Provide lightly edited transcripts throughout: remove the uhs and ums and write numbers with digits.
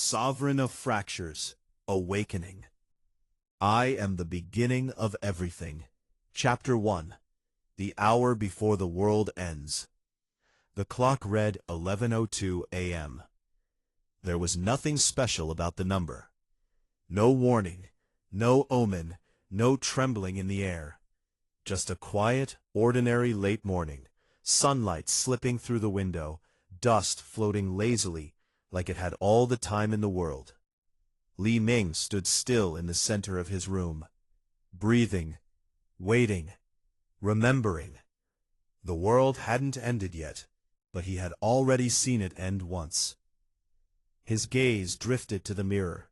Sovereign of fractures, awakening. I am the beginning of everything. Chapter 1. The hour before the world ends. The clock read 11:02 a.m. There was nothing special about the number. No warning, no omen, no trembling in the air. Just a quiet, ordinary late morning, sunlight slipping through the window, dust floating lazily like it had all the time in the world. Li Ming stood still in the center of his room, breathing, waiting, remembering. The world hadn't ended yet, but he had already seen it end once. His gaze drifted to the mirror.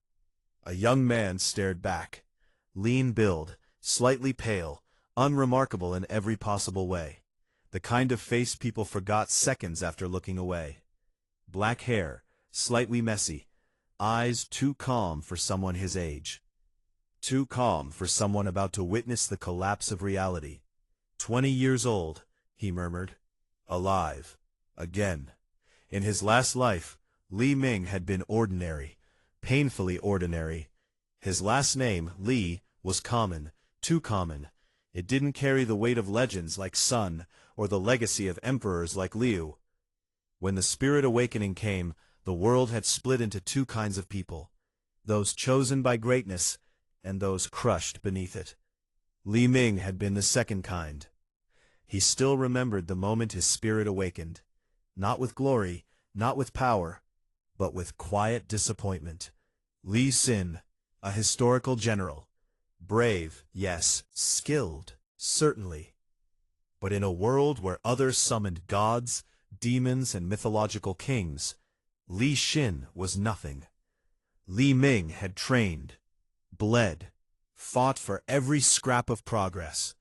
A young man stared back, lean build, slightly pale, unremarkable in every possible way. The kind of face people forgot seconds after looking away. Black hair, slightly messy, eyes too calm for someone his age. Too calm for someone about to witness the collapse of reality. 20 years old, he murmured. Alive. Again. In his last life, Li Ming had been ordinary, painfully ordinary. His last name, Li, was common, too common. It didn't carry the weight of legends like Sun, or the legacy of emperors like Liu. When the spirit awakening came, the world had split into two kinds of people, those chosen by greatness and those crushed beneath it. Li Ming had been the second kind. He still remembered the moment his spirit awakened, not with glory, not with power, but with quiet disappointment. Li Xin, a historical general, brave, yes, skilled, certainly. But in a world where others summoned gods, demons, and mythological kings, Li Xin was nothing. Li Ming had trained, bled, fought for every scrap of progress,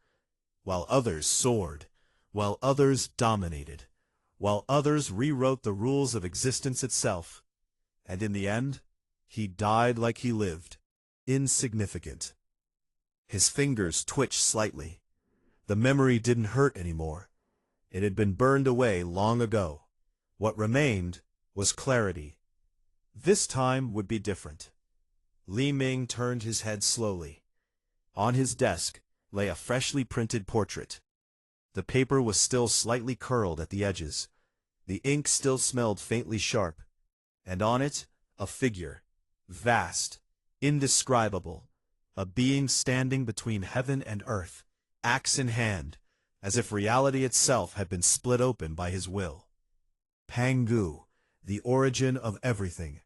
while others soared, while others dominated, while others rewrote the rules of existence itself. And in the end, he died like he lived, insignificant. His fingers twitched slightly. The memory didn't hurt anymore. It had been burned away long ago. What remained was clarity. This time would be different. Li Ming turned his head slowly. On his desk lay a freshly printed portrait. The paper was still slightly curled at the edges. The ink still smelled faintly sharp. And on it, a figure, vast, indescribable, a being standing between heaven and earth, axe in hand, as if reality itself had been split open by his will. Pangu, the origin of everything.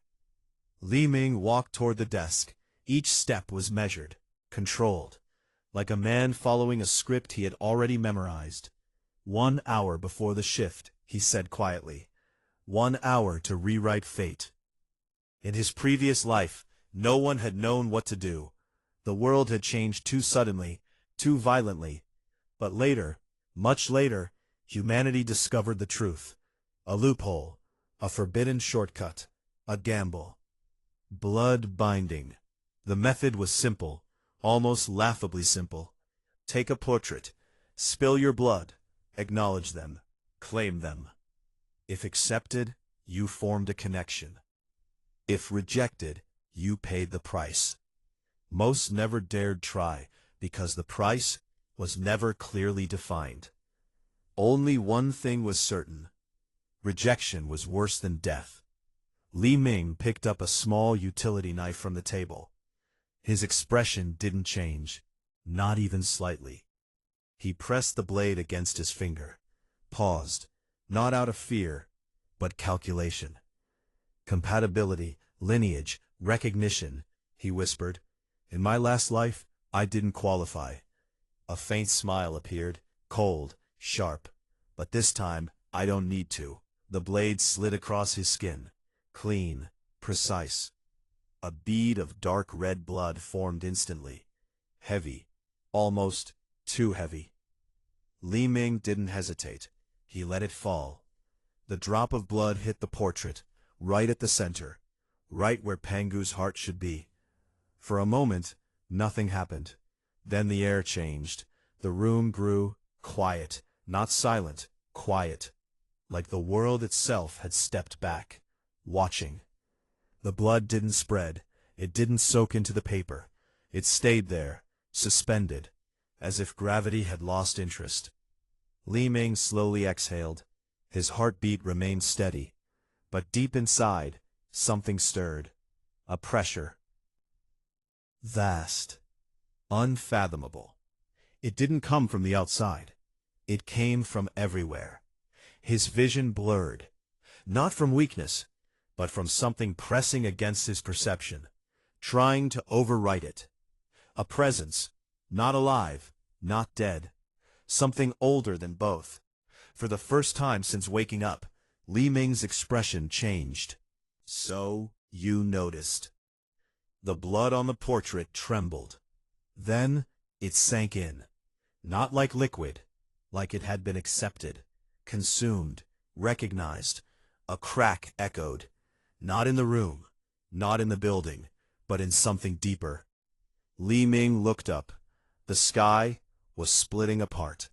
Li Ming walked toward the desk. Each step was measured, controlled, like a man following a script he had already memorized. 1 hour before the shift, he said quietly. 1 hour to rewrite fate. In his previous life, no one had known what to do. The world had changed too suddenly, too violently. But later, much later, humanity discovered the truth. A loophole, a forbidden shortcut, a gamble. Blood binding. The method was simple, almost laughably simple. Take a portrait, spill your blood, acknowledge them, claim them. If accepted, you formed a connection. If rejected, you paid the price. Most never dared try, because the price was never clearly defined. Only one thing was certain. Rejection was worse than death. Li Ming picked up a small utility knife from the table. His expression didn't change, not even slightly. He pressed the blade against his finger, paused, not out of fear, but calculation. Compatibility, lineage, recognition, he whispered. In my last life, I didn't qualify. A faint smile appeared, cold, sharp. But this time, I don't need to. The blade slid across his skin, clean, precise. A bead of dark red blood formed instantly. Heavy, almost too heavy. Li Ming didn't hesitate. He let it fall. The drop of blood hit the portrait, right at the center, right where Pangu's heart should be. For a moment, nothing happened. Then the air changed. The room grew quiet, not silent, quiet, like the world itself had stepped back, watching. The blood didn't spread. It didn't soak into the paper. It stayed there, suspended, as if gravity had lost interest. Li Ming slowly exhaled. His heartbeat remained steady. But deep inside, something stirred. A pressure. Vast. Unfathomable. It didn't come from the outside. It came from everywhere. His vision blurred. Not from weakness, but from something pressing against his perception, trying to overwrite it. A presence, not alive, not dead. Something older than both. For the first time since waking up, Li Ming's expression changed. "So, you noticed." The blood on the portrait trembled. Then, it sank in. Not like liquid, like it had been accepted, consumed, recognized. A crack echoed. Not in the room, not in the building, but in something deeper. Li Ming looked up. The sky was splitting apart.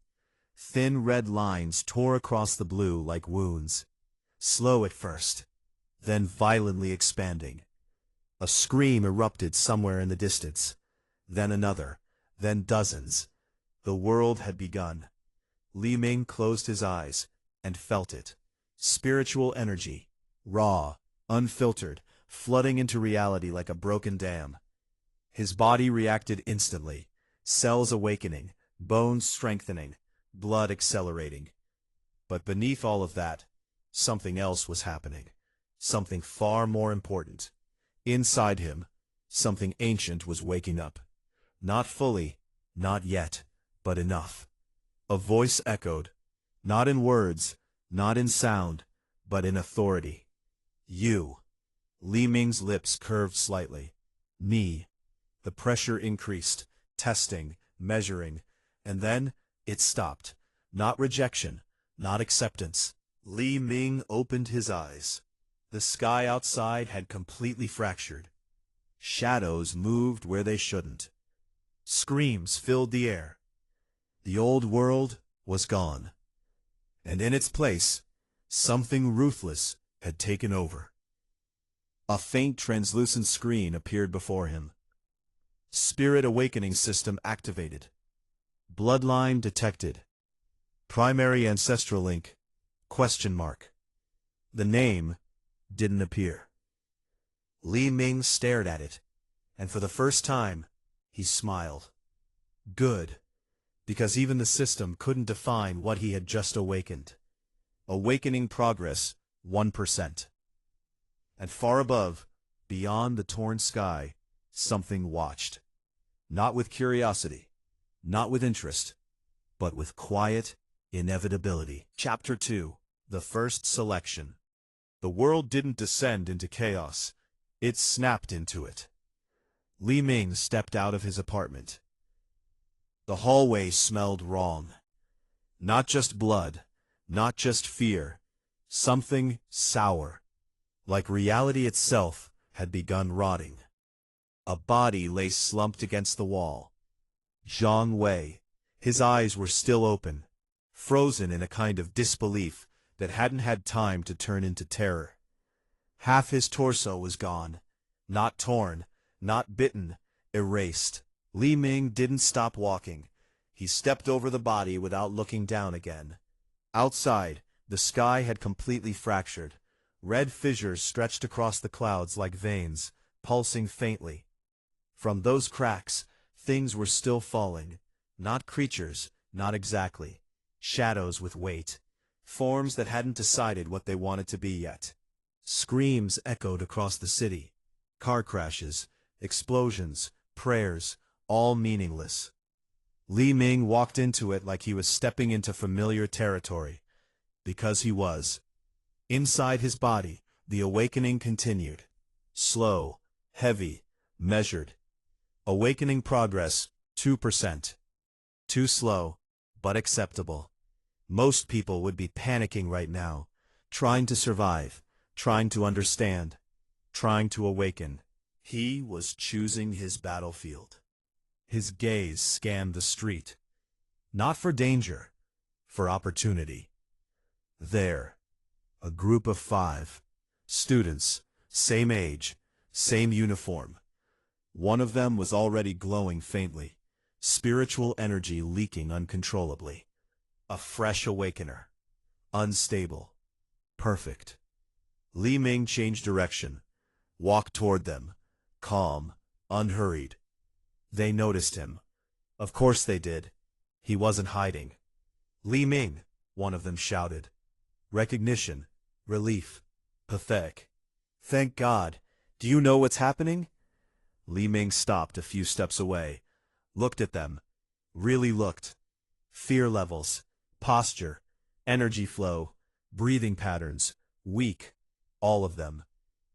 Thin red lines tore across the blue like wounds. Slow at first, then violently expanding. A scream erupted somewhere in the distance. Then another, then dozens. The world had begun. Li Ming closed his eyes and felt it. Spiritual energy, raw, unfiltered, flooding into reality like a broken dam. His body reacted instantly, cells awakening, bones strengthening, blood accelerating. But beneath all of that, something else was happening. Something far more important. Inside him, something ancient was waking up. Not fully, not yet, but enough. A voice echoed, not in words, not in sound, but in authority. "You." Li Ming's lips curved slightly. "Me." The pressure increased, testing, measuring, and then it stopped. Not rejection, not acceptance. Li Ming opened his eyes. The sky outside had completely fractured. Shadows moved where they shouldn't. Screams filled the air. The old world was gone. And in its place, something ruthless had taken over. A faint translucent screen appeared before him. Spirit awakening system activated. Bloodline detected. Primary ancestral link, ? The name didn't appear. Li Ming stared at it, and for the first time, he smiled. Good, because even the system couldn't define what he had just awakened. Awakening progress, 1%. And far above, beyond the torn sky, something watched. Not with curiosity, not with interest, but with quiet inevitability. Chapter 2. The First Selection. The world didn't descend into chaos. It snapped into it. Li Ming stepped out of his apartment. The hallway smelled wrong. Not just blood, not just fear, something sour, like reality itself had begun rotting. A body lay slumped against the wall. Zhang Wei. His eyes were still open, frozen in a kind of disbelief that hadn't had time to turn into terror. Half his torso was gone, not torn, not bitten, erased. Li Ming didn't stop walking. He stepped over the body without looking down again. Outside, the sky had completely fractured. Red fissures stretched across the clouds like veins, pulsing faintly. From those cracks, things were still falling. Not creatures, not exactly. Shadows with weight. Forms that hadn't decided what they wanted to be yet. Screams echoed across the city. Car crashes, explosions, prayers, all meaningless. Li Ming walked into it like he was stepping into familiar territory. Because he was. Inside his body, the awakening continued. Slow, heavy, measured. Awakening progress, 2%. Too slow, but acceptable. Most people would be panicking right now, trying to survive, trying to understand, trying to awaken. He was choosing his battlefield. His gaze scanned the street. Not for danger, for opportunity. There, a group of 5. Students, same age, Same uniform. One of them was already glowing faintly, spiritual energy leaking uncontrollably. A fresh awakener. Unstable. Perfect. Li Ming changed direction, walked toward them, calm, unhurried. They noticed him. Of course they did. He wasn't hiding. Li Ming, one of them shouted. Recognition. Relief. Pathetic. Thank God. Do you know what's happening? Li Ming stopped a few steps away, looked at them. Really looked. Fear levels, posture, energy flow, breathing patterns, weak. All of them.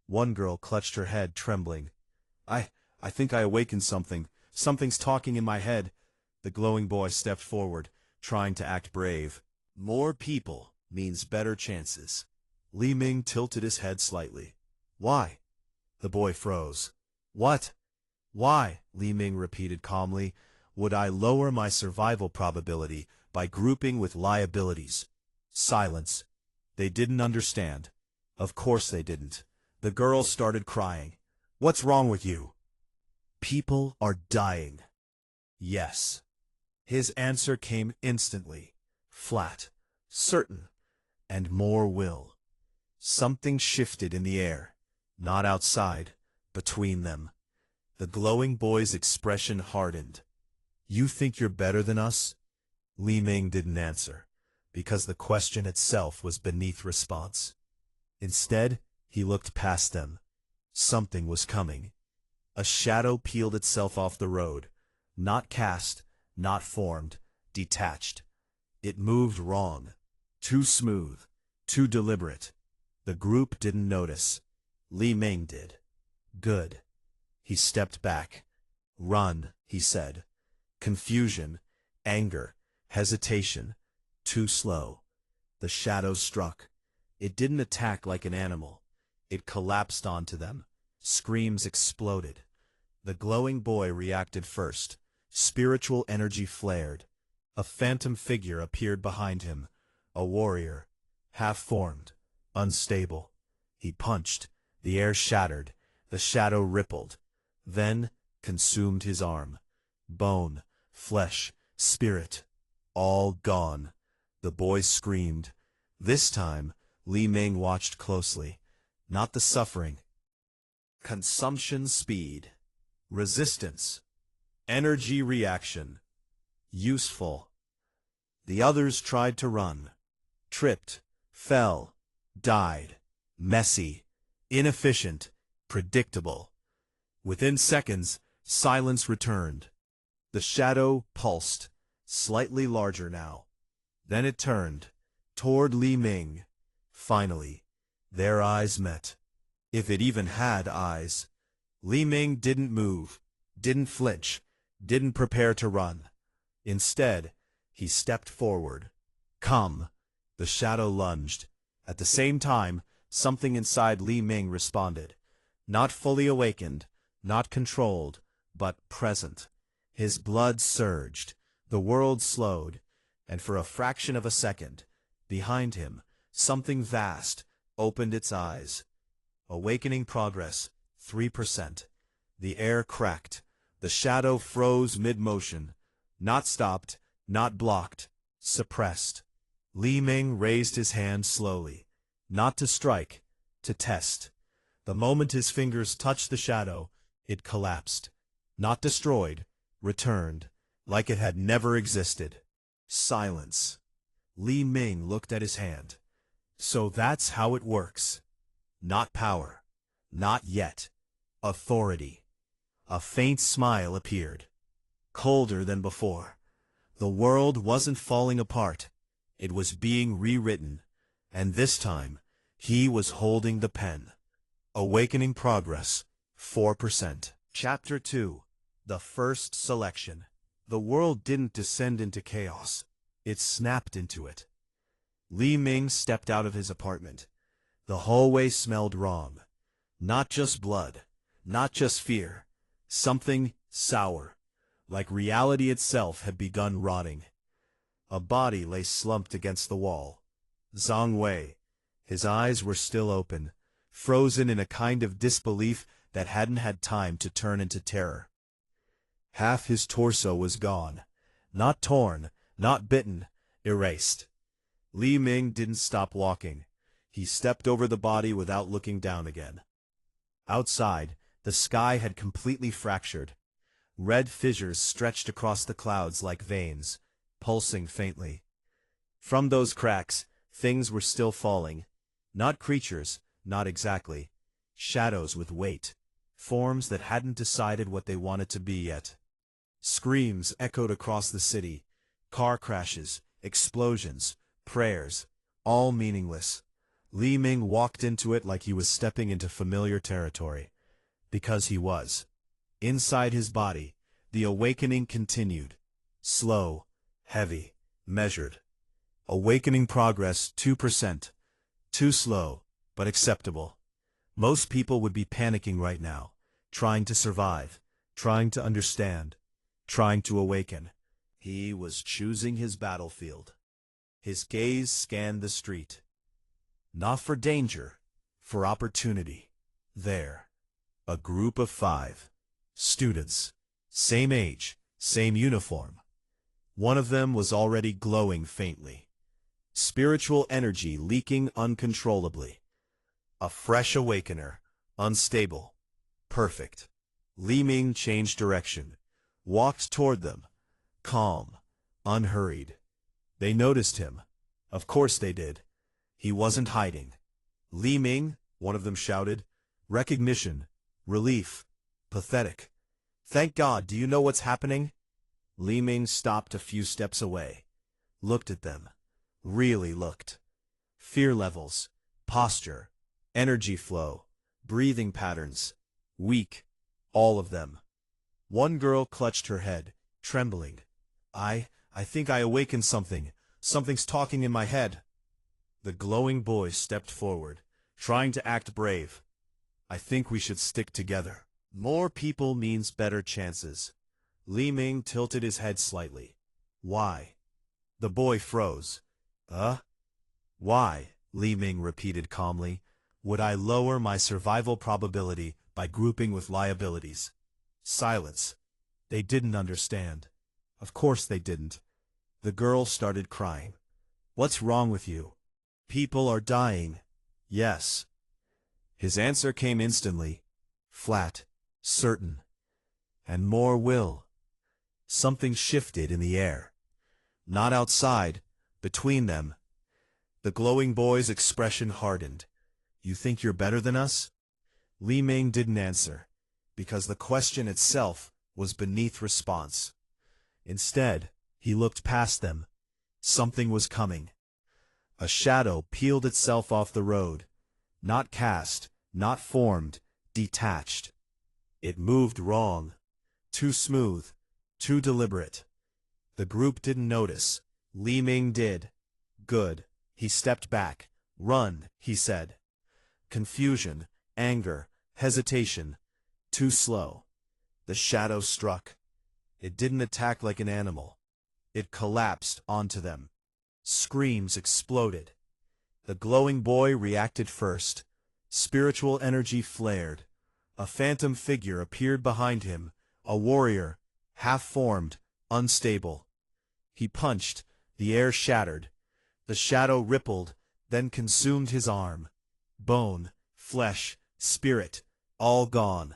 One girl clutched her head, trembling. I think I awakened something. Something's talking in my head. The glowing boy stepped forward, trying to act brave. More people means better chances. Li Ming tilted his head slightly. Why? The boy froze. What? Why? Li Ming repeated calmly. Would I lower my survival probability by grouping with liabilities? Silence. They didn't understand. Of course they didn't. The girl started crying. What's wrong with you? People are dying. Yes. His answer came instantly, flat, certain, and more will. Something shifted in the air, not outside, between them. The glowing boy's expression hardened. You think you're better than us? Li Ming didn't answer, because the question itself was beneath response. Instead, he looked past them. Something was coming. A shadow peeled itself off the road, not cast, not formed, detached. It moved wrong, too smooth, too deliberate. The group didn't notice. Li Ming did. Good. He stepped back. Run, he said. Confusion, anger, hesitation. Too slow. The shadow struck. It didn't attack like an animal. It collapsed onto them. Screams exploded. The glowing boy reacted first. Spiritual energy flared. A phantom figure appeared behind him. A warrior. Half-formed. Unstable. He punched. The air shattered. The shadow rippled. Then consumed his arm. Bone, flesh, spirit. All gone. The boy screamed. This time, Li Ming watched closely. Not the suffering. Consumption speed. Resistance. Energy reaction. Useful. The others tried to run. Tripped. Fell. Died. Messy. Inefficient. Predictable. Within seconds, silence returned. The shadow pulsed, slightly larger now. Then it turned, toward Li Ming. Finally, their eyes met. If it even had eyes. Li Ming didn't move, didn't flinch, didn't prepare to run. Instead, he stepped forward. Come. The shadow lunged. At the same time, something inside Li Ming responded. Not fully awakened, not controlled, but present. His blood surged. The world slowed. And for a fraction of a second, behind him, something vast opened its eyes. Awakening progress, 3%. The air cracked. The shadow froze mid-motion. Not stopped, not blocked, suppressed. Li Ming raised his hand slowly. Not to strike, to test. The moment his fingers touched the shadow, it collapsed. Not destroyed, returned, like it had never existed. Silence. Li Ming looked at his hand. So that's how it works. Not power. Not yet. Authority. A faint smile appeared. Colder than before. The world wasn't falling apart. It was being rewritten. And this time, he was holding the pen. Awakening progress, 4%. Chapter 2. The First Selection. The world didn't descend into chaos. It snapped into it. Li Ming stepped out of his apartment. The hallway smelled wrong. Not just blood. Not just fear. Something sour. Like reality itself had begun rotting. A body lay slumped against the wall. Zhang Wei. His eyes were still open, frozen in a kind of disbelief that hadn't had time to turn into terror. Half his torso was gone. Not torn, not bitten, erased. Li Ming didn't stop walking. He stepped over the body without looking down again. Outside, the sky had completely fractured. Red fissures stretched across the clouds like veins, pulsing faintly. From those cracks, things were still falling. Not creatures, not exactly. Shadows with weight. Forms that hadn't decided what they wanted to be yet. Screams echoed across the city. Car crashes, explosions, prayers, all meaningless. Li Ming walked into it like he was stepping into familiar territory. Because he was. Inside his body, the awakening continued. Slow, heavy, measured. Awakening progress 2%. Too slow, but acceptable. Most people would be panicking right now, trying to survive, trying to understand, trying to awaken. He was choosing his battlefield. His gaze scanned the street. Not for danger, for opportunity. There. A group of 5. Students. Same age, same uniform. One of them was already glowing faintly. Spiritual energy leaking uncontrollably. A fresh awakener, unstable. Perfect. Li Ming changed direction, walked toward them, calm, unhurried. They noticed him. Of course they did. He wasn't hiding. Li Ming, one of them shouted. Recognition. Relief. Pathetic. Thank God, do you know what's happening? Li Ming stopped a few steps away. Looked at them. Really looked. Fear levels. Posture. Energy flow. Breathing patterns. Weak. All of them. One girl clutched her head, trembling. I think I awakened something. Something's talking in my head. The glowing boy stepped forward, trying to act brave. I think we should stick together. More people means better chances. Li Ming tilted his head slightly. Why? The boy froze. Why? Li Ming repeated calmly. Would I lower my survival probability by grouping with liabilities? Silence. They didn't understand. Of course they didn't. The girl started crying. What's wrong with you? People are dying. Yes. His answer came instantly. Flat. Certain. And more will. Something shifted in the air. Not outside, between them. The glowing boy's expression hardened. You think you're better than us? Li Ming didn't answer, because the question itself was beneath response. Instead, he looked past them. Something was coming. A shadow peeled itself off the road. Not cast, not formed, detached. It moved wrong. Too smooth, too deliberate. The group didn't notice. Li Ming did. Good. He stepped back. Run, he said. Confusion, anger, hesitation. Too slow. The shadow struck. It didn't attack like an animal. It collapsed onto them. Screams exploded. The glowing boy reacted first. Spiritual energy flared. A phantom figure appeared behind him, a warrior, half-formed, unstable. He punched. The air shattered. The shadow rippled, then consumed his arm. Bone, flesh, spirit, all gone.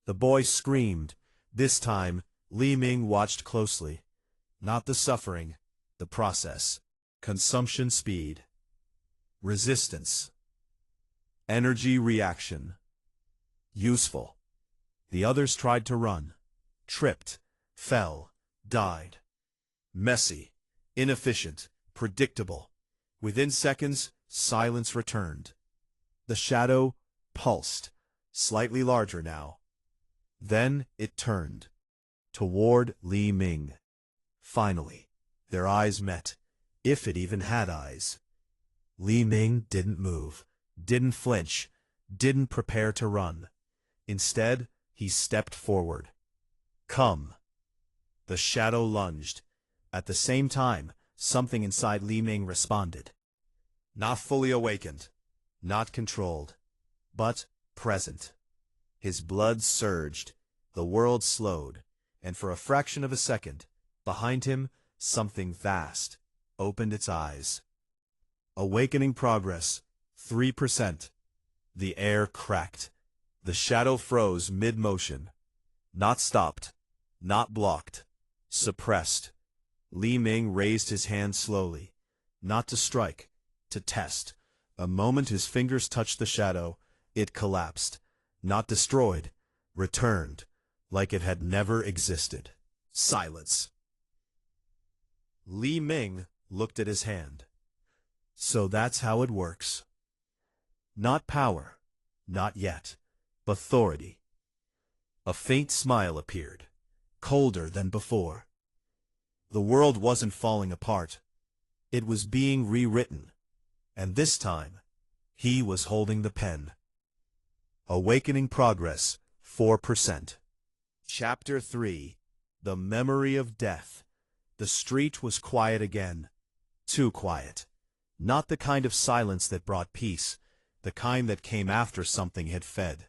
The boy screamed. This time, Li Ming watched closely. Not the suffering, the process. Consumption speed. Resistance. Energy reaction. Useful. The others tried to run. Tripped. Fell. Died. Messy. Inefficient. Predictable. Within seconds, silence returned. The shadow pulsed, slightly larger now. Then it turned. Toward Li Ming. Finally, their eyes met, if it even had eyes. Li Ming didn't move, didn't flinch, didn't prepare to run. Instead, he stepped forward. Come. The shadow lunged. At the same time, something inside Li Ming responded. Not fully awakened, not controlled, but present. His blood surged, the world slowed, and for a fraction of a second, behind him, something vast opened its eyes. Awakening progress, 3%. The air cracked. The shadow froze mid-motion. Not stopped, not blocked, suppressed. Li Ming raised his hand slowly, not to strike, to test. A moment his fingers touched the shadow, it collapsed, not destroyed, returned, like it had never existed. Silence. Li Ming looked at his hand. So that's how it works. Not power, not yet, but authority. A faint smile appeared, colder than before. The world wasn't falling apart. It was being rewritten. And this time, he was holding the pen. Awakening progress, 4%. Chapter 3. The Memory of Death. The street was quiet again. Too quiet. Not the kind of silence that brought peace, the kind that came after something had fed.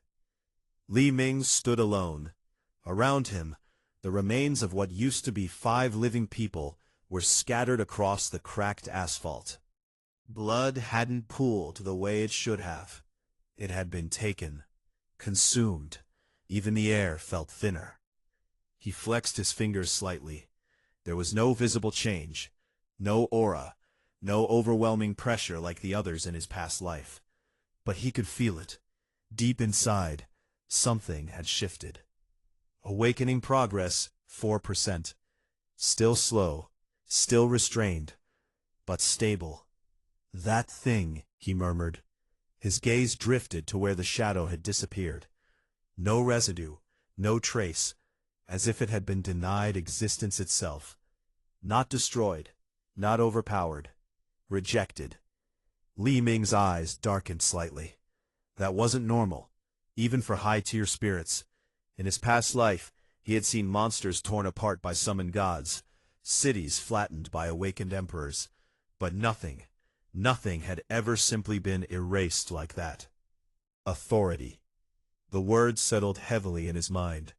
Li Ming stood alone. Around him, the remains of what used to be 5 living people were scattered across the cracked asphalt. Blood hadn't pooled the way it should have. It had been taken, consumed. Even the air felt thinner. He flexed his fingers slightly. There was no visible change, no aura, no overwhelming pressure like the others in his past life. But he could feel it. Deep inside, something had shifted. Awakening progress, 4%. Still slow, still restrained, but stable. That thing, he murmured. His gaze drifted to where the shadow had disappeared. No residue, no trace, as if it had been denied existence itself. Not destroyed, not overpowered, rejected. Li Ming's eyes darkened slightly. That wasn't normal, even for high-tier spirits. In his past life, he had seen monsters torn apart by summoned gods, cities flattened by awakened emperors, but nothing had ever simply been erased like that. Authority. The word settled heavily in his mind.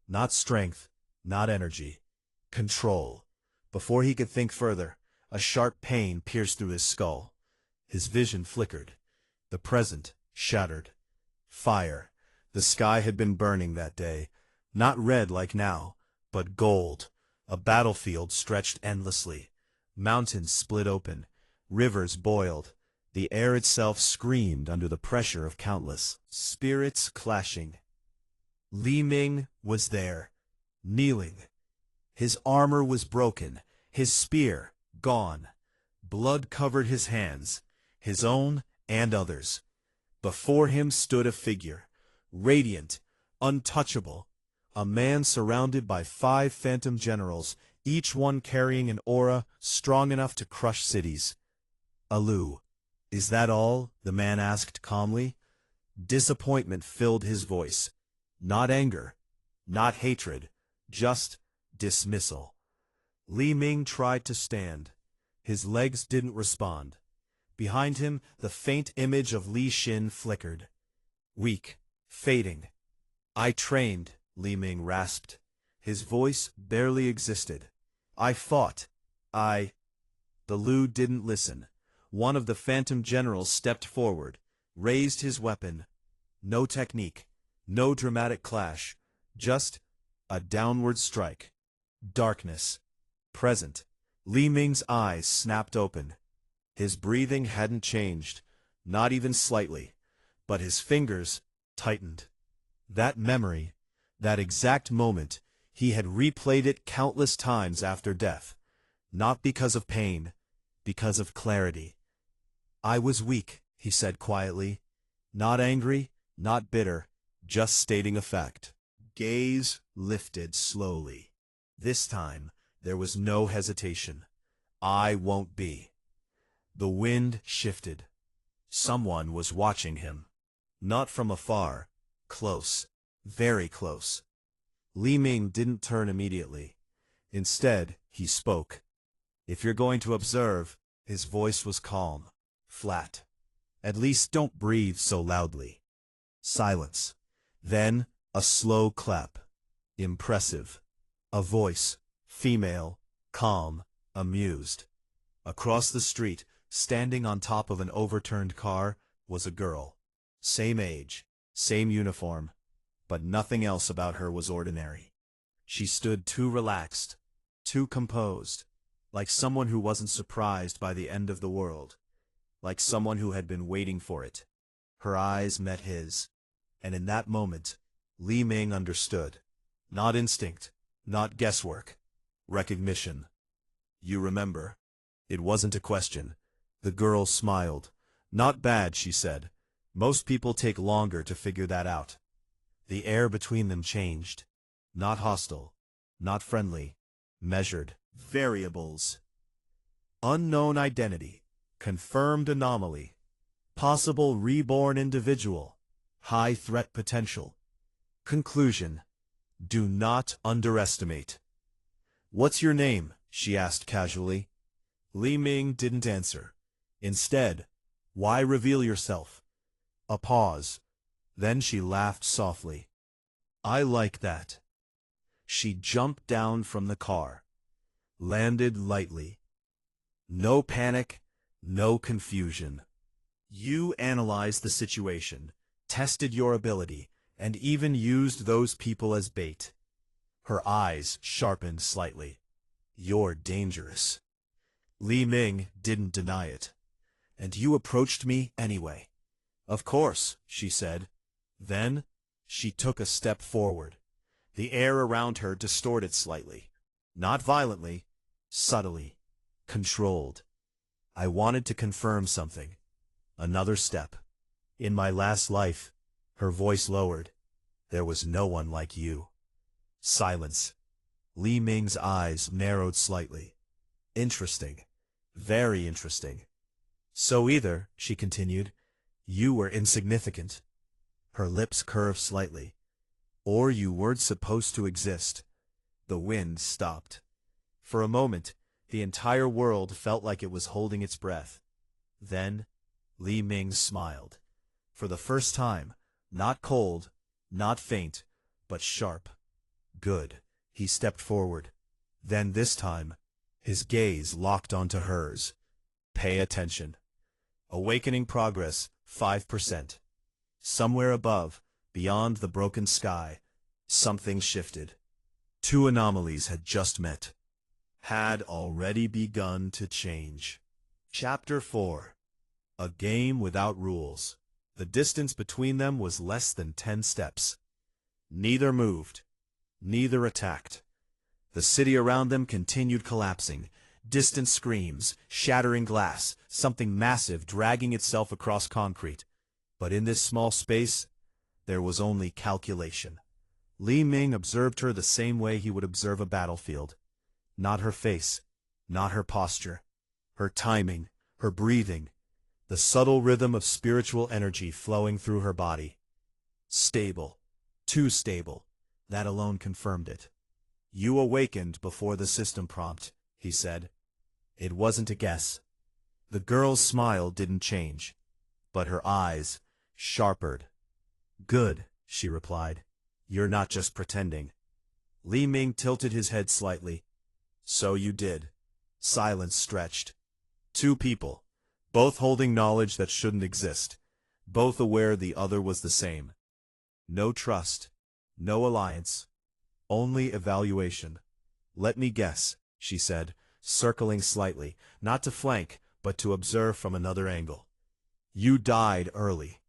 Not strength, not energy. Control. Before he could think further, a sharp pain pierced through his skull. His vision flickered. The present shattered. Fire. The sky had been burning that day. Not red like now, but gold. A battlefield stretched endlessly. Mountains split open. Rivers boiled. The air itself screamed under the pressure of countless spirits clashing. Li Ming was there, kneeling. His armor was broken, his spear gone. Blood covered his hands, his own and others. Before him stood a figure, radiant, untouchable, a man surrounded by 5 phantom generals, each one carrying an aura strong enough to crush cities. Alu. Is that all? The man asked calmly. Disappointment filled his voice. Not anger, not hatred, just dismissal. Li Ming tried to stand. His legs didn't respond. Behind him, the faint image of Li Xin flickered. Weak, fading. I trained, Li Ming rasped. His voice barely existed. I fought. The Lu didn't listen. One of the phantom generals stepped forward, raised his weapon. No technique, no dramatic clash, just a downward strike. Darkness. Present. Li Ming's eyes snapped open. His breathing hadn't changed, not even slightly, but his fingers tightened. That memory, that exact moment, he had replayed it countless times after death. Not because of pain, because of clarity. I was weak, he said quietly. Not angry, not bitter, just stating a fact. Gaze lifted slowly. This time, there was no hesitation. I won't be. The wind shifted. Someone was watching him. Not from afar. Close. Very close. Li Ming didn't turn immediately. Instead, he spoke. If you're going to observe, his voice was calm, flat. At least don't breathe so loudly. Silence. Then, a slow clap. Impressive. A voice, female, calm, amused. Across the street, standing on top of an overturned car, was a girl. Same age, same uniform, but nothing else about her was ordinary. She stood too relaxed, too composed, like someone who wasn't surprised by the end of the world, like someone who had been waiting for it. Her eyes met his, and in that moment, Li Ming understood. Not instinct, not guesswork, recognition. You remember? It wasn't a question. The girl smiled. Not bad, she said. Most people take longer to figure that out. The air between them changed. Not hostile, not friendly, measured. Variables. Unknown identity. Confirmed anomaly. Possible reborn individual. High threat potential. Conclusion. Do not underestimate. What's your name? She asked casually. Li Ming didn't answer. Instead, why reveal yourself? A pause. Then she laughed softly. I like that. She jumped down from the car. Landed lightly. No panic, no confusion. You analyzed the situation, tested your ability, and even used those people as bait. Her eyes sharpened slightly. You're dangerous. Li Ming didn't deny it. And you approached me anyway. Of course, she said. Then, she took a step forward. The air around her distorted slightly. Not violently, subtly, controlled. I wanted to confirm something. Another step. In my last life, her voice lowered. There was no one like you. Silence. Li Ming's eyes narrowed slightly. Interesting. Very interesting. So either, she continued, you were insignificant. Her lips curved slightly. Or you weren't supposed to exist. The wind stopped. For a moment, the entire world felt like it was holding its breath. Then, Li Ming smiled. For the first time, not cold, not faint, but sharp. Good. He stepped forward. Then this time, his gaze locked onto hers. Pay attention. Awakening progress, 5%. Somewhere above, beyond the broken sky, something shifted. Two anomalies had just met. Had already begun to change. Chapter 4. A game without rules. The distance between them was less than 10 steps. Neither moved. Neither attacked. The city around them continued collapsing. Distant screams, shattering glass, something massive dragging itself across concrete. But in this small space, there was only calculation. Li Ming observed her the same way he would observe a battlefield. Not her face, not her posture. Her timing, her breathing, the subtle rhythm of spiritual energy flowing through her body. Stable. Too stable. That alone confirmed it. You awakened before the system prompt, he said. It wasn't a guess. The girl's smile didn't change, but her eyes sharpened. Good, she replied. You're not just pretending. Li Ming tilted his head slightly. So you did. Silence stretched. Two people, both holding knowledge that shouldn't exist, both aware the other was the same. No trust, no alliance, only evaluation. Let me guess, she said, circling slightly, not to flank, but to observe from another angle. You died early.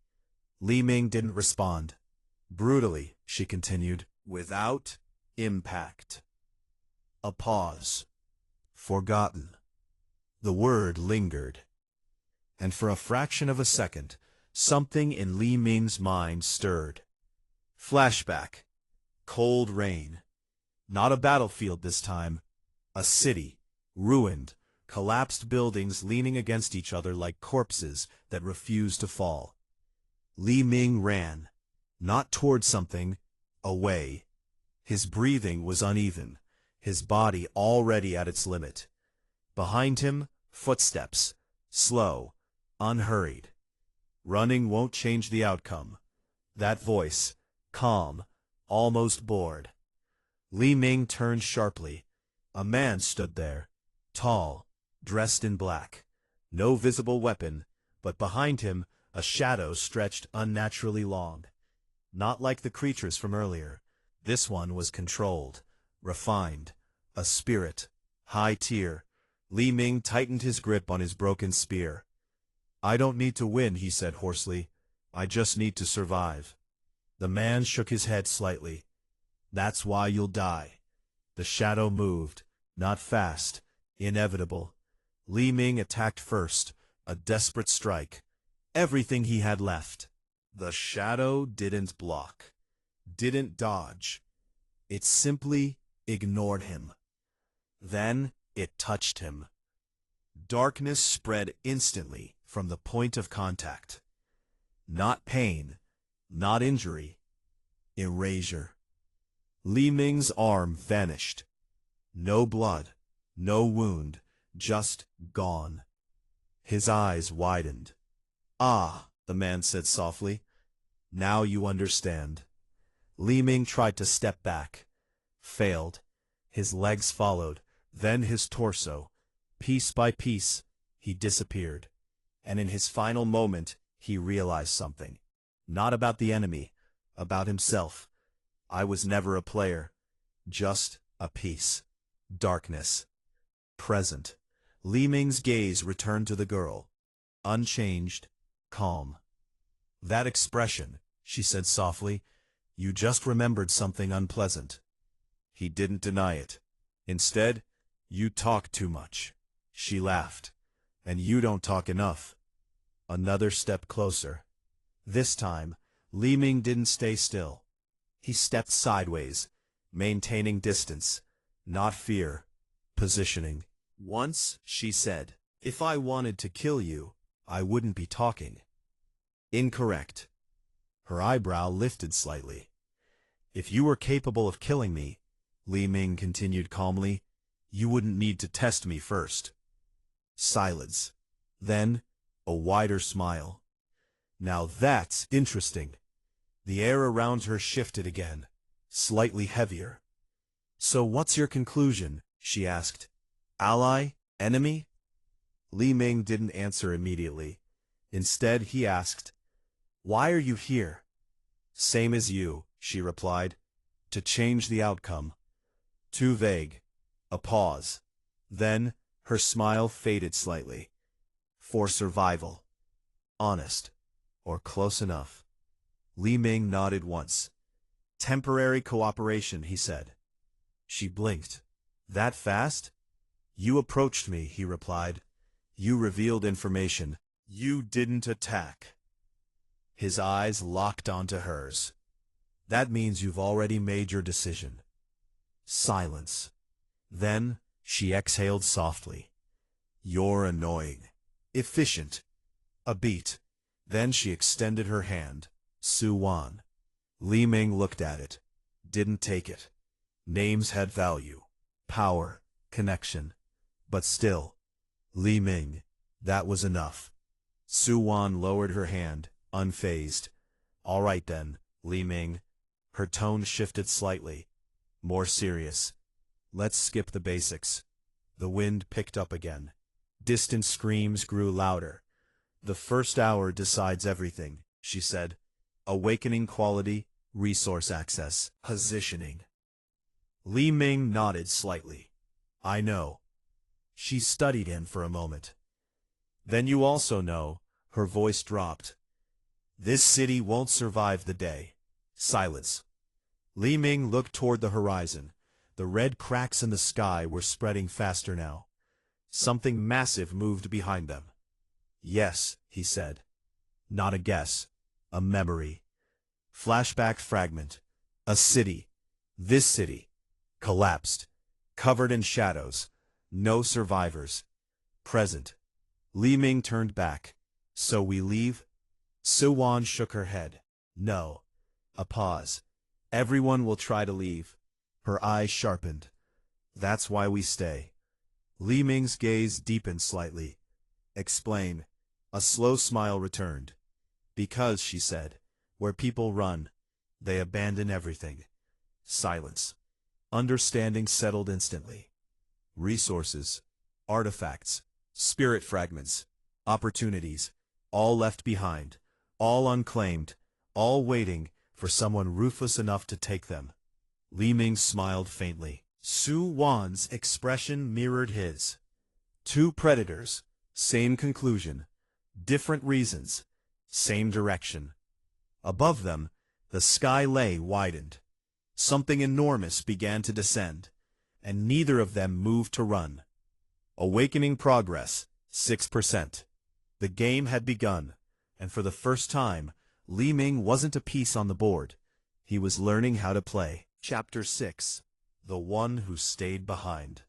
Li Ming didn't respond. Brutally, she continued, without impact. A pause. Forgotten. The word lingered. And for a fraction of a second, something in Li Ming's mind stirred. Flashback. Cold rain. Not a battlefield this time. A city. Ruined. Collapsed buildings leaning against each other like corpses that refused to fall. Li Ming ran. Not toward something. Away. His breathing was uneven. His body already at its limit. Behind him, footsteps. Slow. Unhurried. Running won't change the outcome. That voice, calm, almost bored. Li Ming turned sharply. A man stood there, tall, dressed in black. No visible weapon, but behind him a shadow stretched unnaturally long. Not like the creatures from earlier. This one was controlled, refined, a spirit, high tier. Li Ming tightened his grip on his broken spear. I don't need to win, he said hoarsely. I just need to survive. The man shook his head slightly. That's why you'll die. The shadow moved, not fast, inevitable. Li Ming attacked first, a desperate strike. Everything he had left. The shadow didn't block, didn't dodge. It simply ignored him. Then it touched him. Darkness spread instantly from the point of contact. Not pain, not injury, erasure. Li Ming's arm vanished. No blood, no wound, just gone. His eyes widened. Ah, the man said softly. Now you understand. Li Ming tried to step back. Failed. His legs followed, then his torso. Piece by piece, he disappeared. And in his final moment, he realized something. Not about the enemy, about himself. I was never a player. Just a piece. Darkness. Present. Li Ming's gaze returned to the girl. Unchanged, calm. That expression, she said softly, you just remembered something unpleasant. He didn't deny it. Instead, you talk too much. She laughed. And you don't talk enough. Another step closer. This time, Li Ming didn't stay still. He stepped sideways, maintaining distance, not fear, positioning. Once, she said, if I wanted to kill you, I wouldn't be talking. Incorrect. Her eyebrow lifted slightly. If you were capable of killing me, Li Ming continued calmly, you wouldn't need to test me first. Silence. Then, a wider smile. Now that's interesting. The air around her shifted again, slightly heavier. So what's your conclusion? She asked. Ally? Enemy? Li Ming didn't answer immediately. Instead, he asked, why are you here? Same as you, she replied. To change the outcome. Too vague. A pause. Then, her smile faded slightly. For survival. Honest. Or close enough. Li Ming nodded once. Temporary cooperation, he said. She blinked. That fast? You approached me, he replied. You revealed information. You didn't attack. His eyes locked onto hers. That means you've already made your decision. Silence. Then, she exhaled softly. You're annoying. Efficient. A beat. Then she extended her hand. Su-wan. Li Ming looked at it. Didn't take it. Names had value. Power. Connection. But still. Li Ming. That was enough. Su-wan lowered her hand, unfazed. All right then, Li Ming. Her tone shifted slightly. More serious. Let's skip the basics. The wind picked up again. Distant screams grew louder. The first hour decides everything, she said. Awakening quality, resource access, positioning. Li Ming nodded slightly. I know. She studied him for a moment. Then you also know, her voice dropped. This city won't survive the day. Silence. Li Ming looked toward the horizon. The red cracks in the sky were spreading faster now. Something massive moved behind them. Yes, he said. Not a guess. A memory. Flashback fragment. A city. This city. Collapsed. Covered in shadows. No survivors. Present. Li Ming turned back. So we leave? Su-wan shook her head. No. A pause. Everyone will try to leave. Her eyes sharpened. That's why we stay. Li Ming's gaze deepened slightly. Explain. A slow smile returned. Because, she said, where people run, They abandon everything. Silence. Understanding settled instantly. Resources, artifacts, spirit fragments, opportunities, all left behind, all unclaimed, all waiting for someone ruthless enough to take them. Li Ming smiled faintly. Su Wan's expression mirrored his. Two predators, same conclusion, different reasons, same direction. Above them, the sky lay widened. Something enormous began to descend, and neither of them moved to run. Awakening progress, 6%. The game had begun, and for the first time, Li Ming wasn't a piece on the board. He was learning how to play. Chapter 6. The One Who Stayed Behind.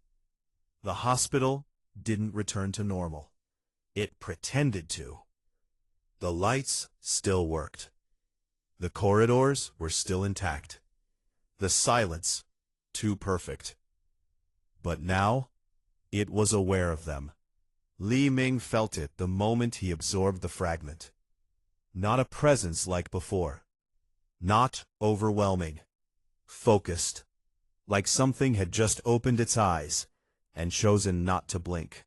The hospital didn't return to normal. It pretended to. The lights still worked. The corridors were still intact. The silence, too perfect. But now, it was aware of them. Li Ming felt it the moment he absorbed the fragment. Not a presence like before. Not overwhelming. Focused. Like something had just opened its eyes and chosen not to blink.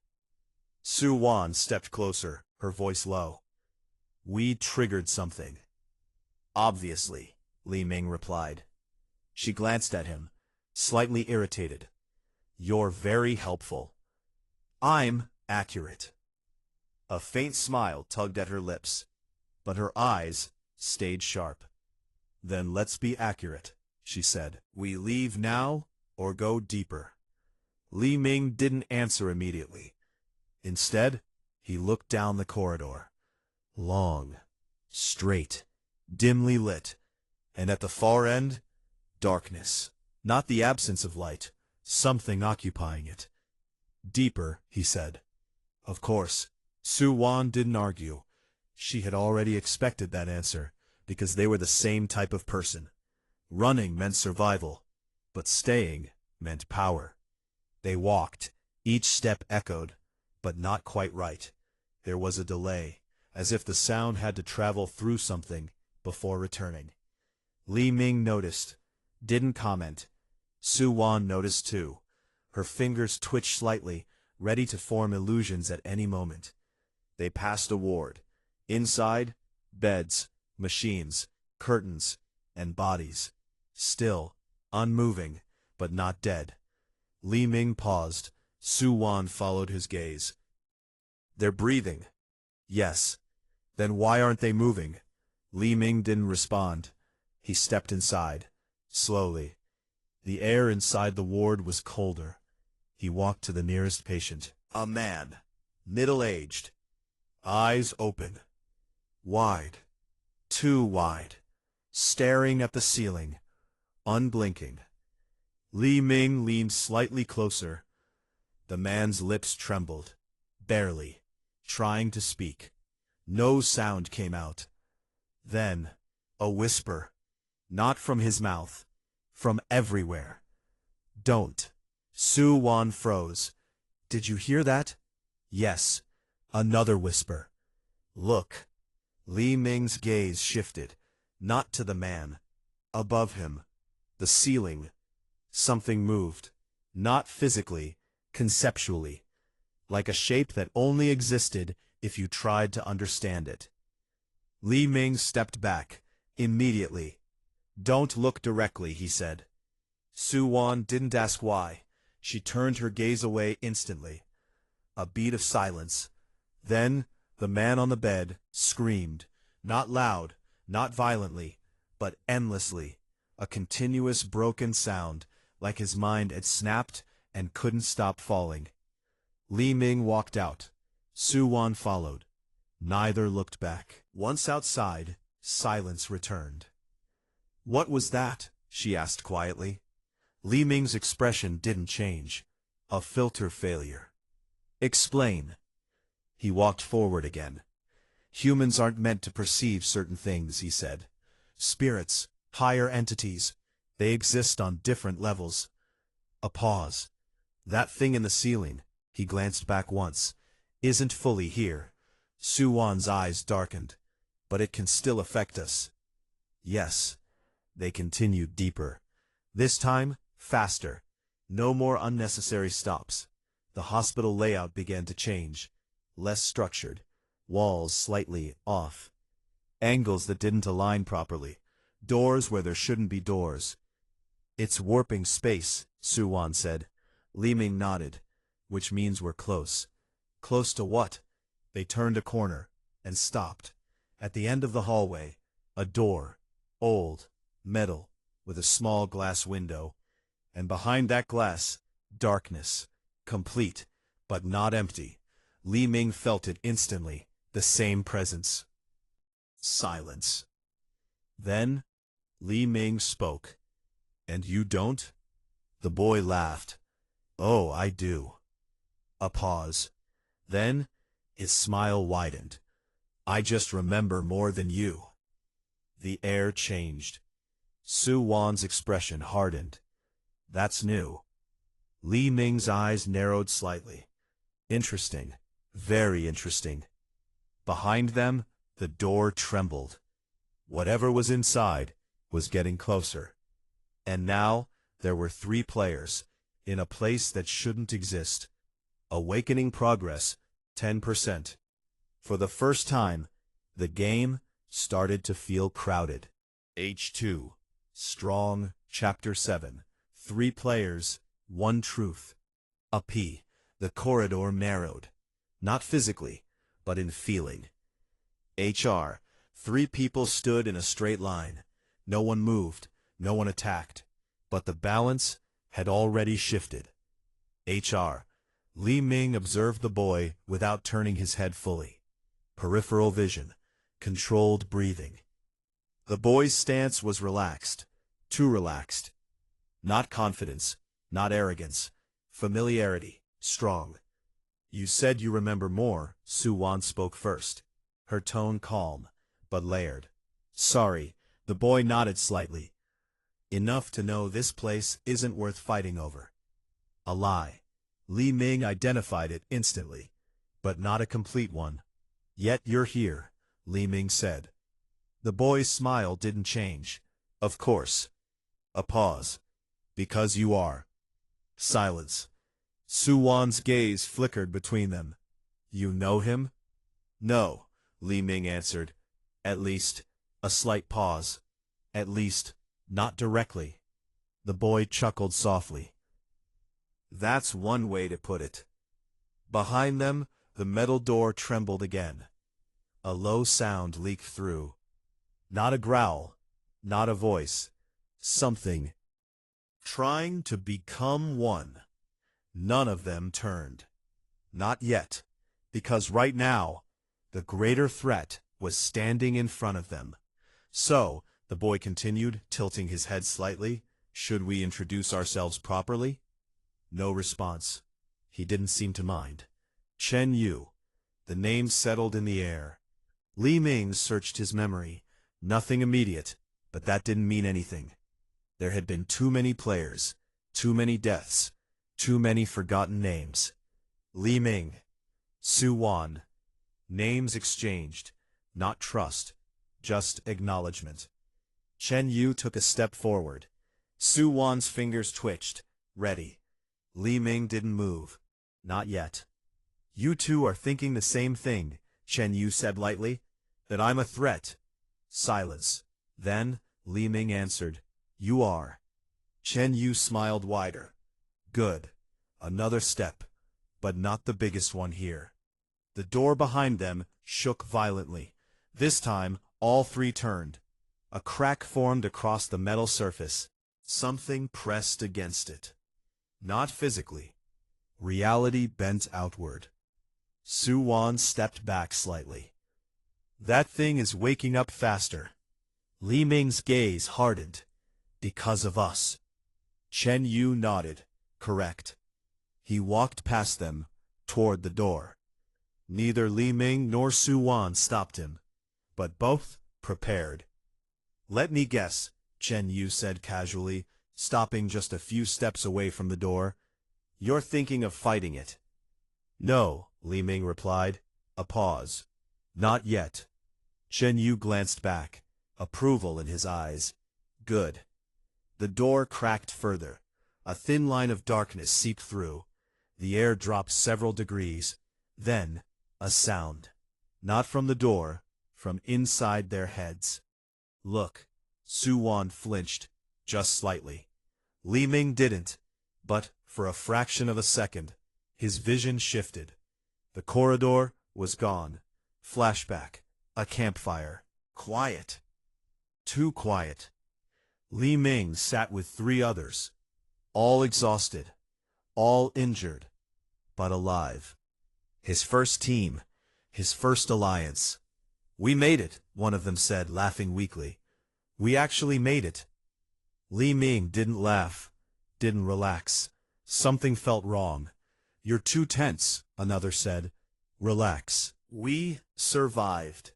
Su Wan stepped closer, her voice low. We triggered something. Obviously, Li Ming replied. She glanced at him, slightly irritated. You're very helpful. I'm accurate. A faint smile tugged at her lips, but her eyes stayed sharp. Then let's be accurate, she said. We leave now or go deeper? Li Ming didn't answer immediately. Instead, he looked down the corridor. Long, straight, dimly lit, and at the far end, darkness. Not the absence of light, something occupying it. Deeper, he said. Of course, Su Wan didn't argue. She had already expected that answer, because they were the same type of person. Running meant survival, but staying meant power. They walked, each step echoed, but not quite right. There was a delay, as if the sound had to travel through something before returning. Li Ming noticed, didn't comment. Su Wan noticed too. Her fingers twitched slightly, ready to form illusions at any moment. They passed a ward. Inside, beds, machines, curtains, and bodies. Still, unmoving, but not dead. Li Ming paused. Su Wan followed his gaze. They're breathing. Yes. Then why aren't they moving? Li Ming didn't respond. He stepped inside, slowly. The air inside the ward was colder. He walked to the nearest patient. A man, middle-aged, eyes open, wide, too wide, staring at the ceiling, unblinking. Li Ming leaned slightly closer. The man's lips trembled, barely, trying to speak. No sound came out. Then, a whisper, not from his mouth, from everywhere. Don't. Su Wan froze. Did you hear that? Yes. Another whisper. Look. Li Ming's gaze shifted, not to the man. Above him, the ceiling. Something moved. Not physically, conceptually. Like a shape that only existed if you tried to understand it. Li Ming stepped back, immediately. Don't look directly, he said. Su Wan didn't ask why. She turned her gaze away instantly. A beat of silence. Then, the man on the bed screamed, not loud, not violently, but endlessly, a continuous broken sound, like his mind had snapped and couldn't stop falling. Li Ming walked out. Su Wan followed. Neither looked back. Once outside, silence returned. What was that? She asked quietly. Li Ming's expression didn't change. A filter failure. Explain. He walked forward again. Humans aren't meant to perceive certain things, he said. Spirits, higher entities, they exist on different levels. A pause. That thing in the ceiling, he glanced back once, isn't fully here. Su Wan's eyes darkened. But it can still affect us. Yes. They continued deeper. This time, faster. No more unnecessary stops. The hospital layout began to change. Less structured. Walls slightly off. Angles that didn't align properly. Doors where there shouldn't be doors. "It's warping space," Suwan said. Li Ming nodded. "Which means we're close." "Close to what?" They turned a corner and stopped. At the end of the hallway, a door. Old. Metal. With a small glass window. And behind that glass, darkness. Complete, but not empty. Li Ming felt it instantly. The same presence. Silence. Then, Li Ming spoke. "And you don't?" The boy laughed. "Oh, I do." A pause. Then, his smile widened. "I just remember more than you." The air changed. Su Wan's expression hardened. "That's new." Li Ming's eyes narrowed slightly. "Interesting. Very interesting." Behind them, the door trembled. Whatever was inside was getting closer. And now, there were 3 players, in a place that shouldn't exist. Awakening progress, 10%. For the first time, the game started to feel crowded. H2. Strong, Chapter 7. 3 players, 1 truth. A P. The corridor narrowed. Not physically, but in feeling. HR. 3 people stood in a straight line. No one moved, no one attacked. But the balance had already shifted. HR. Li Ming observed the boy without turning his head fully. Peripheral vision. Controlled breathing. The boy's stance was relaxed. Too relaxed. Not confidence, not arrogance. Familiarity. Strong. "You said you remember more," Su Wan spoke first. Her tone calm, but layered. "Sorry." The boy nodded slightly. "Enough to know this place isn't worth fighting over." A lie. Li Ming identified it instantly, but not a complete one. "Yet you're here," Li Ming said. The boy's smile didn't change. "Of course." A pause. "Because you are." Silence. Su Wan's gaze flickered between them. "You know him?" "No," Li Ming answered. "At least," a slight pause. "At least, not directly." The boy chuckled softly. "That's one way to put it." Behind them, the metal door trembled again. A low sound leaked through. Not a growl, not a voice. Something. Trying to become one. None of them turned. Not yet, because right now, the greater threat was standing in front of them. "So," the boy continued, tilting his head slightly, "should we introduce ourselves properly?" No response. He didn't seem to mind. Chen Yu. The name settled in the air. Li Ming searched his memory. Nothing immediate, but that didn't mean anything. There had been too many players, too many deaths, too many forgotten names. Li Ming. Su Wan. Names exchanged. Not trust, just acknowledgement. Chen Yu took a step forward. Su Wan's fingers twitched. Ready. Li Ming didn't move. Not yet. "You two are thinking the same thing," Chen Yu said lightly. "That I'm a threat." Silence. Then, Li Ming answered, "You are." Chen Yu smiled wider. "Good. Another step, but not the biggest one here." The door behind them shook violently. This time, all 3 turned. A crack formed across the metal surface. Something pressed against it. Not physically. Reality bent outward. Su Wan stepped back slightly. "That thing is waking up faster." Li Ming's gaze hardened. "Because of us." Chen Yu nodded. "Correct." He walked past them, toward the door. Neither Li Ming nor Su Wan stopped him, but both prepared. "Let me guess," Chen Yu said casually, stopping just a few steps away from the door. "You're thinking of fighting it." "No," Li Ming replied. A pause. "Not yet." Chen Yu glanced back, approval in his eyes. Good. The door cracked further. A thin line of darkness seeped through. The air dropped several degrees. Then, a sound. Not from the door, from inside their heads. Look. Suwon flinched, just slightly. Li Ming didn't, but, for a fraction of a second, his vision shifted. The corridor was gone. Flashback. A campfire. Quiet. Too quiet. Li Ming sat with 3 others. All exhausted. All injured. But alive. His first team. His first alliance. "We made it," one of them said, laughing weakly. "We actually made it." Li Ming didn't laugh. Didn't relax. Something felt wrong. "You're too tense," another said. "Relax. We survived."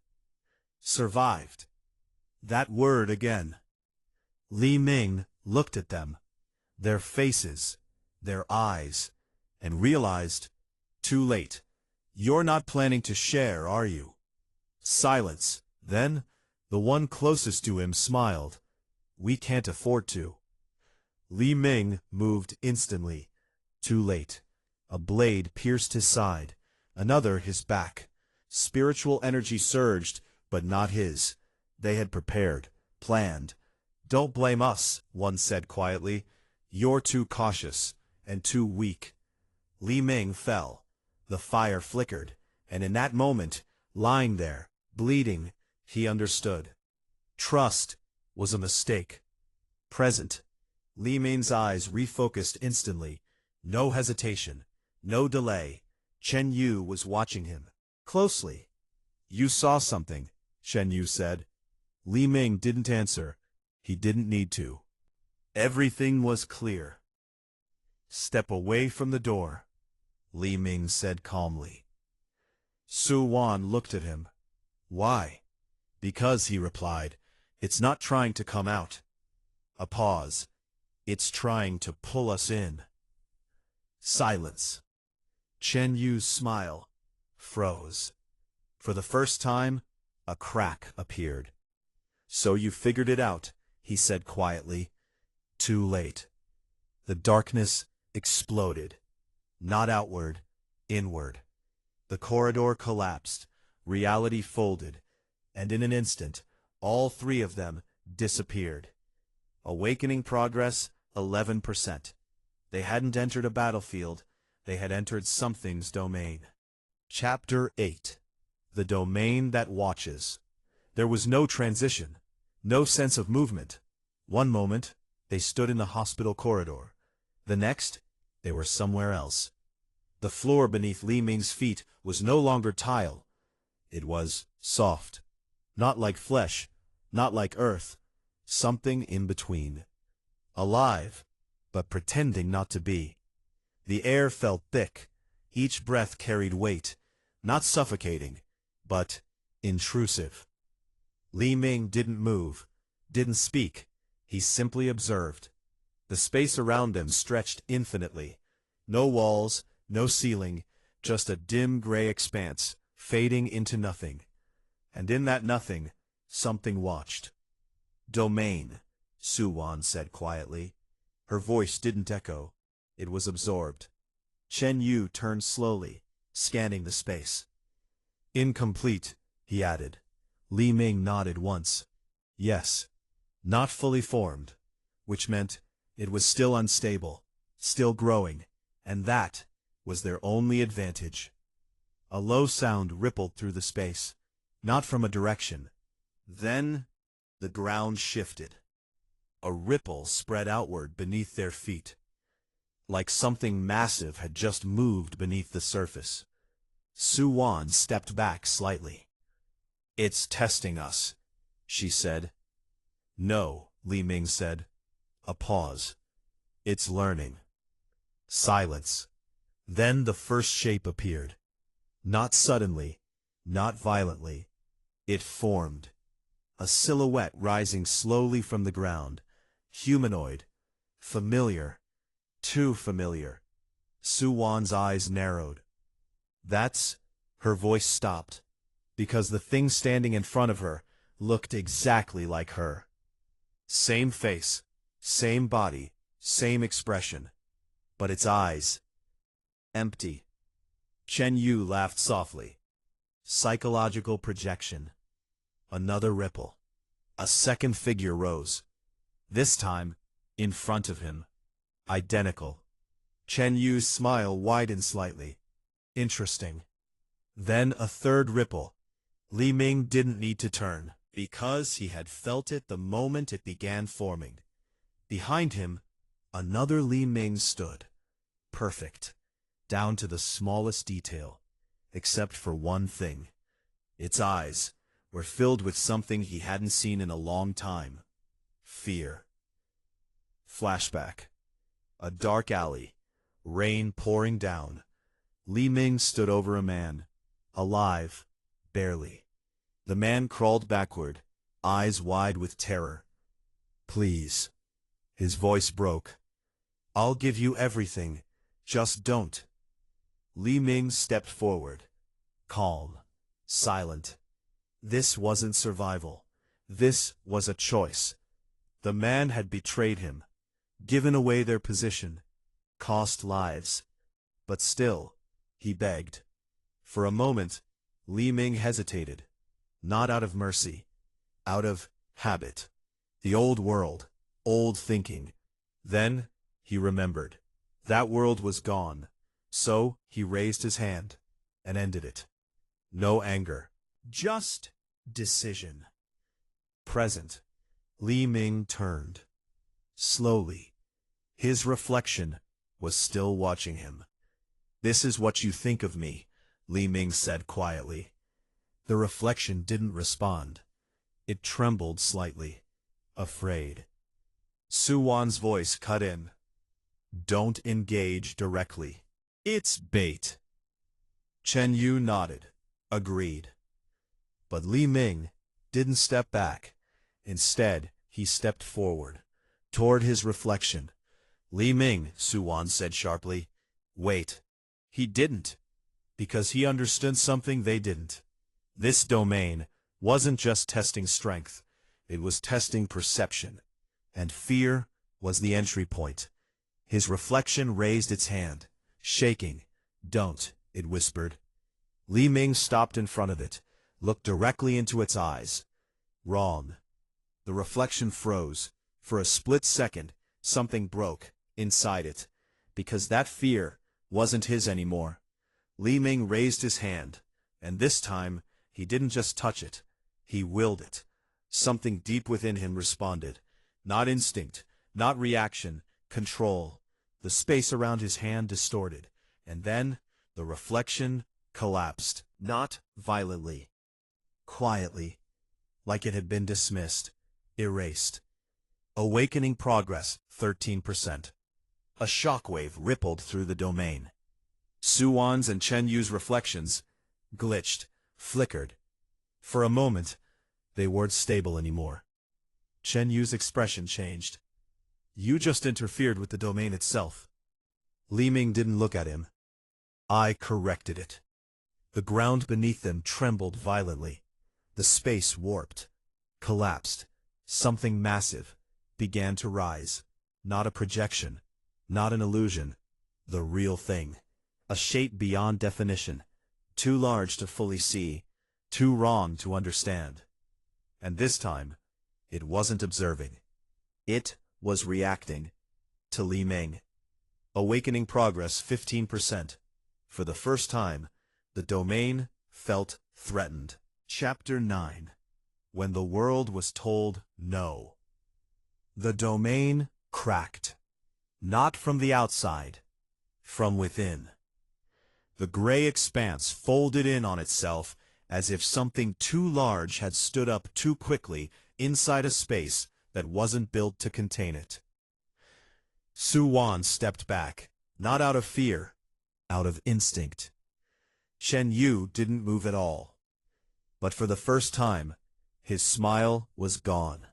Survived. That word again. Li Ming looked at them, their faces, their eyes, and realized, too late. "You're not planning to share, are you?" Silence. Then, the one closest to him smiled. "We can't afford to." Li Ming moved instantly. Too late. A blade pierced his side, another his back. Spiritual energy surged, but not his. They had prepared, planned. "Don't blame us," one said quietly. "You're too cautious, and too weak." Li Ming fell. The fire flickered, and in that moment, lying there, bleeding, he understood. Trust was a mistake. Present. Li Ming's eyes refocused instantly. No hesitation. No delay. Chen Yu was watching him. Closely. "You saw something," Chen Yu said. Li Ming didn't answer. He didn't need to. Everything was clear. "Step away from the door," Li Ming said calmly. Suwon looked at him. "Why?" "Because," he replied, "it's not trying to come out." A pause. "It's trying to pull us in." Silence. Chen Yu's smile froze. For the first time, a crack appeared. "So you figured it out," he said quietly. Too late. The darkness exploded. Not outward, inward. The corridor collapsed, reality folded, and in an instant, all 3 of them disappeared. Awakening progress, 11%. They hadn't entered a battlefield, they had entered something's domain. Chapter 8. The Domain That Watches. There was no transition, no sense of movement. One moment, they stood in the hospital corridor. The next, they were somewhere else. The floor beneath Li Ming's feet was no longer tile. It was soft. Not like flesh, not like earth. Something in between. Alive, but pretending not to be. The air felt thick. Each breath carried weight. Not suffocating, but intrusive. Li Ming didn't move, didn't speak. He simply observed. The space around them stretched infinitely. No walls, no ceiling, just a dim gray expanse, fading into nothing. And in that nothing, something watched. "Domain," Suwon said quietly. Her voice didn't echo. It was absorbed. Chen Yu turned slowly, scanning the space. "Incomplete," he added. Li Ming nodded once. Yes. Not fully formed. Which meant it was still unstable, still growing, and that was their only advantage. A low sound rippled through the space, not from a direction. Then the ground shifted. A ripple spread outward beneath their feet, like something massive had just moved beneath the surface. Suwon stepped back slightly. "It's testing us," she said. "No," Li Ming said. A pause. "It's learning." Silence. Then the first shape appeared. Not suddenly, not violently. It formed. A silhouette rising slowly from the ground. Humanoid. Familiar. Too familiar. Suwon's eyes narrowed. "That's—" Her voice stopped, because the thing standing in front of her looked exactly like her. Same face, same body, same expression. But its eyes, empty. Chen Yu laughed softly. Psychological projection. Another ripple. A second figure rose. This time, in front of him. Identical. Chen Yu's smile widened slightly. Interesting. Then a third ripple. Li Ming didn't need to turn, because he had felt it the moment it began forming. Behind him, another Li Ming stood. Perfect. Down to the smallest detail. Except for one thing. Its eyes were filled with something he hadn't seen in a long time. Fear. Flashback. A dark alley. Rain pouring down. Li Ming stood over a man. Alive. Barely. The man crawled backward, eyes wide with terror. Please. His voice broke. I'll give you everything. Just don't. Li Ming stepped forward. Calm. Silent. This wasn't survival. This was a choice. The man had betrayed him. Given away their position. Cost lives. But still, he begged. For a moment, Li Ming hesitated. Not out of mercy. Out of habit. The old world. Old thinking. Then, he remembered. That world was gone. So, he raised his hand. And ended it. No anger. Just decision. Present. Li Ming turned. Slowly. His reflection was still watching him. This is what you think of me, Li Ming said quietly. The reflection didn't respond. It trembled slightly. Afraid. Su Wan's voice cut in. Don't engage directly. It's bait. Chen Yu nodded. Agreed. But Li Ming didn't step back. Instead, he stepped forward. Toward his reflection. Li Ming, Su Wan said sharply. Wait. He didn't. Because he understood something they didn't. This domain wasn't just testing strength. It was testing perception. And fear was the entry point. His reflection raised its hand. Shaking. Don't, it whispered. Li Ming stopped in front of it, looked directly into its eyes. Wrong. The reflection froze. For a split second, something broke inside it. Because that fear wasn't his anymore. Li Ming raised his hand, and this time, he didn't just touch it. He willed it. Something deep within him responded. Not instinct, not reaction, control. The space around his hand distorted, and then, the reflection collapsed. Not violently. Quietly. Like it had been dismissed. Erased. Awakening progress, 13%. A shockwave rippled through the domain. Su Wan's and Chen Yu's reflections glitched, flickered. For a moment, they weren't stable anymore. Chen Yu's expression changed. You just interfered with the domain itself. Li Ming didn't look at him. I corrected it. The ground beneath them trembled violently. The space warped, collapsed. Something massive began to rise. Not a projection, not an illusion. The real thing. A shape beyond definition. Too large to fully see, too wrong to understand. And this time, it wasn't observing. It was reacting to Li Ming. Awakening progress 15%. For the first time, the domain felt threatened. Chapter 9. When the world was told no. The domain cracked. Not from the outside, from within. The gray expanse folded in on itself as if something too large had stood up too quickly inside a space that wasn't built to contain it. Su Wan stepped back, not out of fear, out of instinct. Chen Yu didn't move at all. But for the first time, his smile was gone.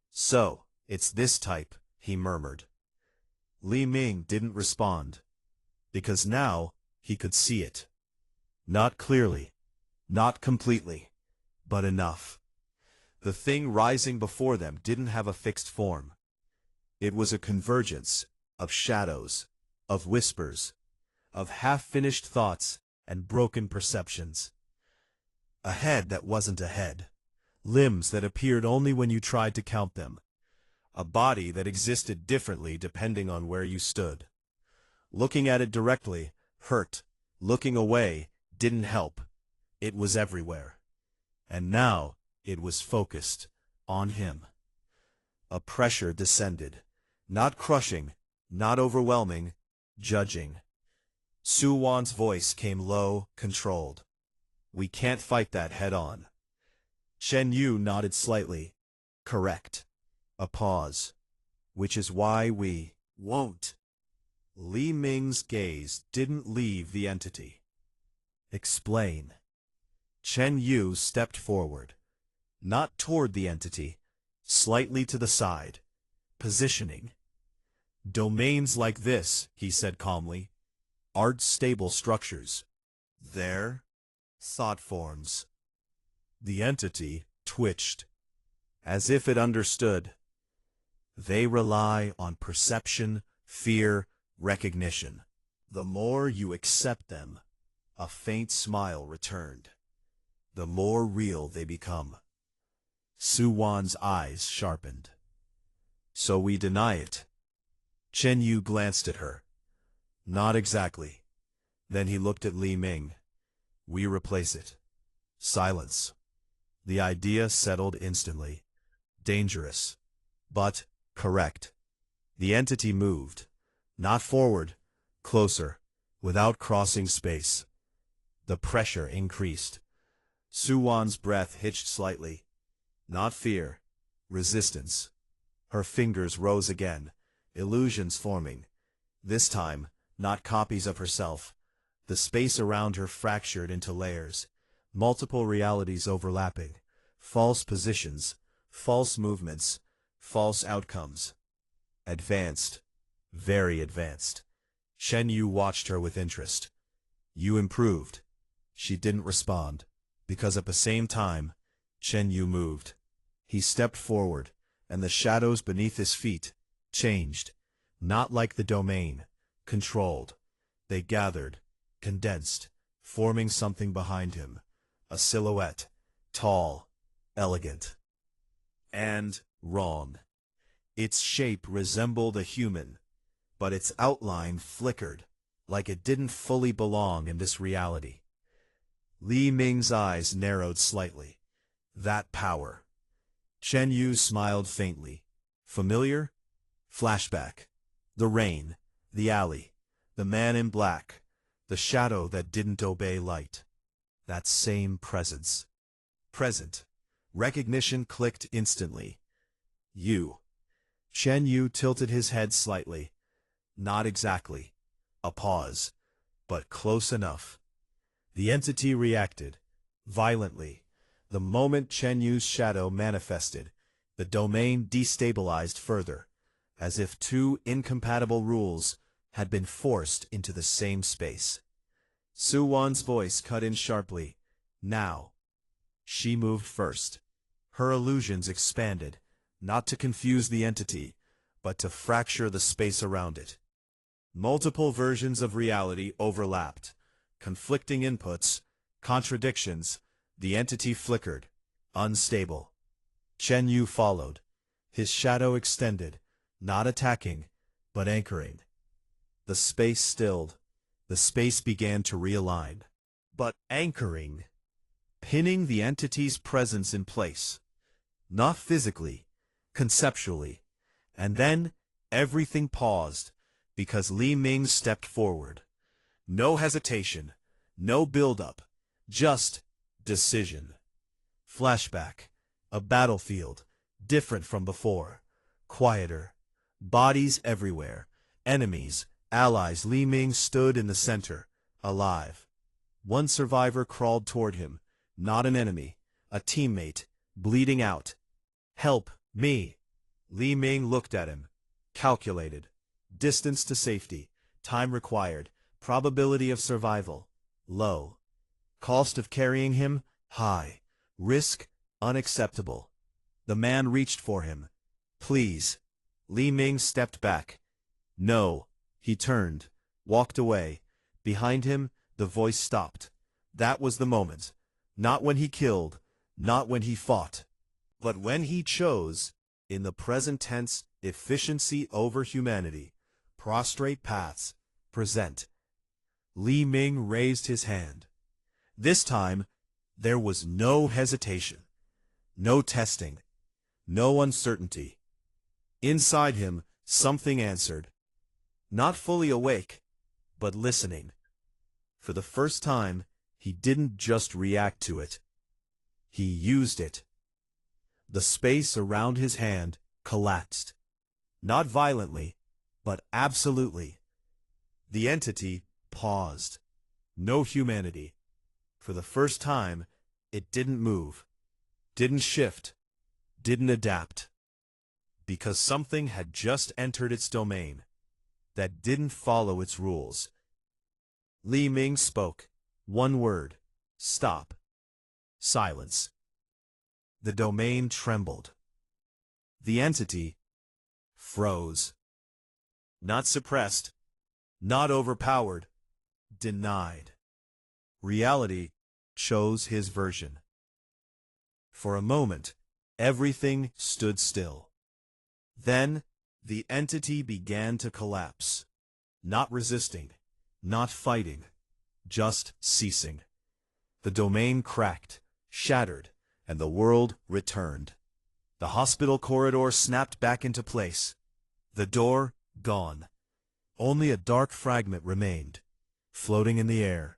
So, it's this type, he murmured. Li Ming didn't respond, because now he could see it. Not clearly, not completely, but enough. The thing rising before them didn't have a fixed form. It was a convergence of shadows, of whispers, of half-finished thoughts and broken perceptions. A head that wasn't a head, limbs that appeared only when you tried to count them, a body that existed differently depending on where you stood. Looking at it directly hurt. Looking away didn't help. It was everywhere. And now it was focused on him. A pressure descended, not crushing, not overwhelming, judging. Suwan's voice came low, controlled. "We can't fight that head-on." Chen Yu nodded slightly. "Correct." A pause. "Which is why we won't." Li Ming's gaze didn't leave the entity. "Explain." Chen Yu stepped forward. Not toward the entity, slightly to the side. Positioning. "Domains like this," he said calmly, "aren't stable structures. They're thought forms." The entity twitched, as if it understood. "They rely on perception, fear, recognition. The more you accept them," a faint smile returned, "the more real they become." Suwan's eyes sharpened. "So we deny it?" Chen Yu glanced at her. "Not exactly." Then he looked at Li Ming. "We replace it." Silence. The idea settled instantly. Dangerous, but correct. The entity moved. Not forward, closer, without crossing space. The pressure increased. Suwan's breath hitched slightly. Not fear, resistance. Her fingers rose again, illusions forming. This time, not copies of herself. The space around her fractured into layers, multiple realities overlapping, false positions, false movements, false outcomes. Advanced, very advanced. Chen Yu watched her with interest. "You improved." She didn't respond, because at the same time, Chen Yu moved. He stepped forward, and the shadows beneath his feet changed, not like the domain, controlled. They gathered, condensed, forming something behind him, a silhouette, tall, elegant, and wrong. Its shape resembled a human, but its outline flickered, like it didn't fully belong in this reality. Li Ming's eyes narrowed slightly. That power. Chen Yu smiled faintly. Familiar? Flashback. The rain, the alley, the man in black, the shadow that didn't obey light. That same presence. Present. Recognition clicked instantly. "You." Chen Yu tilted his head slightly. "Not exactly." A pause. "But close enough." The entity reacted. Violently. The moment Chen Yu's shadow manifested, the domain destabilized further, as if two incompatible rules had been forced into the same space. Suwan's voice cut in sharply. "Now." She moved first. Her illusions expanded, not to confuse the entity, but to fracture the space around it. Multiple versions of reality overlapped. Conflicting inputs, contradictions. The entity flickered, unstable. Chen Yu followed. His shadow extended, not attacking, but anchoring. The space stilled. The space began to realign. But anchoring, pinning the entity's presence in place. Not physically, conceptually. And then, everything paused, because Li Ming stepped forward. No hesitation, no build-up, just decision. Flashback. A battlefield, different from before. Quieter. Bodies everywhere. Enemies, allies. Li Ming stood in the center, alive. One survivor crawled toward him. Not an enemy, a teammate, bleeding out. "Help me." Li Ming looked at him. Calculated. Distance to safety. Time required. Probability of survival. Low. Cost of carrying him? High. Risk? Unacceptable. The man reached for him. Please. Li Ming stepped back. No. He turned, walked away. Behind him, the voice stopped. That was the moment. Not when he killed, not when he fought, but when he chose, in the present tense, efficiency over humanity. Prostrate paths. Present. Li Ming raised his hand. This time, there was no hesitation, no testing, no uncertainty. Inside him, something answered. Not fully awake, but listening. For the first time, he didn't just react to it. He used it. The space around his hand collapsed. Not violently, but absolutely. The entity paused. No humanity. For the first time, it didn't move, didn't shift, didn't adapt. Because something had just entered its domain that didn't follow its rules. Li Ming spoke. One word. Stop. Silence. The domain trembled. The entity froze. Not suppressed, not overpowered, denied. Reality chose his version. For a moment, everything stood still. Then, the entity began to collapse. Not resisting, not fighting, just ceasing. The domain cracked, shattered, and the world returned. The hospital corridor snapped back into place. The door, gone. Only a dark fragment remained, floating in the air,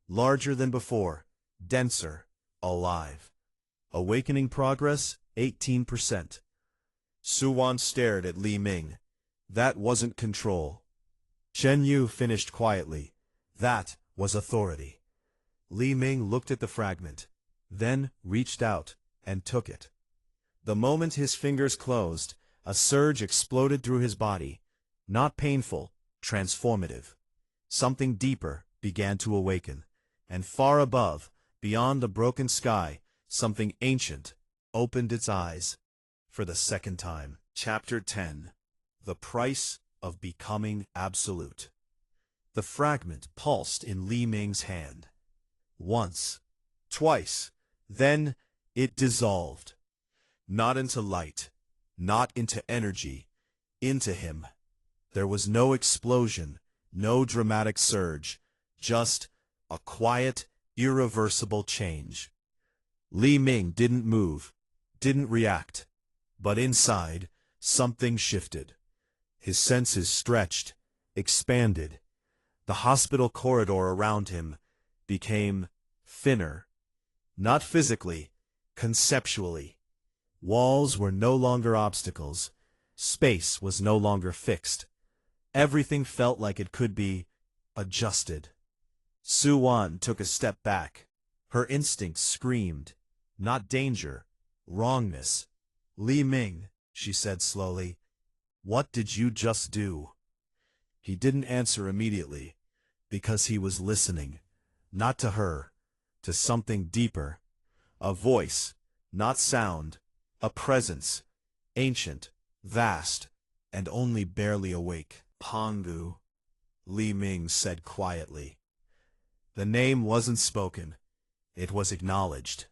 larger than before, denser, alive. Awakening progress, 18%. Suwan stared at Li Ming. That wasn't control. Chen Yu finished quietly. That was authority. Li Ming looked at the fragment, then reached out and took it. The moment his fingers closed, a surge exploded through his body. Not painful, transformative. Something deeper began to awaken, and far above, beyond the broken sky, something ancient opened its eyes. For the second time. Chapter 10. The Price of Becoming Absolute. The fragment pulsed in Li Ming's hand. Once, twice, then it dissolved. Not into light, not into energy, into him. There was no explosion, no dramatic surge, just a quiet, irreversible change. Li Ming didn't move, didn't react, but inside, something shifted. His senses stretched, expanded. The hospital corridor around him became thinner. Not physically, conceptually. Walls were no longer obstacles. Space was no longer fixed. Everything felt like it could be adjusted. Suwan took a step back. Her instincts screamed. Not danger, wrongness. Li Ming, she said slowly, what did you just do? He didn't answer immediately, because he was listening. Not to her, to something deeper. A voice, not sound, a presence, ancient, vast, and only barely awake. Pangu, Li Ming said quietly. The name wasn't spoken. It was acknowledged.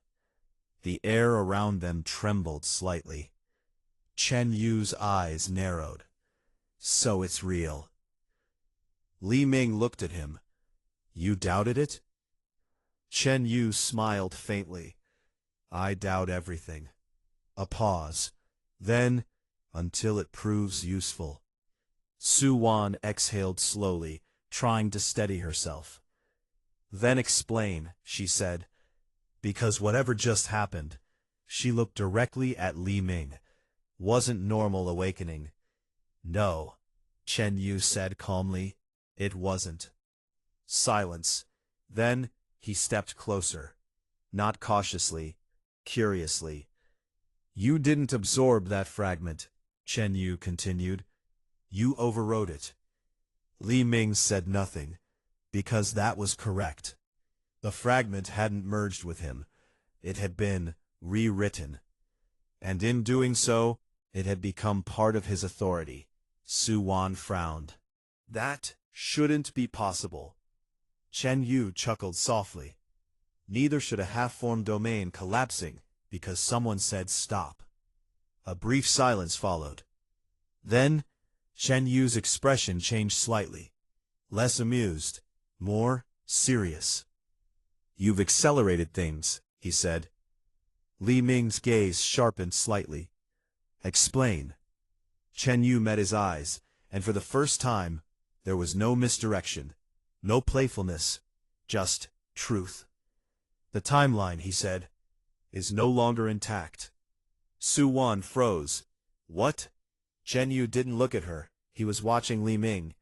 The air around them trembled slightly. Chen Yu's eyes narrowed. So it's real. Li Ming looked at him. You doubted it? Chen Yu smiled faintly. I doubt everything. A pause. Then, until it proves useful. Suwan exhaled slowly, trying to steady herself. Then explain, she said. Because whatever just happened, she looked directly at Li Ming, wasn't normal awakening. No, Chen Yu said calmly. It wasn't. Silence. Then he stepped closer. Not cautiously, curiously. You didn't absorb that fragment, Chen Yu continued. You overrode it. Li Ming said nothing, because that was correct. The fragment hadn't merged with him. It had been rewritten. and in doing so, it had become part of his authority. Su-wan frowned. That shouldn't be possible. Chen Yu chuckled softly. Neither should a half-formed domain collapsing because someone said stop. A brief silence followed. Then, Chen Yu's expression changed slightly. Less amused, more serious. You've accelerated things, he said. Li Ming's gaze sharpened slightly. Explain. Chen Yu met his eyes, and for the first time, there was no misdirection, no playfulness, just truth. The timeline, he said, is no longer intact. Su-wan froze. What? Chen Yu didn't look at her. He was watching Li Ming.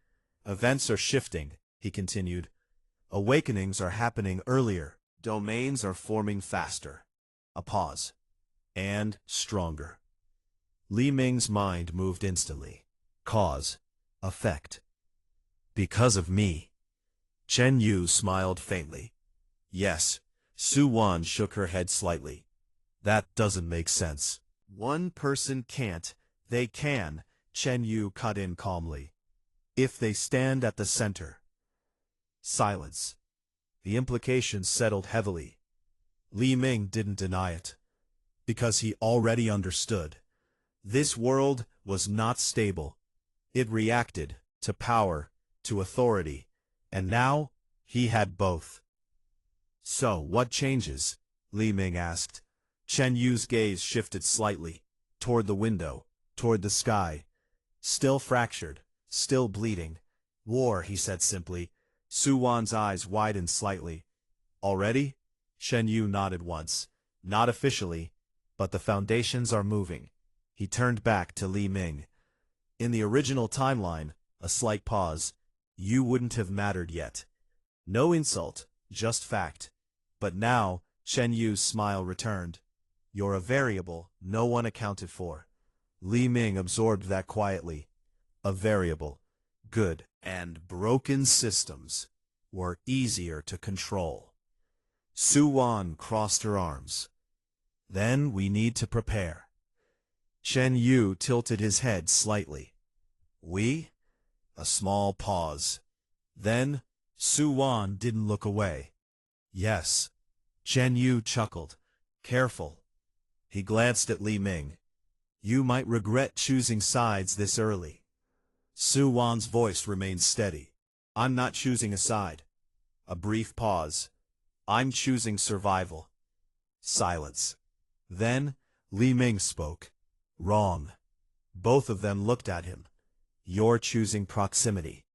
Events are shifting, he continued. Awakenings are happening earlier. Domains are forming faster. A pause. And stronger. Li Ming's mind moved instantly. Cause. Effect. Because of me. Chen Yu smiled faintly. Yes. Su-wan shook her head slightly. That doesn't make sense. One person can't. They can, Chen Yu cut in calmly. If they stand at the center. Silence. The implications settled heavily. Li Ming didn't deny it. Because he already understood. This world was not stable. It reacted to power, to authority, and now he had both. So what changes? Li Ming asked. Chen Yu's gaze shifted slightly, toward the window, toward the sky. Still fractured, still bleeding. War, he said simply. Su-wan's eyes widened slightly. Already? Chen Yu nodded once. Not officially, but the foundations are moving. He turned back to Li Ming. In the original timeline, a slight pause, you wouldn't have mattered yet. No insult, just fact. But now, Chen Yu's smile returned. You're a variable no one accounted for. Li Ming absorbed that quietly. A variable. Good and broken systems were easier to control. Su-wan crossed her arms. Then we need to prepare. Chen Yu tilted his head slightly. We? A small pause. Then, Su-wan didn't look away. Yes. Chen Yu chuckled. Careful. He glanced at Li Ming. You might regret choosing sides this early. Su-wan's voice remained steady. I'm not choosing a side. A brief pause. I'm choosing survival. Silence. Then, Li Ming spoke. Wrong. Both of them looked at him. You're choosing proximity.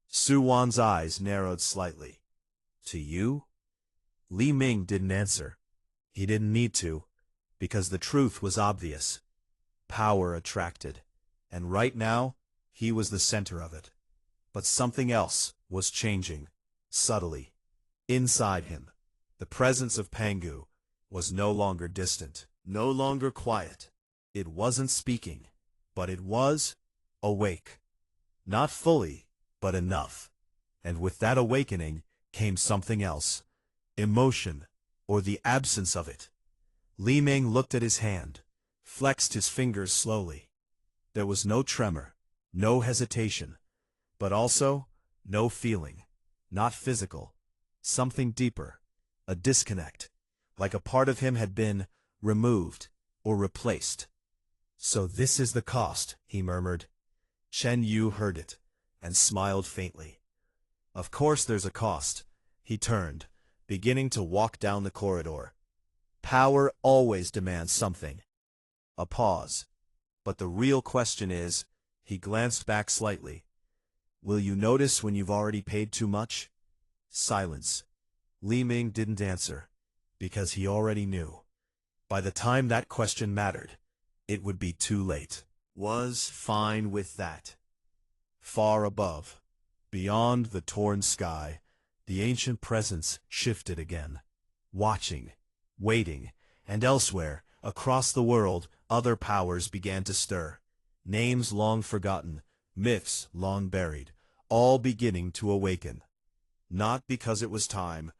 Su-wan's eyes narrowed slightly. To you? Li Ming didn't answer. He didn't need to, because the truth was obvious. Power attracted, and right now, he was the center of it. But something else was changing, subtly. Inside him, the presence of Pangu was no longer distant, no longer quiet. It wasn't speaking, but it was awake. Not fully, but enough. And with that awakening came something else. Emotion, or the absence of it. Li Ming looked at his hand, flexed his fingers slowly. There was no tremor, no hesitation, but also no feeling, not physical. Something deeper, a disconnect, like a part of him had been removed or replaced. So this is the cost, he murmured. Chen Yu heard it, and smiled faintly. Of course there's a cost. He turned, beginning to walk down the corridor. Power always demands something. A pause. But the real question is, he glanced back slightly. Will you notice when you've already paid too much? Silence. Li Ming didn't answer, because he already knew. By the time that question mattered, it would be too late. Was fine with that. Far above, beyond the torn sky, the ancient presence shifted again. Watching, waiting, and elsewhere, across the world, other powers began to stir. Names long forgotten, myths long buried, all beginning to awaken. Not because it was time,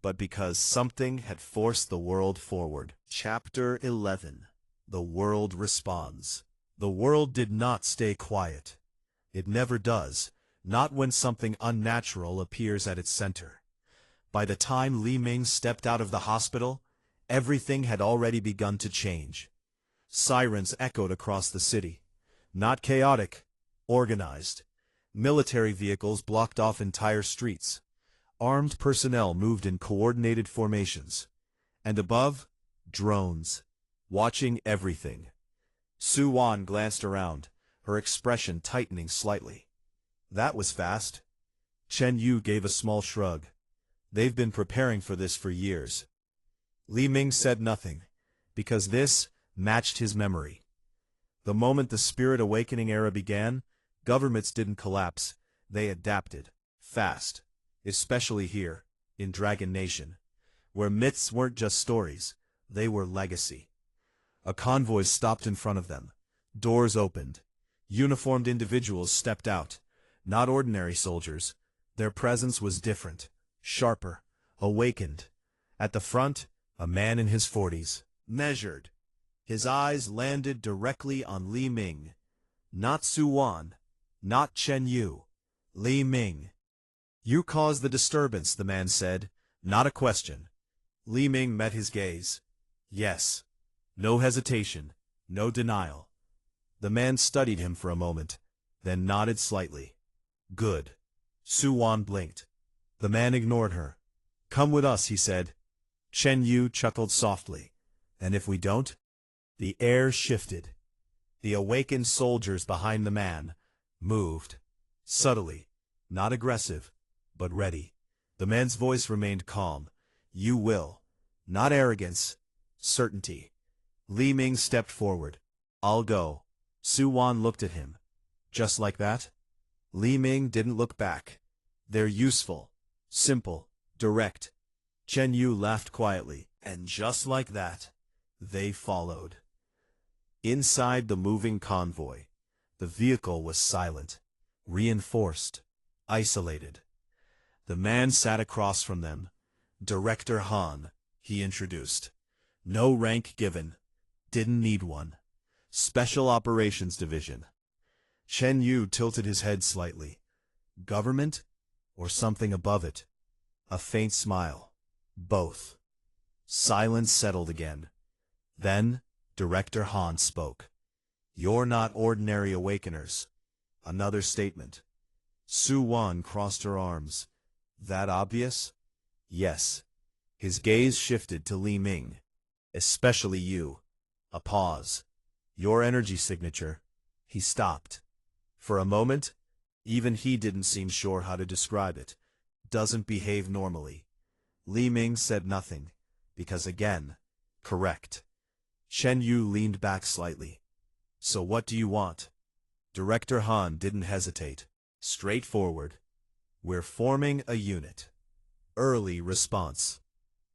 but because something had forced the world forward. Chapter 11. the world responds. The world did not stay quiet. It never does, not when something unnatural appears at its center. By the time Li Ming stepped out of the hospital, everything had already begun to change. Sirens echoed across the city. Not chaotic, organized. Military vehicles blocked off entire streets. Armed personnel moved in coordinated formations. And above, drones, watching everything. Su Wan glanced around, her expression tightening slightly. That was fast. Chen Yu gave a small shrug. They've been preparing for this for years. Li Ming said nothing, because this matched his memory. The moment the Spirit Awakening era began, governments didn't collapse, they adapted, fast, especially here, in Dragon Nation, where myths weren't just stories, they were legacy. A convoy stopped in front of them. Doors opened. Uniformed individuals stepped out, not ordinary soldiers. Their presence was different, sharper, awakened. At the front, a man in his 40s, measured. His eyes landed directly on Li Ming. Not Su Wan, not Chen Yu. Li Ming. You caused the disturbance, the man said, not a question. Li Ming met his gaze. Yes. No hesitation, no denial. The man studied him for a moment, then nodded slightly. Good. Su Wan blinked. The man ignored her. Come with us, he said. Chen Yu chuckled softly. And if we don't? The air shifted. The awakened soldiers behind the man moved. Subtly, not aggressive, but ready. The man's voice remained calm. You will. Not arrogance. Certainty. Li Ming stepped forward. I'll go. Su Wan looked at him. Just like that? Li Ming didn't look back. They're useful, simple, direct. Chen Yu laughed quietly, and just like that, they followed. Inside the moving convoy, the vehicle was silent, reinforced, isolated. The man sat across from them. Director Han, he introduced. No rank given. Didn't need one. Special Operations Division. Chen Yu tilted his head slightly. Government? Or something above it? A faint smile. Both. Silence settled again. Then, Director Han spoke. You're not ordinary awakeners. Another statement. Su Wan crossed her arms. That obvious? Yes. His gaze shifted to Li Ming. Especially you. A pause. Your energy signature. He stopped. For a moment, even he didn't seem sure how to describe it. Doesn't behave normally. Li Ming said nothing, because again, correct. Chen Yu leaned back slightly. So what do you want? Director Han didn't hesitate. Straightforward. We're forming a unit. Early response.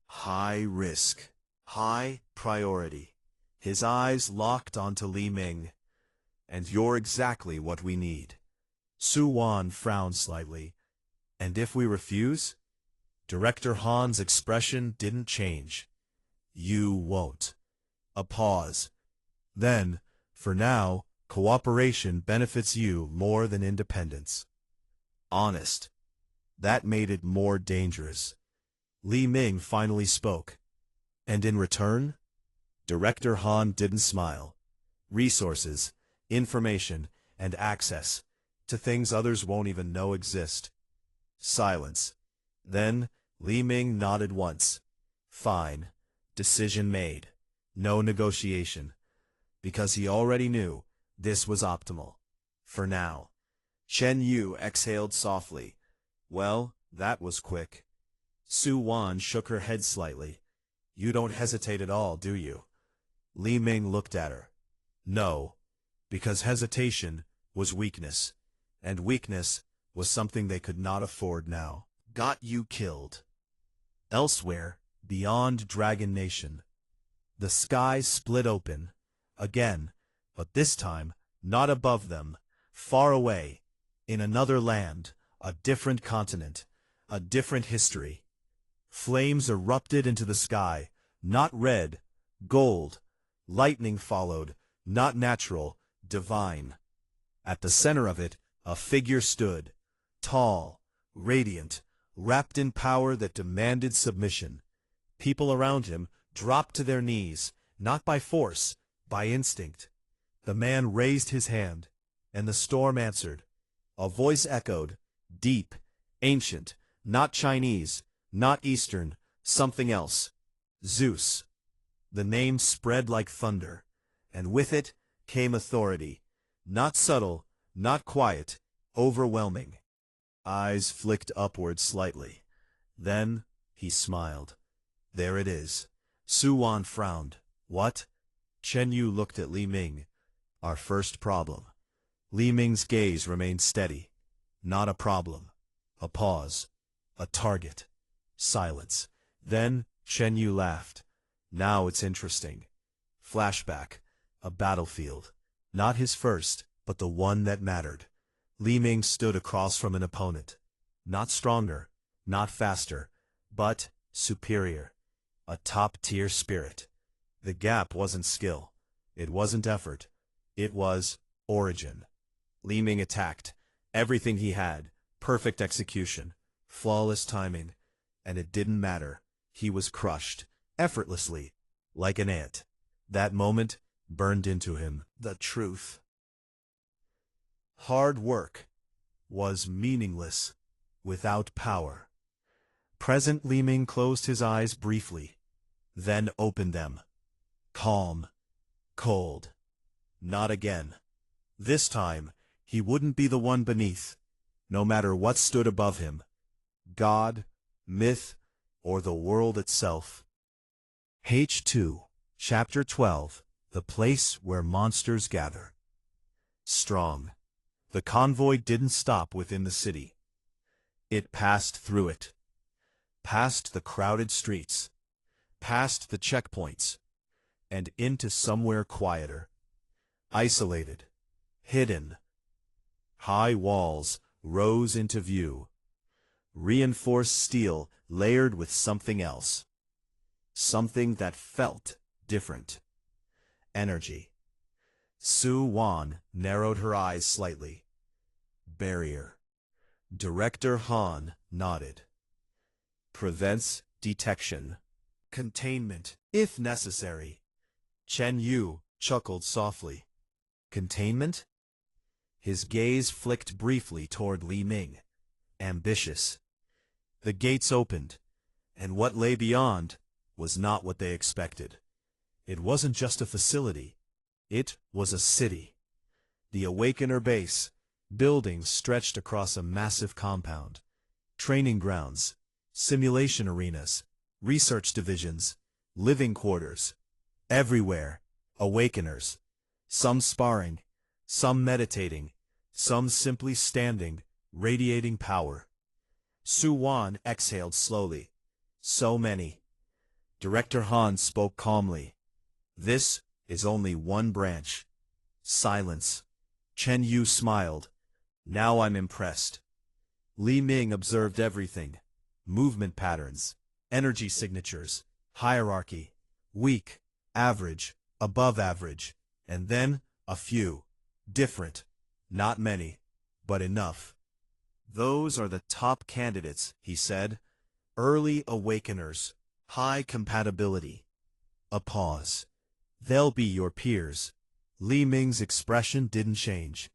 High risk. High priority. His eyes locked onto Li Ming. And you're exactly what we need. Su Wan frowned slightly. And if we refuse? Director Han's expression didn't change. You won't. A pause. Then, for now, cooperation benefits you more than independence. Honest. That made it more dangerous. Li Ming finally spoke. And in return? Director Han didn't smile. Resources, information, and access to things others won't even know exist. Silence. Then, Li Ming nodded once. Fine. Decision made. No negotiation. Because he already knew this was optimal. For now. Chen Yu exhaled softly. Well, that was quick. Su Wan shook her head slightly. You don't hesitate at all, do you? Li Ming looked at her. No, because hesitation was weakness, and weakness was something they could not afford now. Got you killed. Elsewhere, beyond Dragon Nation, the sky split open, again, but this time not above them, far away, in another land, a different continent, a different history. Flames erupted into the sky, not red, gold, Lightning followed, not natural, divine. At the center of it, a figure stood, tall, radiant, wrapped in power that demanded submission. People around him dropped to their knees, not by force, by instinct. The man raised his hand, and the storm answered. A voice echoed, deep, ancient, not Chinese, not Eastern, something else. Zeus. The name spread like thunder, and with it came authority, not subtle, not quiet, overwhelming. Eyes flicked upward slightly. Then he smiled. There it is. Su Wan frowned. What? Chen Yu looked at Li Ming. Our first problem. Li Ming's gaze remained steady. Not a problem. A pause. A target. Silence. Then Chen Yu laughed. Now it's interesting. Flashback. A battlefield. Not his first, but the one that mattered. Li Ming stood across from an opponent. Not stronger, not faster, but superior. A top-tier spirit. The gap wasn't skill. It wasn't effort. It was origin. Li Ming attacked. Everything he had. Perfect execution. Flawless timing. And it didn't matter. He was crushed. Effortlessly. Like an ant. That moment burned into him the truth. Hard work was meaningless without power. Present Li Ming closed his eyes briefly, then opened them. Calm. Cold. Not again. This time, he wouldn't be the one beneath, no matter what stood above him. God, myth, or the world itself. H2, Chapter 12, The Place Where Monsters Gather. Strong. The convoy didn't stop within the city. It passed through it. Past the crowded streets. Past the checkpoints. And into somewhere quieter. Isolated. Hidden. High walls rose into view. Reinforced steel layered with something else. Something that felt different. Energy. Su Wan narrowed her eyes slightly. Barrier. Director Han nodded. Prevents detection. Containment, if necessary. Chen Yu chuckled softly. Containment? His gaze flicked briefly toward Li Ming. Ambitious. The gates opened, and what lay beyond was not what they expected. It wasn't just a facility. It was a city. The Awakener base, buildings stretched across a massive compound. Training grounds, simulation arenas, research divisions, living quarters. Everywhere, Awakeners. Some sparring, some meditating, some simply standing, radiating power. Su Wan exhaled slowly. So many. Director Han spoke calmly. This is only one branch. Silence. Chen Yu smiled. Now I'm impressed. Li Ming observed everything. Movement patterns, energy signatures, hierarchy, weak, average, above average, and then a few. Different. Not many, but enough. Those are the top candidates, he said. Early Awakeners. High compatibility. A pause. They'll be your peers. Li Ming's expression didn't change.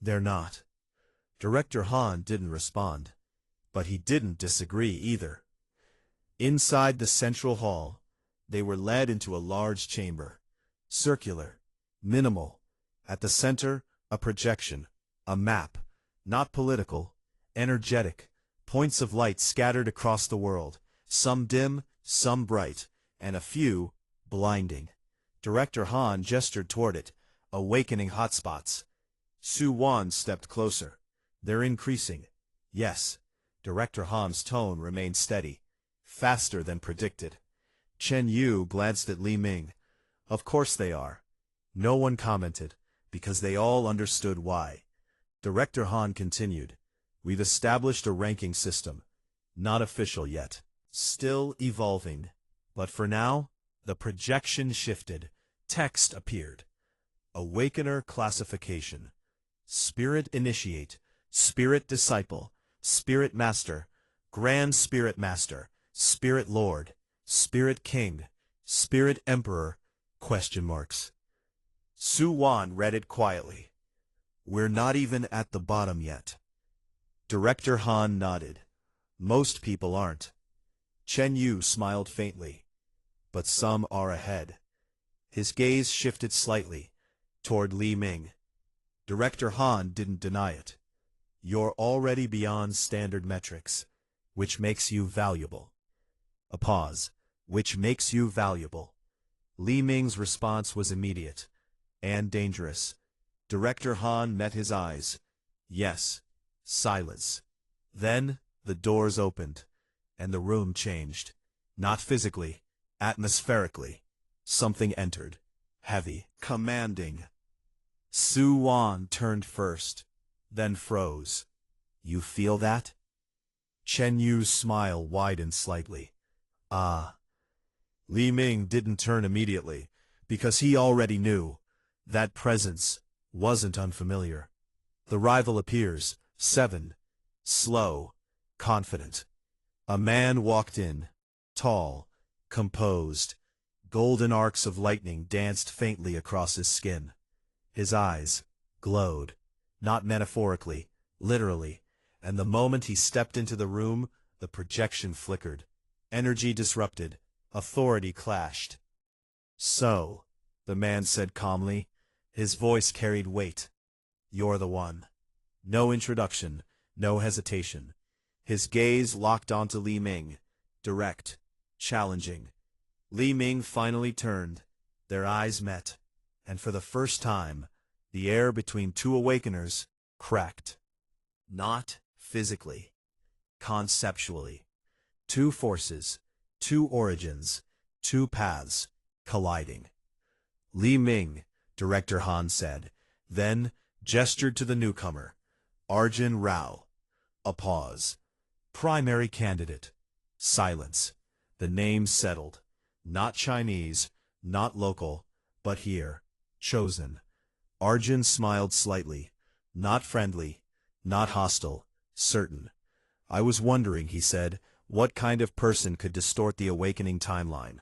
They're not. Director Han didn't respond. But he didn't disagree either. Inside the central hall, they were led into a large chamber. Circular. Minimal. At the center, a projection. A map. Not political. Energetic. Points of light scattered across the world. Some dim, some bright, and a few blinding. Director Han gestured toward it. Awakening hotspots. Su Wan stepped closer. They're increasing. Yes. Director Han's tone remained steady. Faster than predicted. Chen Yu glanced at Li Ming. Of course they are. No one commented, because they all understood why. Director Han continued. We've established a ranking system. Not official yet. Still evolving. But for now, the projection shifted. Text appeared. Awakener classification. Spirit initiate, spirit disciple, spirit master, grand spirit master, spirit lord, spirit king, spirit emperor, question marks. Su Wan read it quietly. We're not even at the bottom yet. Director Han nodded. Most people aren't. Chen Yu smiled faintly. But some are ahead. His gaze shifted slightly, toward Li Ming. Director Han didn't deny it. You're already beyond standard metrics, which makes you valuable. A pause. Which makes you valuable. Li Ming's response was immediate and dangerous. Director Han met his eyes. Yes. Silence. Then, the doors opened, and the room changed. Not physically, atmospherically. Something entered. Heavy. Commanding. Su Wan turned first, then froze. You feel that? Chen Yu's smile widened slightly. Ah. Li Ming didn't turn immediately, because he already knew. That presence wasn't unfamiliar. The rival appears, 7. Slow, confident. A man walked in, tall, composed. Golden arcs of lightning danced faintly across his skin. His eyes glowed, not metaphorically, literally, and the moment he stepped into the room, the projection flickered. Energy disrupted, authority clashed. So, the man said calmly, his voice carried weight. You're the one. No introduction, no hesitation. His gaze locked onto Li Ming, direct, challenging. Li Ming finally turned. Their eyes met, and for the first time, the air between two awakeners cracked. Not physically, conceptually. Two forces, two origins, two paths, colliding. Li Ming, Director Han said, then gestured to the newcomer, Arjun Rao. A pause. Primary candidate. Silence. The name settled. Not Chinese, not local, but here. Chosen. Arjun smiled slightly. Not friendly, not hostile, certain. I was wondering, he said, what kind of person could distort the awakening timeline.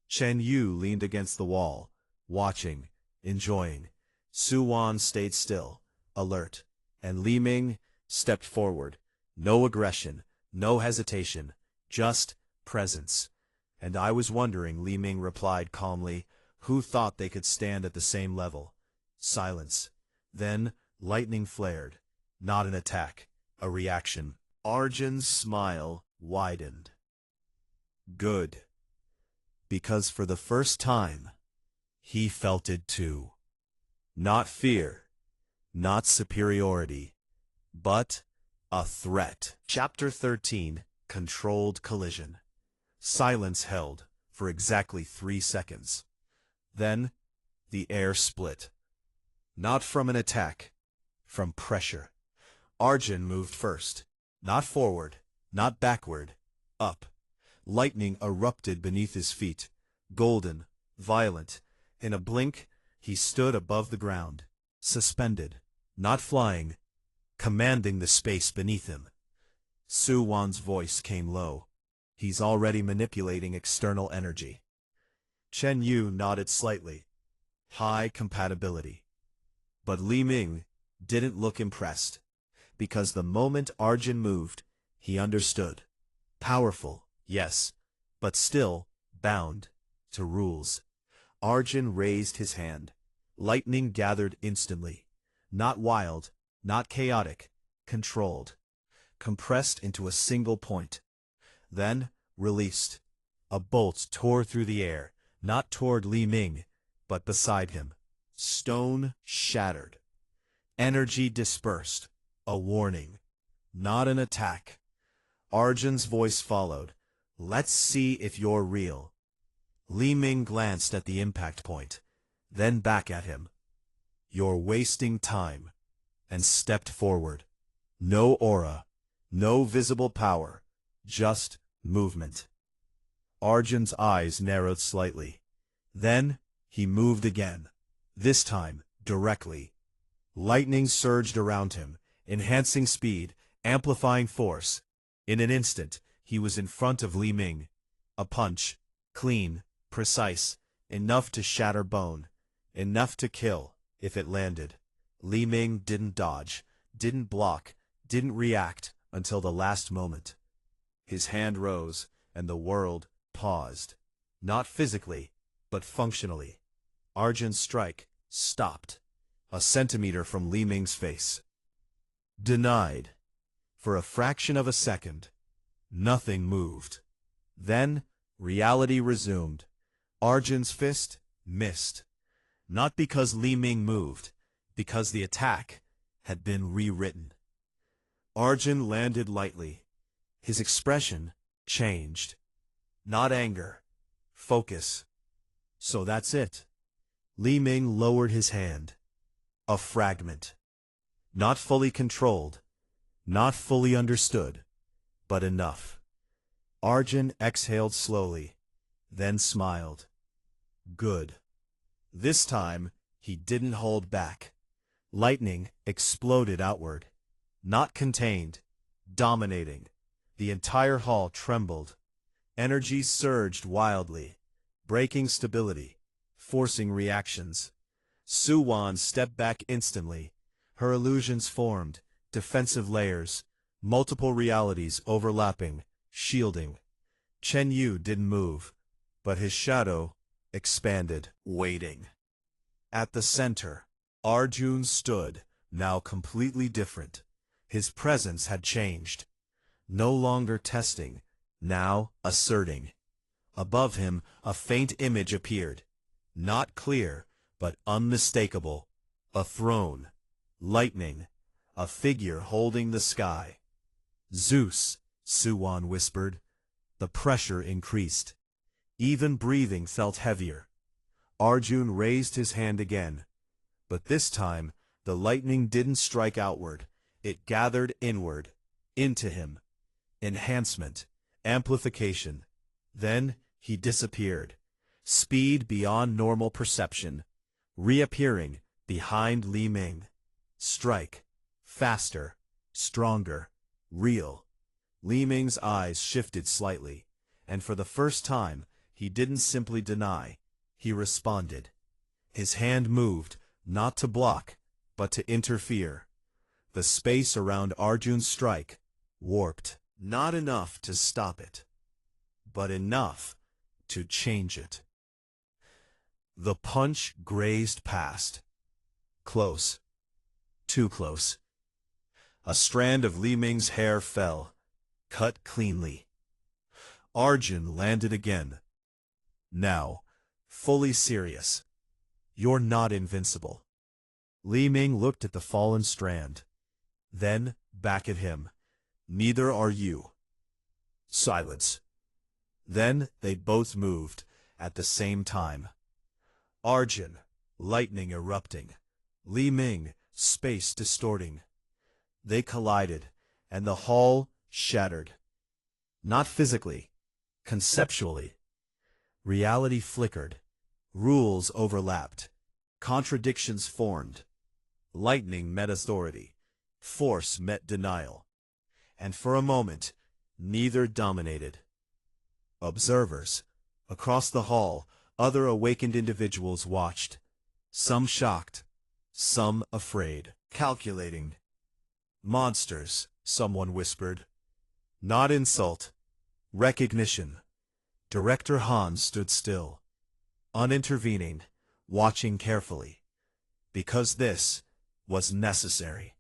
Chen Yu leaned against the wall, watching, enjoying. Su Wan stayed still, alert, and Li Ming stepped forward. No aggression, no hesitation, just presence. And I was wondering, Li Ming replied calmly, who thought they could stand at the same level? Silence. Then, lightning flared. Not an attack, a reaction. Arjun's smile widened. Good. Because for the first time, he felt it too. Not fear, not superiority, but a threat. Chapter 13, Controlled Collision. Silence held for exactly 3 seconds. Then, the air split. Not from an attack, from pressure. Arjun moved first. Not forward, not backward, up. Lightning erupted beneath his feet, golden, violent. In a blink, he stood above the ground, suspended, not flying, commanding the space beneath him. Su Wan's voice came low. He's already manipulating external energy. Chen Yu nodded slightly. High compatibility. But Li Ming didn't look impressed, because the moment Arjun moved, he understood. Powerful, yes, but still bound to rules. Arjun raised his hand. Lightning gathered instantly. Not wild, not chaotic, controlled. Compressed into a single point. Then, released. A bolt tore through the air, not toward Li Ming, but beside him. Stone shattered. Energy dispersed. A warning. Not an attack. Arjun's voice followed. Let's see if you're real. Li Ming glanced at the impact point, then back at him. You're wasting time. And stepped forward. No aura. No visible power. Just movement. Arjun's eyes narrowed slightly. Then, He moved again, this time directly. Lightning surged around him, enhancing speed, amplifying force. In an instant, he was in front of Li Ming. A punch, clean, precise, enough to shatter bone, enough to kill, if it landed. Li Ming didn't dodge, didn't block, didn't react until the last moment. His hand rose, and the world paused. Not physically, but functionally. Arjun's strike stopped, a centimeter from Li Ming's face. Denied. For a fraction of a second, nothing moved. Then, reality resumed. Arjun's fist missed. Not because Li Ming moved, because the attack had been rewritten. Arjun landed lightly. His expression changed. Not anger. Focus. So that's it. Li Ming lowered his hand. A fragment. Not fully controlled. Not fully understood. But enough. Arjun exhaled slowly, then smiled. Good. This time, he didn't hold back. Lightning exploded outward. Not contained. Dominating. The entire hall trembled. Energy surged wildly, breaking stability, forcing reactions. Su Wan stepped back instantly. Her illusions formed, defensive layers, multiple realities overlapping, shielding. Chen Yu didn't move, but his shadow expanded, waiting. At the center, Arjun stood, now completely different. His presence had changed. No longer testing, now asserting. Above him, a faint image appeared. Not clear, but unmistakable. A throne. Lightning. A figure holding the sky. Zeus, Su Wan whispered. The pressure increased. Even breathing felt heavier. Arjun raised his hand again. But this time, the lightning didn't strike outward. It gathered inward, into him. Enhancement, amplification. Then he disappeared. Speed beyond normal perception. Reappearing behind Li Ming. Strike. Faster. Stronger. Real. Li Ming's eyes shifted slightly, and for the first time, he didn't simply deny. He responded. His hand moved, not to block, but to interfere. The space around Arjun's strike warped. Not enough to stop it, but enough to change it. The punch grazed past. Close. Too close. A strand of Li Ming's hair fell, cut cleanly. Arjun landed again. Now, fully serious. You're not invincible. Li Ming looked at the fallen strand. Then, back at him. Neither are you. Silence. Then they both moved, at the same time. Arjun, lightning erupting. Li Ming, space distorting. They collided, and the hall shattered. Not physically, conceptually. Reality flickered. Rules overlapped. Contradictions formed. Lightning met authority. Force met denial. And for a moment, neither dominated. Observers. Across the hall, other awakened individuals watched. Some shocked. Some afraid. Calculating. Monsters, someone whispered. Not insult. Recognition. Director Han stood still. Unintervening, watching carefully. Because this was necessary.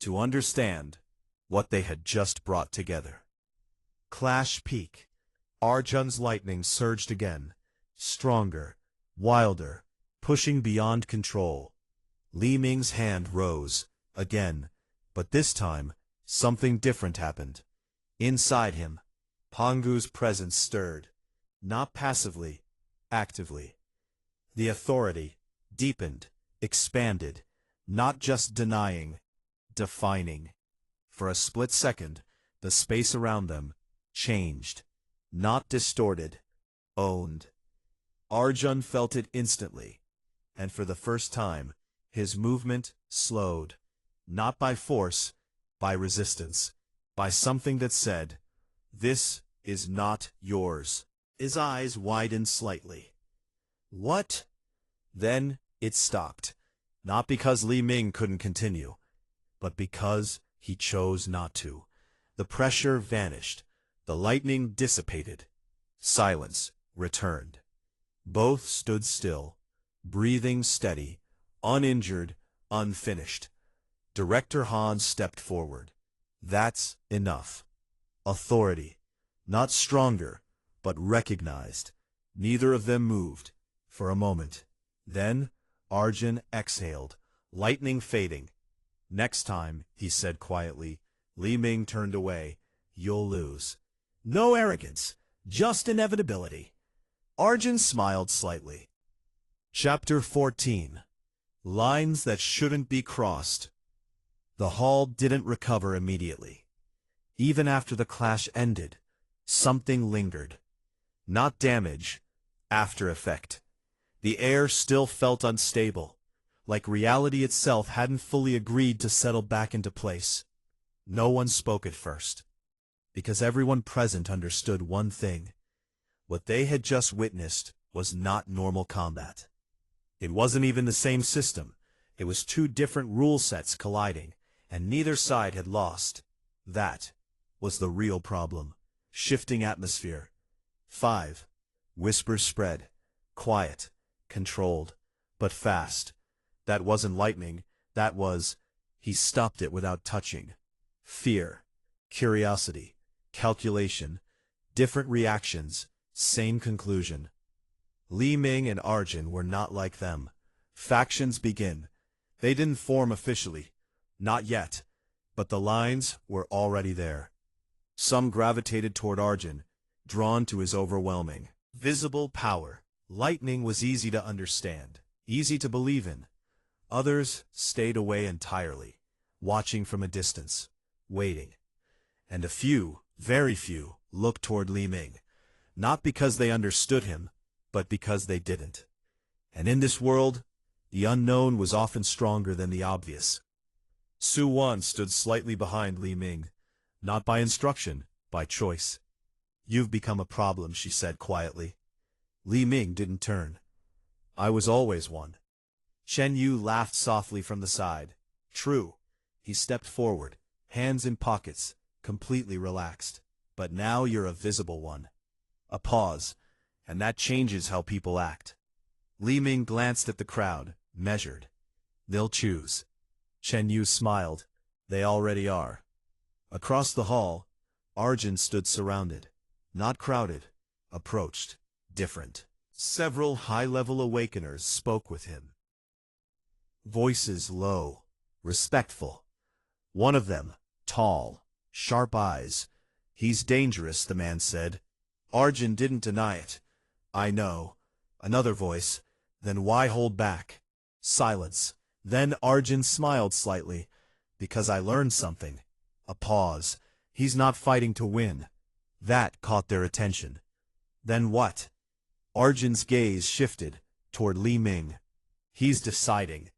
To understand what they had just brought together. Clash peak. Arjun's lightning surged again. Stronger, wilder, pushing beyond control. Li Ming's hand rose, again, but this time, something different happened. Inside him, Pangu's presence stirred. Not passively, actively. The authority deepened, expanded, not just denying, defining. For a split second, the space around them changed. Not distorted, owned. Arjun felt it instantly, and for the first time, his movement slowed. Not by force, by resistance, by something that said, "This is not yours." His eyes widened slightly. "What?" Then it stopped, not because Li Ming couldn't continue, but because he chose not to. The pressure vanished, the lightning dissipated, silence returned. Both stood still, breathing steady, uninjured, unfinished. Director Han stepped forward. "That's enough." Authority. Not stronger, but recognized. Neither of them moved, for a moment. Then, Arjun exhaled, lightning fading. "Next time," he said quietly. Li Ming turned away. "You'll lose." "No arrogance, just inevitability." Arjun smiled slightly. Chapter 14. Lines that shouldn't be crossed. The hall didn't recover immediately. Even after the clash ended, something lingered. Not damage, after effect. The air still felt unstable, like reality itself hadn't fully agreed to settle back into place. No one spoke at first, because everyone present understood one thing. What they had just witnessed was not normal combat. It wasn't even the same system. It was two different rule sets colliding, and neither side had lost. That was the real problem. Shifting atmosphere. 5. Whispers spread. Quiet. Controlled. But fast. That wasn't lightning. That was... He stopped it without touching. Fear. Curiosity. Calculation. Different reactions. Same conclusion. Li Ming and Arjun were not like them. Factions begin. They didn't form officially. Not yet. But the lines were already there. Some gravitated toward Arjun, drawn to his overwhelming, visible power. Lightning was easy to understand, easy to believe in. Others stayed away entirely, watching from a distance, waiting. And a few, very few, looked toward Li Ming. Not because they understood him, but because they didn't. And in this world, the unknown was often stronger than the obvious. Su Wan stood slightly behind Li Ming, not by instruction, by choice. "You've become a problem," she said quietly. Li Ming didn't turn. "I was always one." Chen Yu laughed softly from the side. "True." He stepped forward, hands in pockets, completely relaxed. "But now you're a visible one." A pause, and that changes how people act. Li Ming glanced at the crowd, measured. "They'll choose." Chen Yu smiled. "They already are." Across the hall, Arjun stood surrounded. Not crowded. Approached. Different. Several high-level awakeners spoke with him. Voices low, respectful. One of them, tall, sharp eyes. "He's dangerous," the man said. Arjun didn't deny it. "I know." Another voice. "Then why hold back?" Silence. Then Arjun smiled slightly. "Because I learned something." A pause. "He's not fighting to win." That caught their attention. "Then what?" Arjun's gaze shifted toward Li Ming. "He's deciding."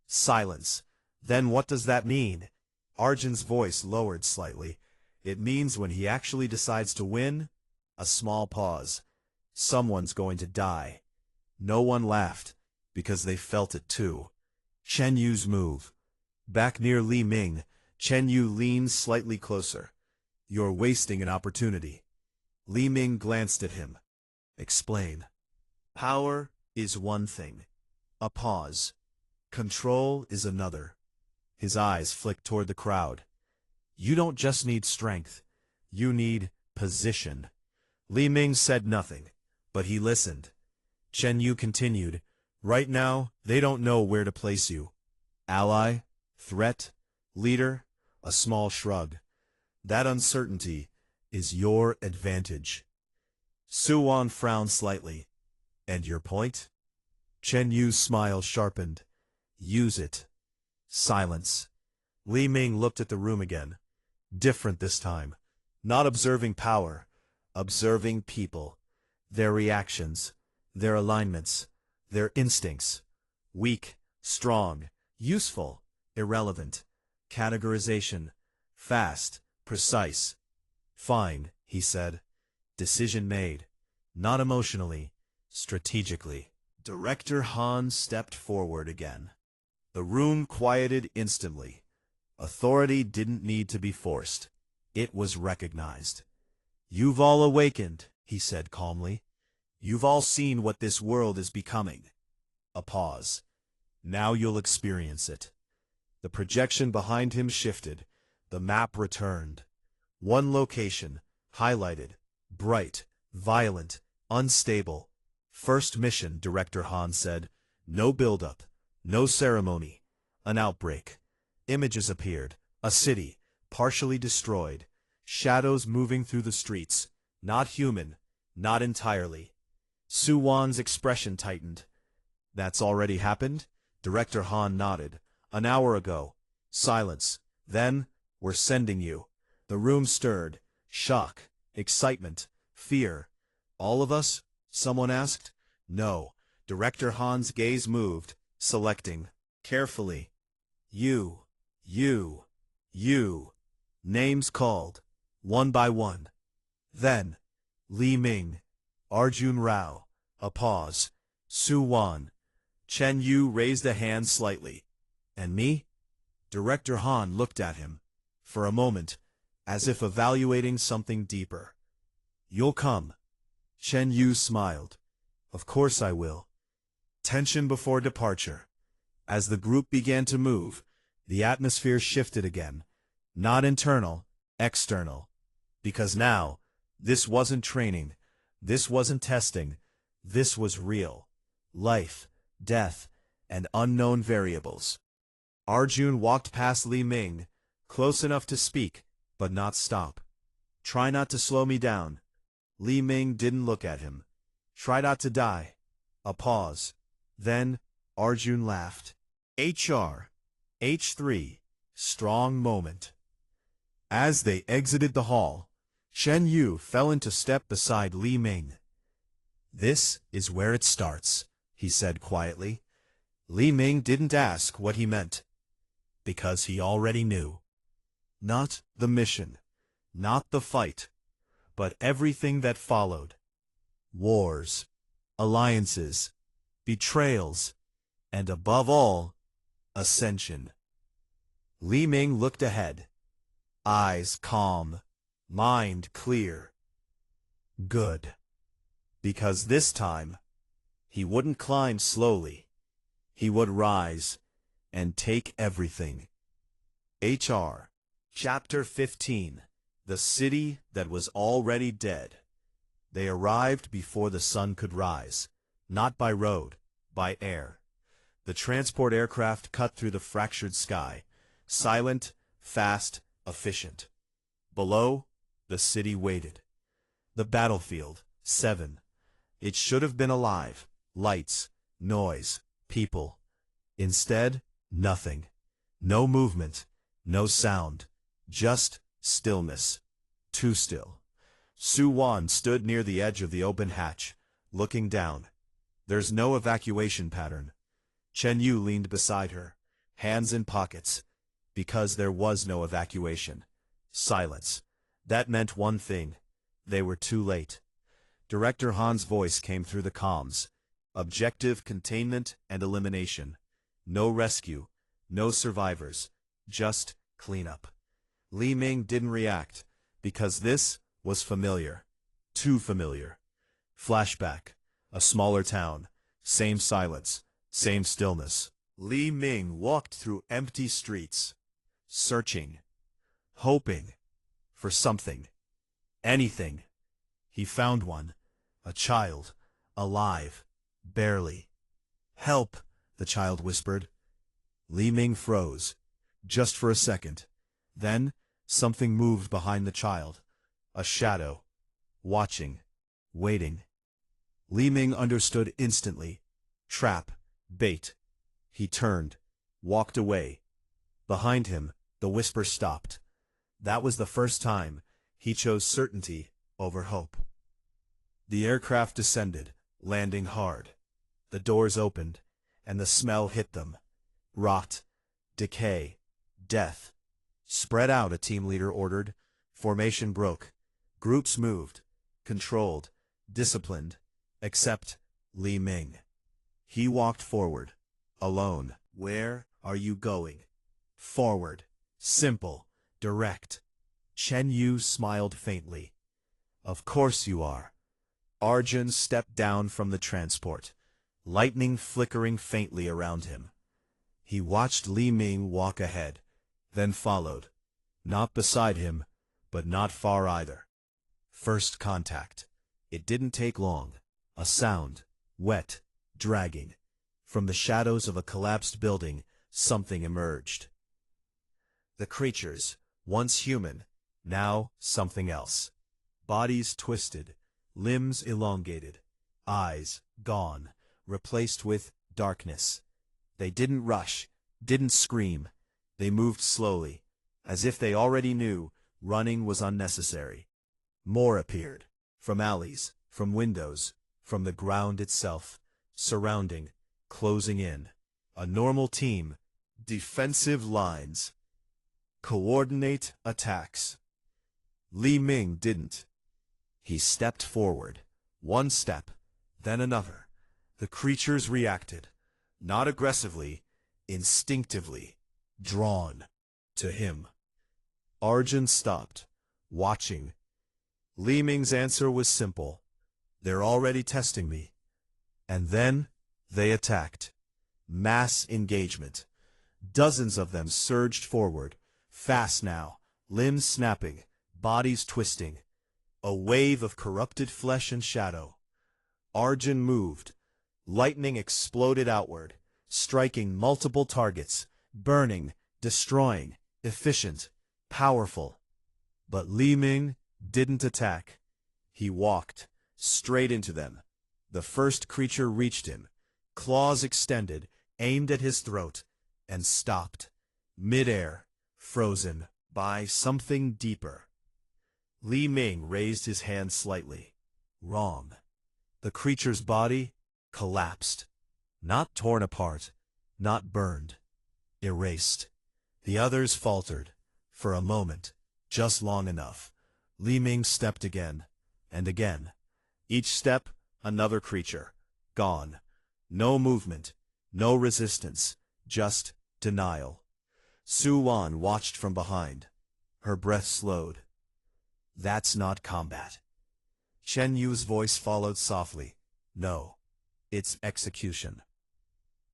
Silence. "Then what does that mean?" Arjun's voice lowered slightly. "It means when he actually decides to win..." A small pause. "Someone's going to die." No one laughed, because they felt it too. Chen Yu's move. Back near Li Ming, Chen Yu leaned slightly closer. "You're wasting an opportunity." Li Ming glanced at him. "Explain." "Power is one thing. A pause. Control is another." His eyes flicked toward the crowd. "You don't just need strength. You need position." Li Ming said nothing, but he listened. Chen Yu continued. "Right now, they don't know where to place you. Ally? Threat? Leader?" A small shrug. "That uncertainty is your advantage." Su Wan frowned slightly. "And your point?" Chen Yu's smile sharpened. "Use it." Silence. Li Ming looked at the room again. Different this time. Not observing power. Observing people. Their reactions. their alignments, their instincts. Weak, strong, useful, irrelevant. Categorization. Fast, precise. Fine, he said. Decision made. Not emotionally, strategically. Director Han stepped forward again. The room quieted instantly. Authority didn't need to be forced. It was recognized. "You've all awakened," he said calmly. "You've all seen what this world is becoming." A pause. "Now you'll experience it." The projection behind him shifted. The map returned. One location, highlighted, bright, violent, unstable. "First mission," Director Han said. "No build-up, no ceremony. An outbreak." Images appeared. A city, partially destroyed. Shadows moving through the streets. Not human, not entirely. Suwan's expression tightened. "That's already happened?" Director Han nodded. "An hour ago." Silence. Then, "We're sending you." The room stirred. Shock, excitement, fear. "All of us?" someone asked. "No." Director Han's gaze moved, selecting. Carefully. You. Names called. One by one. Then, Li Ming. Arjun Rao. A pause. Suwan. Chen Yu raised a hand slightly. "And me?" Director Han looked at him. For a moment, as if evaluating something deeper. "You'll come." Chen Yu smiled. "Of course I will." Tension before departure. As the group began to move, the atmosphere shifted again. Not internal, external. Because now, this wasn't training, this wasn't testing, this was real. Life, death, and unknown variables. Arjun walked past Li Ming, close enough to speak, but not stop. "Try not to slow me down." Li Ming didn't look at him. "Try not to die." A pause. Then, Arjun laughed. HR. H3. Strong moment. As they exited the hall, Chen Yu fell into step beside Li Ming. "This is where it starts," he said quietly. Li Ming didn't ask what he meant, because he already knew. Not the mission, not the fight, but everything that followed. Wars, alliances, betrayals, and above all, ascension. Li Ming looked ahead, eyes calm, mind clear. Good. Because this time, he wouldn't climb slowly. He would rise and take everything. HR. Chapter 15. The City That Was Already Dead. They arrived before the sun could rise, not by road, by air. The transport aircraft cut through the fractured sky, silent, fast, efficient. Below, the city waited. The battlefield, 7. It should have been alive. Lights, noise, people. Instead, nothing. No movement, no sound. Just stillness. Too still. Suwan stood near the edge of the open hatch, looking down. There's no evacuation pattern. Chen Yu leaned beside her, hands in pockets. Because there was no evacuation. Silence. That meant one thing. They were too late. Director Han's voice came through the comms. Objective containment and elimination. No rescue. No survivors. Just cleanup. Li Ming didn't react, because this was familiar. Too familiar. Flashback. A smaller town. Same silence. Same stillness. Li Ming walked through empty streets, searching, hoping for something. Anything. He found one. A child. Alive. Barely. "Help," the child whispered. Li Ming froze. Just for a second. Then, something moved behind the child. A shadow. Watching. Waiting. Li Ming understood instantly. Trap. Bait. He turned. Walked away. Behind him, the whisper stopped. That was the first time he chose certainty over hope. The aircraft descended, landing hard. The doors opened, and the smell hit them. Rot, decay, death. Spread out, a team leader ordered. Formation broke. Groups moved, controlled, disciplined, except Li Ming. He walked forward, alone. Where are you going? Forward. Simple, direct. Chen Yu smiled faintly. Of course you are. Arjun stepped down from the transport, lightning flickering faintly around him. He watched Li Ming walk ahead, then followed. Not beside him, but not far either. First contact. It didn't take long. A sound, wet, dragging. From the shadows of a collapsed building, something emerged. The creatures, once human, now something else. Bodies twisted, limbs elongated, eyes gone, replaced with darkness. They didn't rush, didn't scream. They moved slowly, as if they already knew running was unnecessary. More appeared, from alleys, from windows, from the ground itself, surrounding, closing in. A normal team, defensive lines. Coordinate attacks. Li Ming didn't. He stepped forward, one step, then another. The creatures reacted, not aggressively, instinctively, drawn to him. Arjun stopped, watching. Li Ming's answer was simple. They're already testing me. And then they attacked. Mass engagement. Dozens of them surged forward, fast now, limbs snapping, bodies twisting. A wave of corrupted flesh and shadow. Arjun moved. Lightning exploded outward, striking multiple targets, burning, destroying, efficient, powerful. But Li Ming didn't attack. He walked, straight into them. The first creature reached him, claws extended, aimed at his throat, and stopped, midair, frozen by something deeper. Li Ming raised his hand slightly. Wrong. The creature's body collapsed. Not torn apart, not burned. Erased. The others faltered. For a moment, just long enough. Li Ming stepped again, and again. Each step, another creature. Gone. No movement, no resistance, just denial. Su Wan watched from behind. Her breath slowed. That's not combat. Chen Yu's voice followed softly. No, it's execution.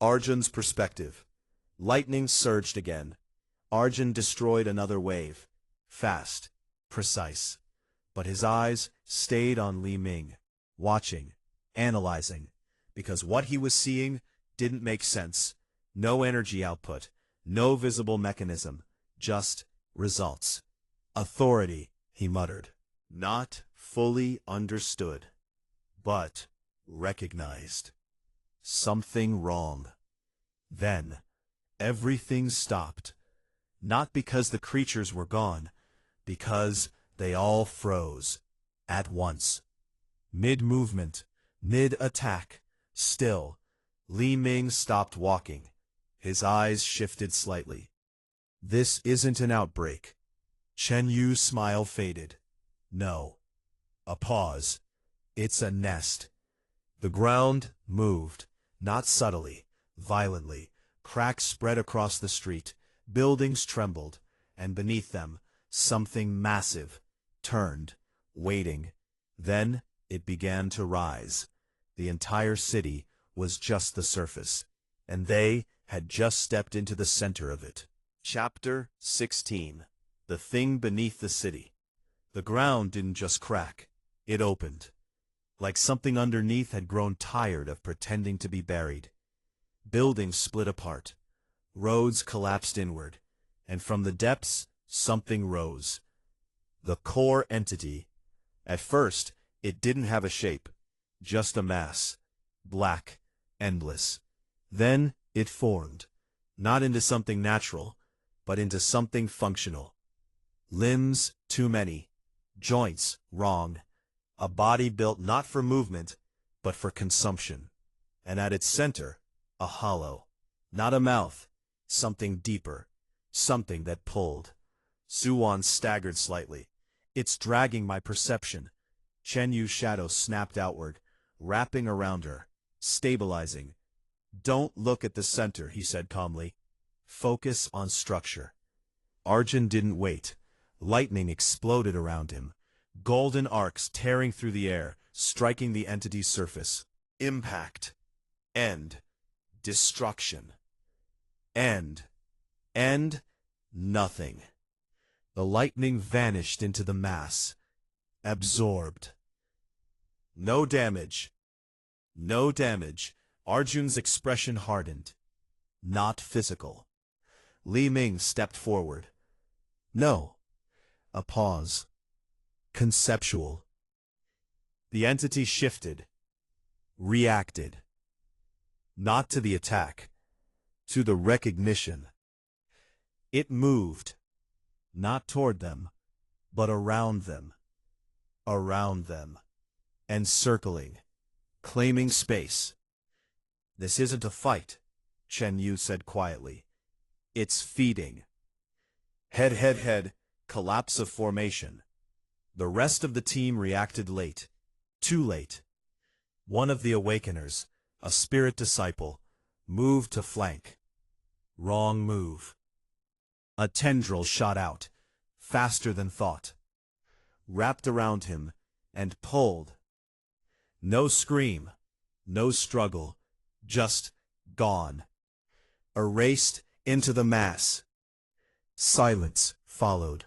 Arjun's perspective. Lightning surged again. Arjun destroyed another wave. Fast, precise. But his eyes stayed on Li Ming, watching, analyzing, because what he was seeing didn't make sense. No energy output, no visible mechanism, just results. Authority, he muttered. Not fully understood, but recognized. Something wrong. Then, everything stopped. Not because the creatures were gone, because they all froze. At once. Mid-movement, mid-attack, still. Li Ming stopped walking. His eyes shifted slightly. This isn't an outbreak. Chen Yu's smile faded. No. A pause. It's a nest. The ground moved, not subtly, violently. Cracks spread across the street. Buildings trembled, and beneath them, something massive turned, waiting. Then it began to rise. The entire city was just the surface, and they had just stepped into the center of it. Chapter 16. The Thing Beneath the City. The ground didn't just crack, it opened. Like something underneath had grown tired of pretending to be buried. Buildings split apart. Roads collapsed inward, and from the depths, something rose. The core entity. At first, it didn't have a shape, just a mass. Black, endless. Then it formed, not into something natural, but into something functional. Limbs, too many. Joints, wrong. A body built not for movement, but for consumption. And at its center, a hollow. Not a mouth, something deeper, something that pulled. Suwon staggered slightly. It's dragging my perception. Chen Yu's shadow snapped outward, wrapping around her, stabilizing. Don't look at the center, he said calmly. Focus on structure. Arjun didn't wait. Lightning exploded around him, golden arcs tearing through the air, striking the entity's surface. Impact. End. Destruction. End. Nothing. The lightning vanished into the mass, absorbed. No damage. No damage. Arjun's expression hardened. Not physical. Li Ming stepped forward. No. A pause. Conceptual. The entity shifted. Reacted. Not to the attack. To the recognition. It moved. Not toward them, but around them. Around them. Encircling. Claiming space. This isn't a fight, Chen Yu said quietly. It's feeding. Head. Collapse of formation. The rest of the team reacted late. Too late. One of the awakeners, a spirit disciple, moved to flank. Wrong move. A tendril shot out, faster than thought. Wrapped around him, and pulled. No scream, no struggle, just gone. Erased into the mass. Silence followed,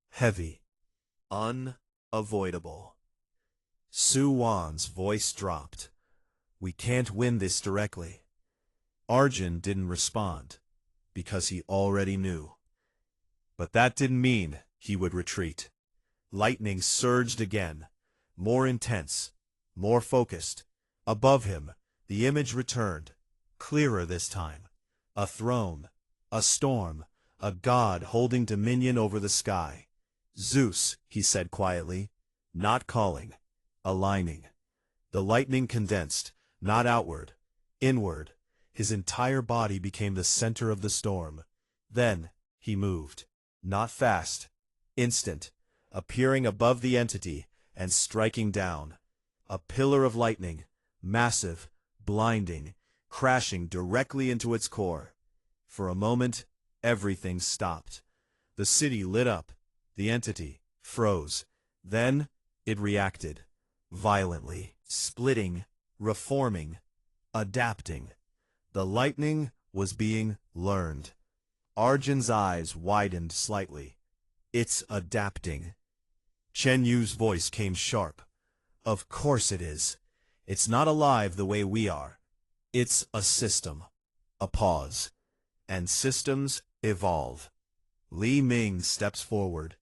heavy, unavoidable. Suwon's voice dropped. We can't win this directly. Arjun didn't respond, because he already knew. But that didn't mean he would retreat. Lightning surged again, more intense, more focused. Above him, the image returned, clearer this time. A throne, a storm, a god holding dominion over the sky. Zeus, he said quietly, not calling, aligning. The lightning condensed, not outward, inward. His entire body became the center of the storm. Then, he moved. Not fast. Instant. Appearing above the entity and striking down. A pillar of lightning, massive, blinding, crashing directly into its core. For a moment, everything stopped. The city lit up. The entity froze. Then, it reacted. Violently. Splitting. Reforming. Adapting. The lightning was being learned. Arjun's eyes widened slightly. It's adapting. Chen Yu's voice came sharp. Of course it is. It's not alive the way we are. It's a system. A pause. And systems evolve. Li Ming steps forward.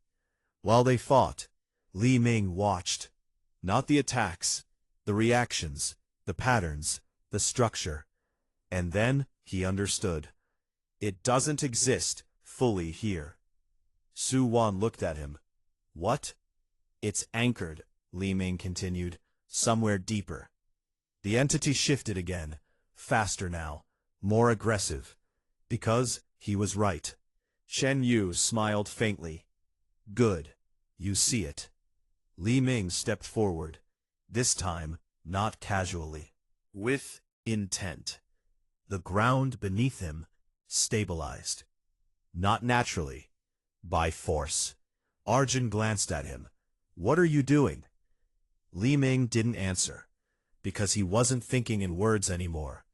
While they fought, Li Ming watched. Not the attacks, the reactions, the patterns, the structure. And then he understood. It doesn't exist fully here. Suwon looked at him. What? It's anchored, Li Ming continued, somewhere deeper. The entity shifted again, faster now, more aggressive. Because he was right. Chen Yu smiled faintly. Good. You see it. Li Ming stepped forward. This time, not casually. With intent. The ground beneath him stabilized. Not naturally. By force. Arjun glanced at him. What are you doing? Li Ming didn't answer, because he wasn't thinking in words anymore.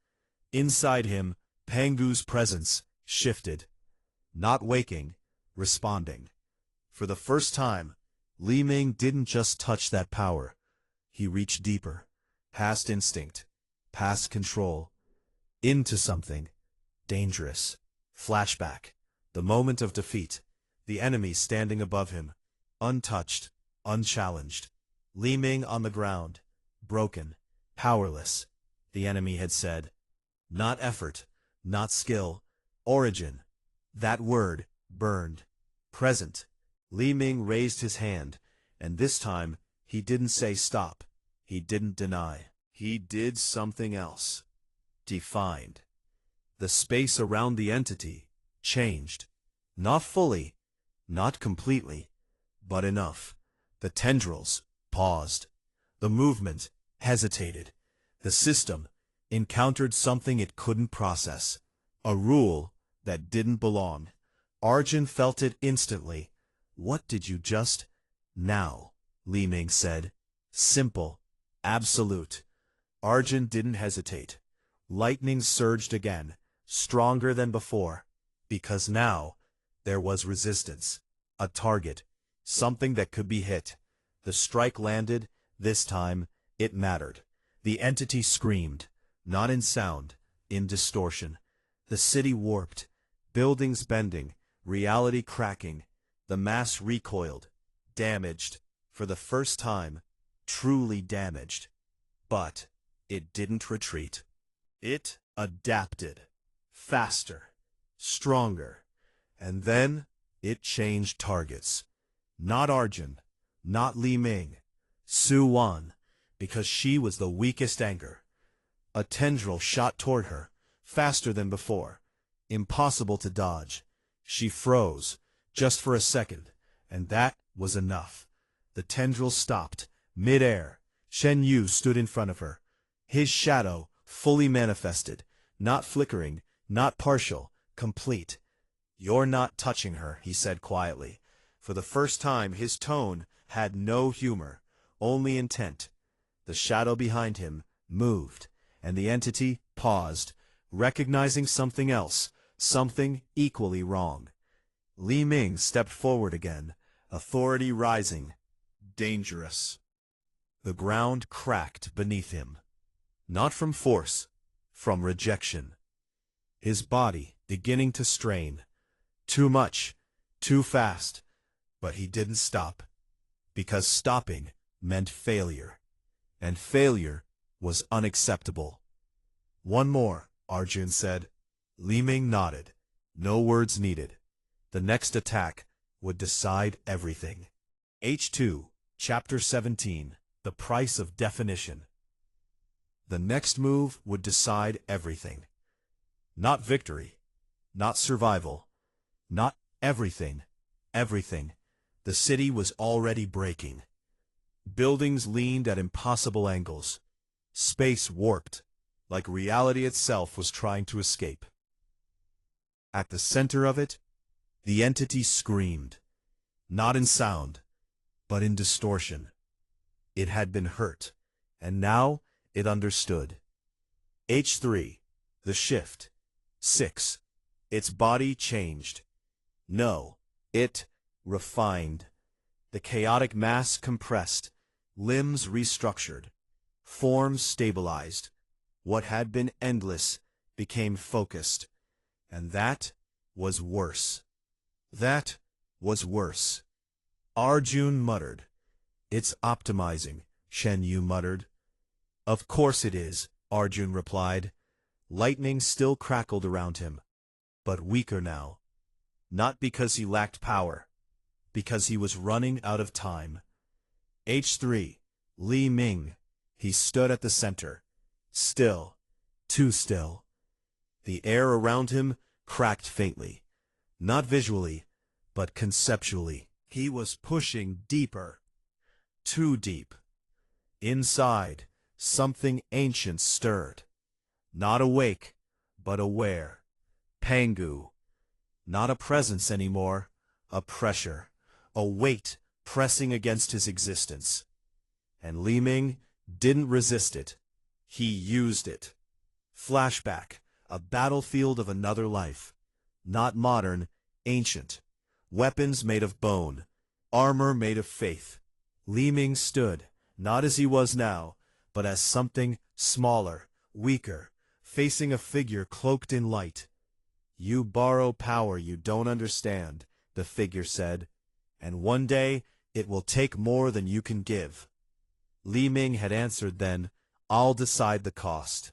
Inside him, Pangu's presence shifted. Not waking, responding. For the first time, Li Ming didn't just touch that power. He reached deeper, past instinct, past control, into something dangerous. Flashback. The moment of defeat. The enemy standing above him. Untouched, unchallenged. Li Ming on the ground. Broken. Powerless. The enemy had said. Not effort. Not skill. Origin. That word burned. Present. Li Ming raised his hand, and this time he didn't say stop. He didn't deny. He did something else. Defined. The space around the entity changed. Not fully, not completely, but enough. The tendrils paused. The movement hesitated. The system encountered something it couldn't process. A rule that didn't belong. Arjun felt it instantly. What did you just... Now, Li Ming said. Simple. Absolute. Arjun didn't hesitate. Lightning surged again, stronger than before. Because now, there was resistance. A target. Something that could be hit. The strike landed. This time, it mattered. The entity screamed. Not in sound, in distortion. The city warped. Buildings bending. Reality cracking. The mass recoiled. Damaged. For the first time. Truly damaged. But it didn't retreat. It adapted. Faster. Stronger. And then it changed targets. Not Arjun. Not Li Ming. Su Wan. Because she was the weakest anchor. A tendril shot toward her. Faster than before. Impossible to dodge. She froze. Just for a second. And that was enough. The tendril stopped. Mid-air. Shen Yu stood in front of her. His shadow, fully manifested. Not flickering. Not partial. Complete. You're not touching her, he said quietly. For the first time, his tone had no humor. Only intent. The shadow behind him moved. And the entity paused. Recognizing something else. Something equally wrong. Li Ming stepped forward again. Authority rising. Dangerous. The ground cracked beneath him. Not from force. From rejection. His body beginning to strain. Too much. Too fast. But he didn't stop. Because stopping meant failure. And failure was unacceptable. One more, Arjun said. Li Ming nodded. No words needed. The next attack would decide everything. H2, Chapter 17, The Price of Definition. The next move would decide everything. Not victory. Not survival. Not everything. Everything. The city was already breaking. Buildings leaned at impossible angles. Space warped, like reality itself was trying to escape. At the center of it, the entity screamed. Not in sound, but in distortion. It had been hurt, and now it understood. H3, the shift. 6. Its body changed. No, it refined. The chaotic mass compressed, limbs restructured, forms stabilized. What had been endless became focused. And that was worse. That was worse. Arjun muttered. It's optimizing, Shen Yu muttered. Of course it is, Arjun replied. Lightning still crackled around him, but weaker now. Not because he lacked power, because he was running out of time. H3, Li Ming. He stood at the center. Still. Too still. The air around him cracked faintly. Not visually, but conceptually. He was pushing deeper. Too deep. Inside, something ancient stirred. Not awake, but aware. Pangu. Not a presence anymore, a pressure, a weight pressing against his existence. And Li Ming didn't resist it. He used it. Flashback, a battlefield of another life. Not modern, ancient. Weapons made of bone, armor made of faith. Li Ming stood, not as he was now, but as something smaller, weaker, facing a figure cloaked in light. You borrow power you don't understand, the figure said, and one day it will take more than you can give. Li Ming had answered then, I'll decide the cost.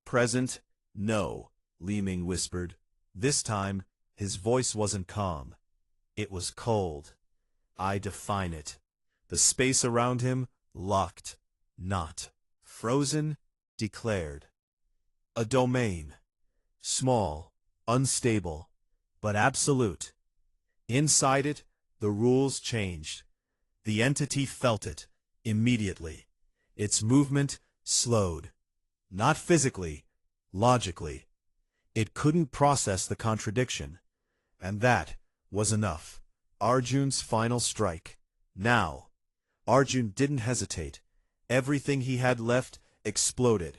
Present? No, Li Ming whispered. This time, his voice wasn't calm. It was cold. I define it. The space around him, locked, not Frozen, declared. A domain. Small, unstable, but absolute. Inside it, the rules changed. The entity felt it, immediately. Its movement slowed. Not physically, logically. It couldn't process the contradiction. And that was enough. Arjun's final strike. Now. Arjun didn't hesitate. Everything he had left exploded.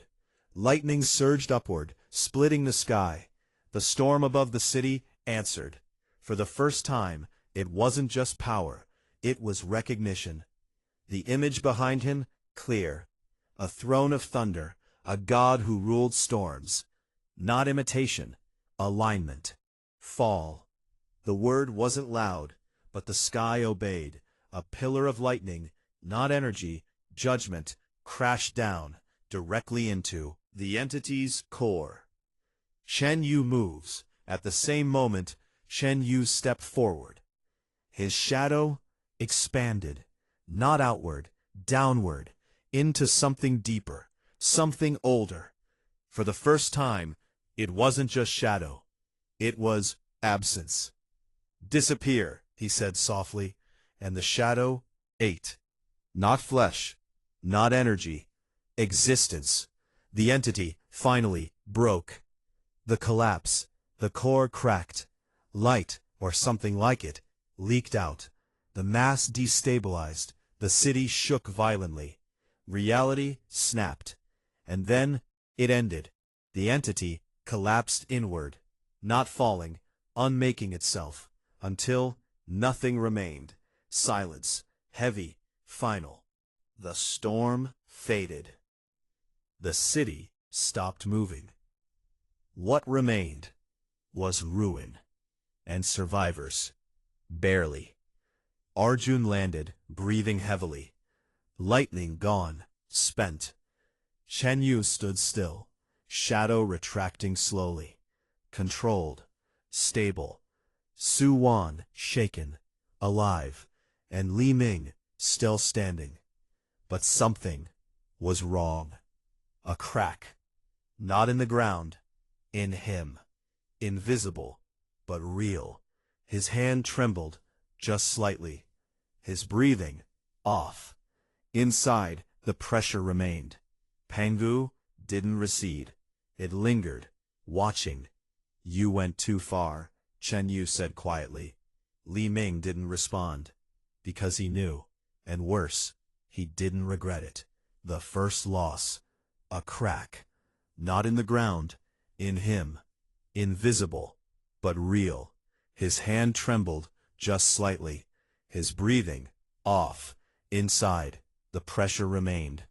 Lightning surged upward, splitting the sky. The storm above the city answered. For the first time, it wasn't just power, it was recognition. The image behind him, clear. A throne of thunder, a god who ruled storms. Not imitation, alignment. Fall. The word wasn't loud, but the sky obeyed. A pillar of lightning, not energy, judgment, crashed down, directly into the entity's core. Shen Yu moves. At the same moment, Shen Yu stepped forward. His shadow expanded, not outward, downward, into something deeper, something older. For the first time, it wasn't just shadow. It was absence. Disappear, he said softly, and the shadow ate. Not flesh, not energy, existence. The entity, finally, broke. The collapse, the core cracked. Light, or something like it, leaked out. The mass destabilized. The city shook violently. Reality snapped. And then, it ended. The entity collapsed inward, not falling, unmaking itself, until nothing remained. Silence, heavy, final. The storm faded. The city stopped moving. What remained was ruin. And survivors. Barely. Arjun landed, breathing heavily. Lightning gone, spent. Shen Yu stood still, shadow retracting slowly. Controlled, stable. Su Wan shaken, alive, and Li Ming still standing. But something was wrong. A crack. Not in the ground, in him. Invisible, but real. His hand trembled, just slightly. His breathing, off. Inside, the pressure remained. Pangu didn't recede. It lingered, watching. You went too far, Chen Yu said quietly. Li Ming didn't respond. Because he knew. And worse, he didn't regret it. The first loss. A crack. Not in the ground, in him. Invisible, but real. His hand trembled, just slightly. His breathing, off. Inside, the pressure remained.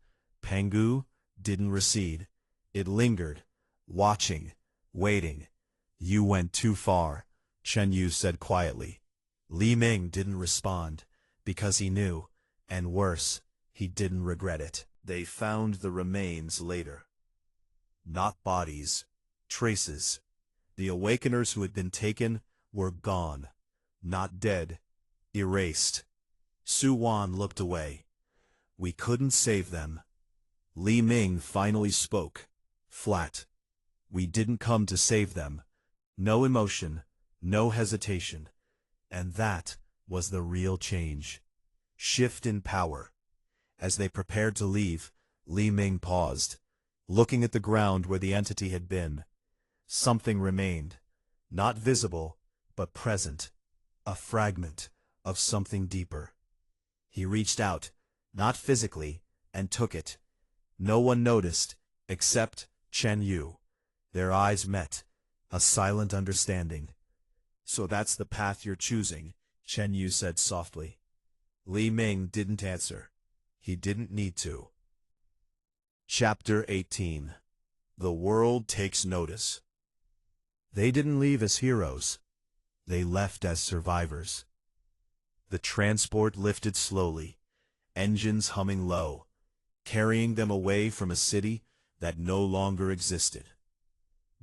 Pangu didn't recede. It lingered, watching, waiting. You went too far, Chen Yu said quietly. Li Ming didn't respond, because he knew, and worse, he didn't regret it. They found the remains later. Not bodies, traces. The awakeners who had been taken were gone. Not dead, erased. Su Wan looked away. We couldn't save them. Li Ming finally spoke, flat. We didn't come to save them. No emotion, no hesitation. And that was the real change. Shift in power. As they prepared to leave, Li Ming paused, looking at the ground where the entity had been. Something remained, not visible, but present. A fragment of something deeper. He reached out, not physically, and took it. No one noticed, except Chen Yu. Their eyes met, a silent understanding. So that's the path you're choosing, Chen Yu said softly. Li Ming didn't answer. He didn't need to. Chapter 18. The world takes notice. They didn't leave as heroes. They left as survivors. The transport lifted slowly, engines humming low, carrying them away from a city that no longer existed.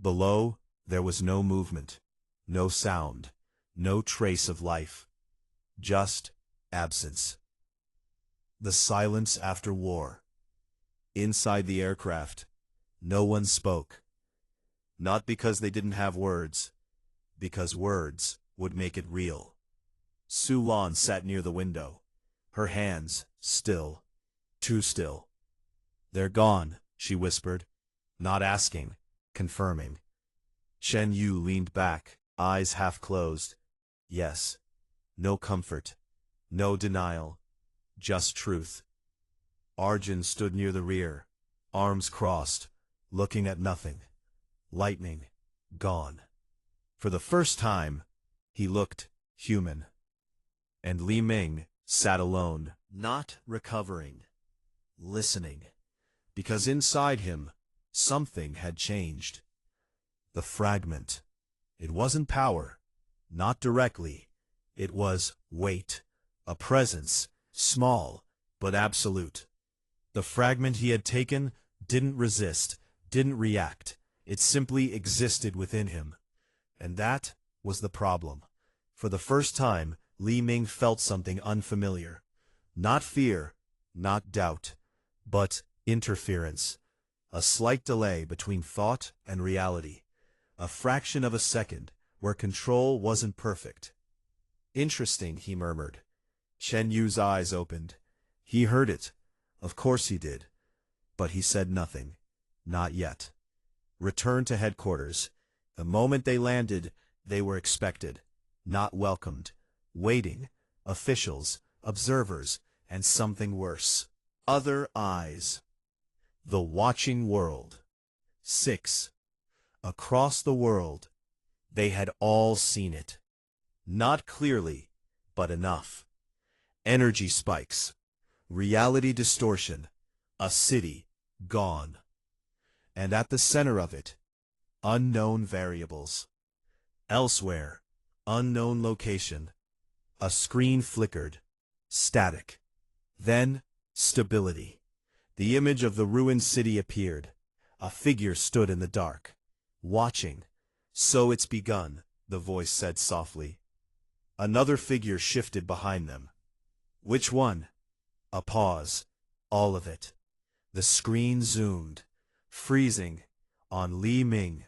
Below, there was no movement, no sound, no trace of life. Just absence. The silence after war. Inside the aircraft, no one spoke. Not because they didn't have words, because words would make it real. Su Lan sat near the window, her hands still, too still. "They're gone," she whispered, not asking, confirming. Shen Yu leaned back, eyes half closed. Yes. No comfort, no denial, just truth. Arjun stood near the rear, arms crossed, looking at nothing. Lightning, gone. For the first time, he looked human. And Li Ming sat alone, not recovering, listening, because inside him, something had changed. The fragment. It wasn't power, not directly. It was weight, a presence, small, but absolute. The fragment he had taken didn't resist, didn't react. It simply existed within him. And that was the problem. For the first time, Li Ming felt something unfamiliar. Not fear, not doubt, but interference. A slight delay between thought and reality. A fraction of a second, where control wasn't perfect. "Interesting," he murmured. Shen Yu's eyes opened. He heard it. Of course he did. But he said nothing. Not yet. Return to headquarters. The moment they landed, they were expected. Not welcomed. Waiting. Officials, observers, and something worse. Other eyes. The watching world. 6. Across the world, they had all seen it. Not clearly, but enough. Energy spikes. Reality distortion. A city gone. And at the center of it, unknown variables. Elsewhere, unknown location. A screen flickered. Static. Then, stability. The image of the ruined city appeared. A figure stood in the dark. Watching. "So it's begun," the voice said softly. Another figure shifted behind them. "Which one?" A pause. All of it. The screen zoomed, freezing, on Li Ming.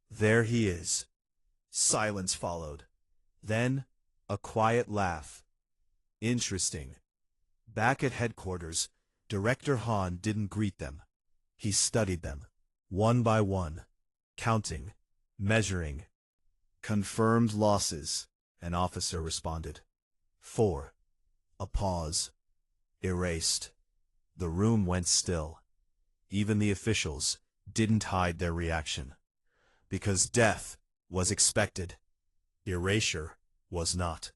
"There he is." Silence followed. Then, a quiet laugh. "Interesting." Back at headquarters, Director Han didn't greet them. He studied them, one by one, counting, measuring. "Confirmed losses," an officer responded. 4. A pause. Erased. The room went still. Even the officials didn't hide their reaction. Because death was expected. Erasure was not.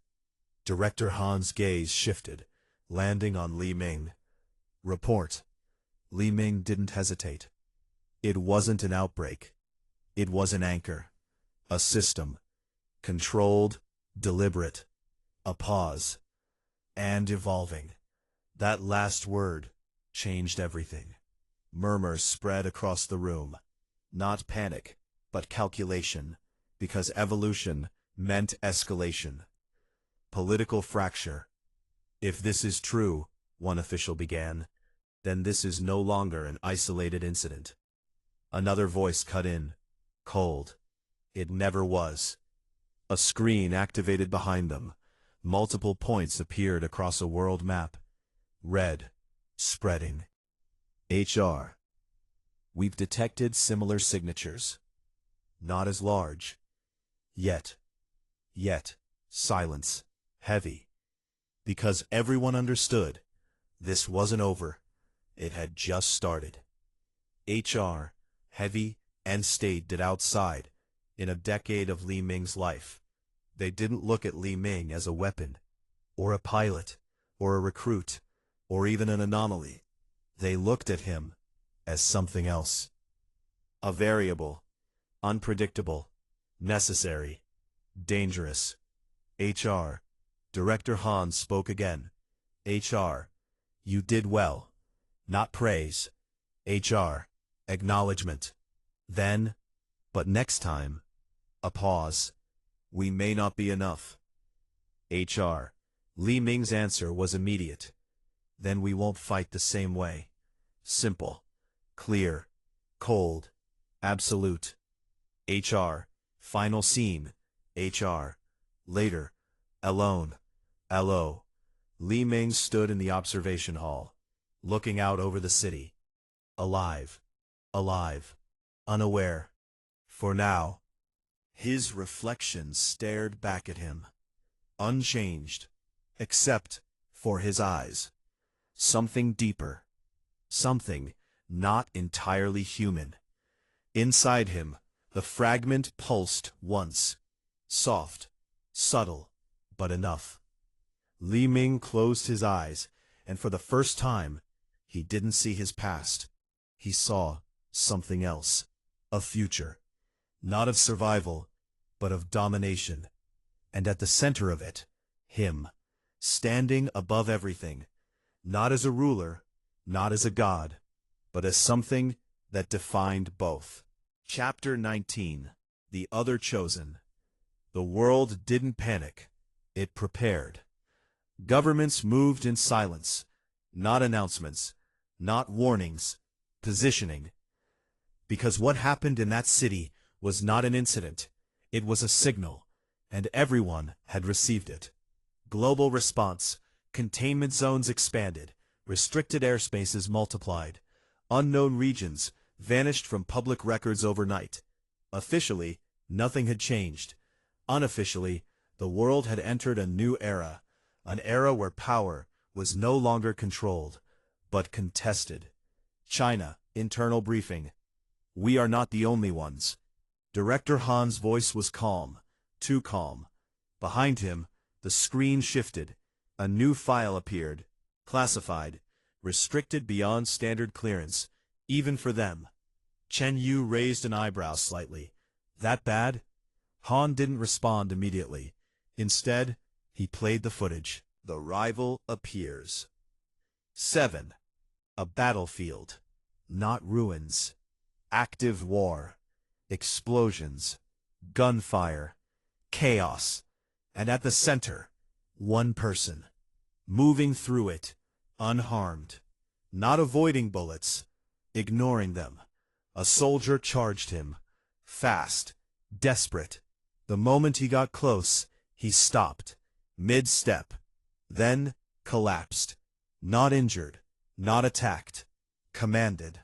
Director Han's gaze shifted, landing on Li Ming. "Report." Li Ming didn't hesitate. It wasn't an outbreak. It was an anchor. A system. Controlled, deliberate. A pause. And evolving. That last word changed everything. Murmurs spread across the room. Not panic, but calculation, because evolution meant escalation. Political fracture. "If this is true," one official began, "then this is no longer an isolated incident." Another voice cut in, cold. "It never was." A screen activated behind them. Multiple points appeared across a world map. Red, spreading. "HR. We've detected similar signatures. Not as large. Yet. Silence. Heavy. Because everyone understood. This wasn't over. It had just started. HR. Heavy and stayed outside. In a decade of Li Ming's life. They didn't look at Li Ming as a weapon, or a pilot, or a recruit, or even an anomaly. They looked at him as something else. A variable, unpredictable, necessary, dangerous. HR. Director Han spoke again. HR. You did well. Not praise. HR. Acknowledgement. Then, but next time, a pause. We may not be enough. HR. Li Ming's answer was immediate. Then we won't fight the same way. Simple. Clear. Cold. Absolute. HR. Final scene. HR. Later. Alone. LO. Li Ming stood in the observation hall, looking out over the city. Alive. Alive. Unaware. For now. His reflection stared back at him. Unchanged. Except for his eyes. Something deeper. Something not entirely human. Inside him, the fragment pulsed once. Soft. Subtle. But enough. Li Ming closed his eyes, and for the first time, he didn't see his past. He saw something else. A future. Not of survival, but of domination. And at the center of it, him, standing above everything, not as a ruler, not as a god, but as something that defined both. Chapter 19. The Other Chosen. The world didn't panic. It prepared. Governments moved in silence, not announcements, not warnings, positioning. Because what happened in that city was not an incident, it was a signal, and everyone had received it. Global response, containment zones expanded, restricted airspaces multiplied, unknown regions vanished from public records overnight. Officially, nothing had changed. Unofficially, the world had entered a new era, an era where power was no longer controlled, but contested. China, internal briefing. We are not the only ones. Director Han's voice was calm, too calm. Behind him, the screen shifted. A new file appeared, classified, restricted beyond standard clearance, even for them. Chen Yu raised an eyebrow slightly. That bad? Han didn't respond immediately. Instead, he played the footage. The rival appears. 7. A battlefield. Not ruins. Active war. Explosions. Gunfire. Chaos. And at the center, one person. Moving through it, unharmed. Not avoiding bullets, ignoring them. A soldier charged him. Fast. Desperate. The moment he got close, he stopped. Mid-step. Then collapsed. Not injured. Not attacked. Commanded.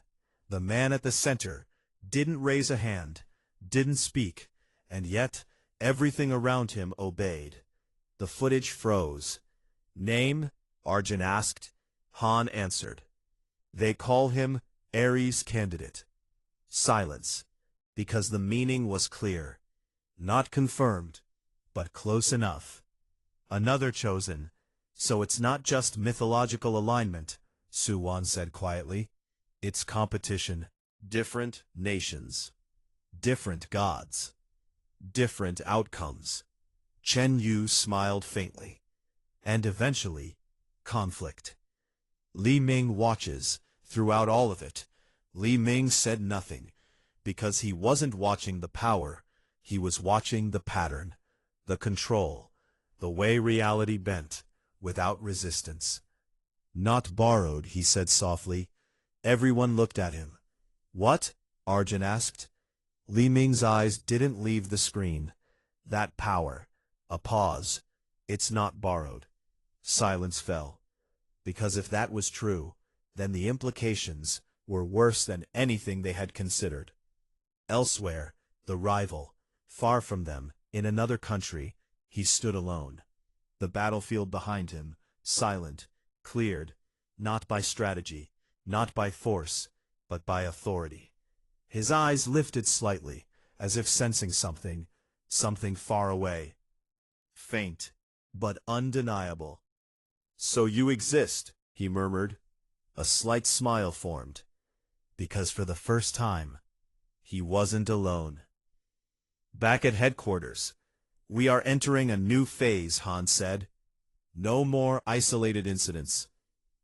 The man at the center didn't raise a hand, didn't speak, and yet everything around him obeyed. The footage froze. Name? Arjun asked. Han answered. They call him Ares Candidate. Silence. Because the meaning was clear. Not confirmed, but close enough. Another chosen. So it's not just mythological alignment, Su Wan said quietly. It's competition. Different nations. Different gods. Different outcomes. Chen Yu smiled faintly. And eventually, conflict. Li Ming watches. Throughout all of it, Li Ming said nothing, because he wasn't watching the power, he was watching the pattern, the control, the way reality bent, without resistance. Not borrowed, he said softly. Everyone looked at him. What? Arjun asked. Li Ming's eyes didn't leave the screen. That power. A pause. It's not borrowed. Silence fell. Because if that was true, then the implications were worse than anything they had considered. Elsewhere, the rival, far from them, in another country, he stood alone. The battlefield behind him, silent, cleared, not by strategy, not by force, but by authority. His eyes lifted slightly, as if sensing something, something far away. Faint, but undeniable. So you exist, he murmured. A slight smile formed, because for the first time, he wasn't alone. Back at headquarters, we are entering a new phase, Han said. No more isolated incidents.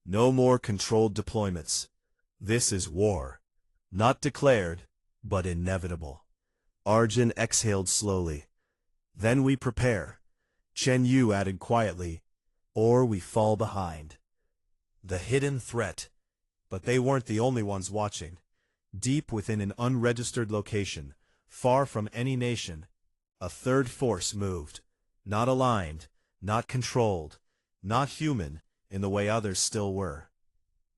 No more controlled deployments. This is war. Not declared, but inevitable. Arjun exhaled slowly. Then we prepare, Chen Yu added quietly, or we fall behind. The hidden threat. But they weren't the only ones watching. Deep within an unregistered location, far from any nation, a third force moved, not aligned, not controlled, not human in the way others still were.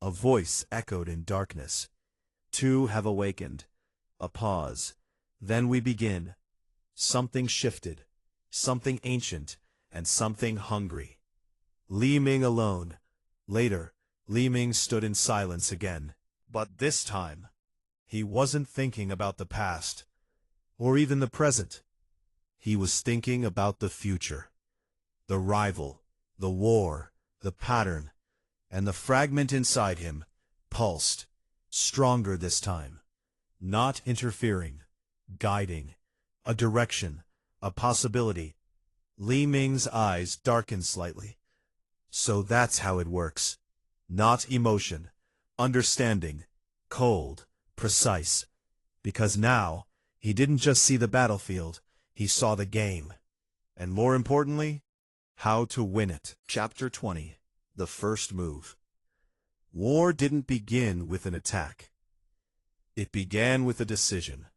A voice echoed in darkness. Two have awakened. A pause. Then we begin. Something shifted, something ancient, and something hungry. Li Ming alone. Later, Li Ming stood in silence again. But this time, he wasn't thinking about the past, or even the present. He was thinking about the future. The rival, the war, the pattern, and the fragment inside him pulsed, stronger this time. Not interfering, guiding, a direction, a possibility. Li Ming's eyes darkened slightly. So that's how it works. Not emotion, understanding, cold, precise. Because now, he didn't just see the battlefield, he saw the game. And more importantly, how to win it. Chapter 20. The First Move. War didn't begin with an attack. It began with a decision.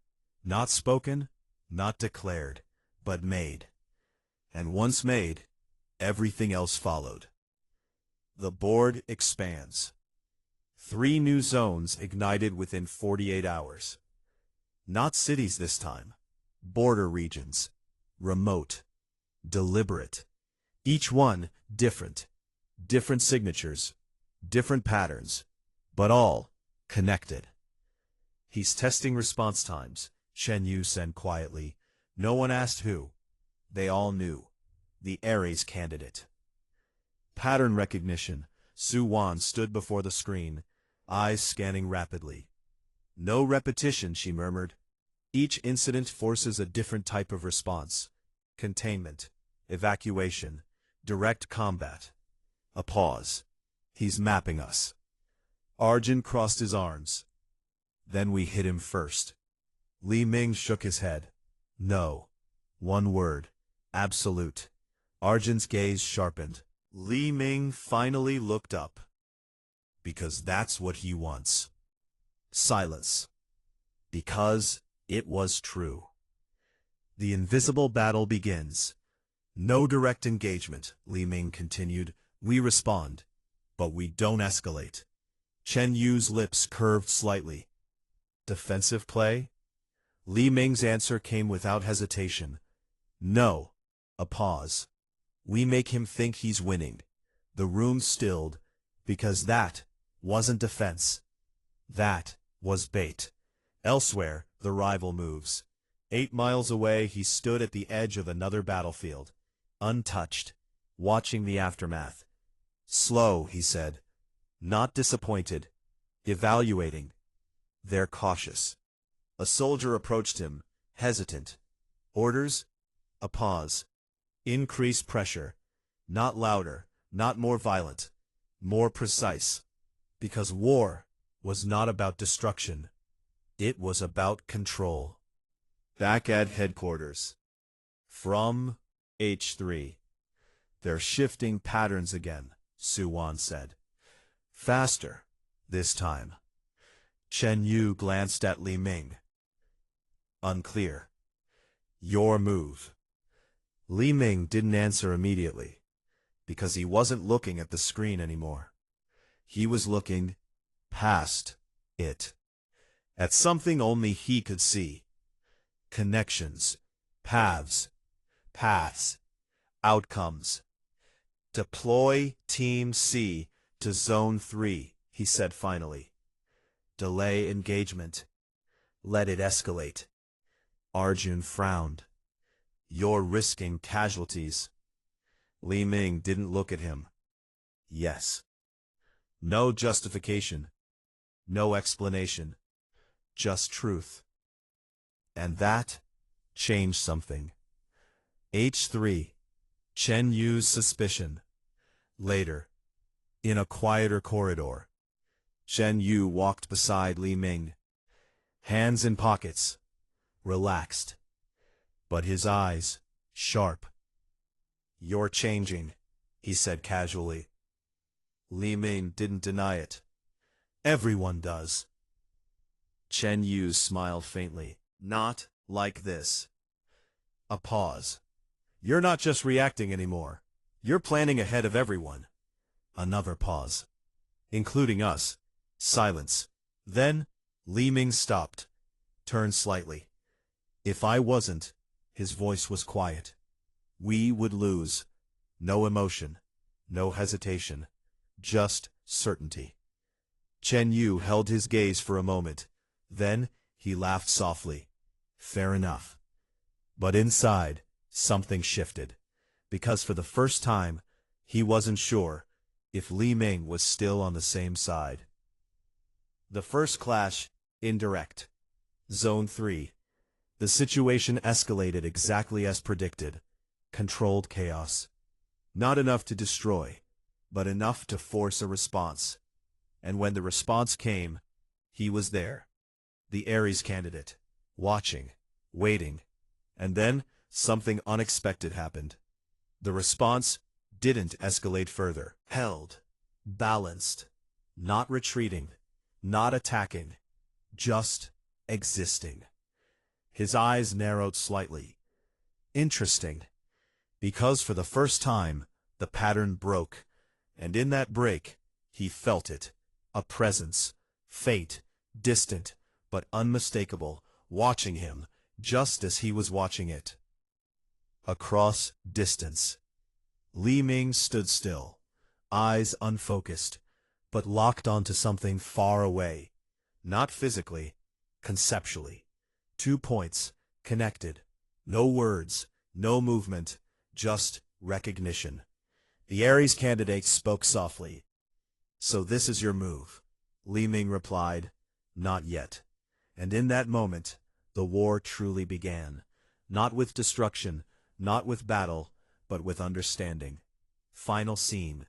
Not spoken, not declared, but made. And once made, everything else followed. The board expands. 3 new zones ignited within 48 hours. Not cities this time. Border regions. Remote. Deliberate. Each one different. Different signatures. Different patterns. But all connected. He's testing response times, Chen Yu said quietly. No one asked who. They all knew. The Ares candidate. Pattern recognition. Su Wan stood before the screen, eyes scanning rapidly. No repetition, she murmured. Each incident forces a different type of response. Containment. Evacuation. Direct combat. A pause. He's mapping us. Arjun crossed his arms. Then we hit him first. Li Ming shook his head. No. One word. Absolute. Arjun's gaze sharpened. Li Ming finally looked up. Because that's what he wants. Silence. Because it was true. The invisible battle begins. No direct engagement, Li Ming continued. We respond, but we don't escalate. Chen Yu's lips curved slightly. Defensive play? Li Ming's answer came without hesitation. No. A pause. We make him think he's winning. The room stilled, because that wasn't defense. That was bait. Elsewhere, the rival moves. 8 miles away, he stood at the edge of another battlefield, untouched, watching the aftermath. Slow, he said. Not disappointed. Evaluating. They're cautious. A soldier approached him, hesitant. Orders? A pause. Increased pressure. Not louder, not more violent. More precise. Because war was not about destruction. It was about control. Back at headquarters. From H3. They're shifting patterns again, Su Wan said. Faster, this time. Chen Yu glanced at Li Ming. Unclear. Your move. Li Ming didn't answer immediately, because he wasn't looking at the screen anymore. He was looking past it, at something only he could see. Connections, paths, outcomes. Deploy Team C to Zone 3, he said finally. Delay engagement. Let it escalate. Arjun frowned. You're risking casualties. Li Ming didn't look at him. Yes. No justification. No explanation. Just truth. And that changed something. H3. Chen Yu's suspicion. Later. In a quieter corridor. Chen Yu walked beside Li Ming. Hands in pockets. Relaxed. But his eyes, sharp. You're changing, he said casually. Li Ming didn't deny it. Everyone does. Chen Yu smiled faintly. Not like this. A pause. You're not just reacting anymore. You're planning ahead of everyone. Another pause. Including us. Silence. Then, Li Ming stopped. Turned slightly. If I wasn't, his voice was quiet. We would lose. No emotion. No hesitation. Just certainty. Chen Yu held his gaze for a moment. Then, he laughed softly. Fair enough. But inside, something shifted. Because for the first time, he wasn't sure if Li Ming was still on the same side. The first clash, indirect. Zone 3. The situation escalated exactly as predicted. Controlled chaos. Not enough to destroy, but enough to force a response. And when the response came, he was there. The Ares candidate. Watching. Waiting. And then, something unexpected happened. The response didn't escalate further. Held. Balanced. Not retreating. Not attacking. Just existing. His eyes narrowed slightly. Interesting. Because for the first time, the pattern broke. And in that break, he felt it. A presence. Faint. Distant. But unmistakable. Watching him, just as he was watching it. Across distance. Li Ming stood still. Eyes unfocused. But locked onto something far away. Not physically. Conceptually. 2 points. Connected. No words. No movement. Just recognition. The Ares candidate spoke softly. So this is your move. Li Ming replied. Not yet. And in that moment, the war truly began. Not with destruction, not with battle, but with understanding. Final scene.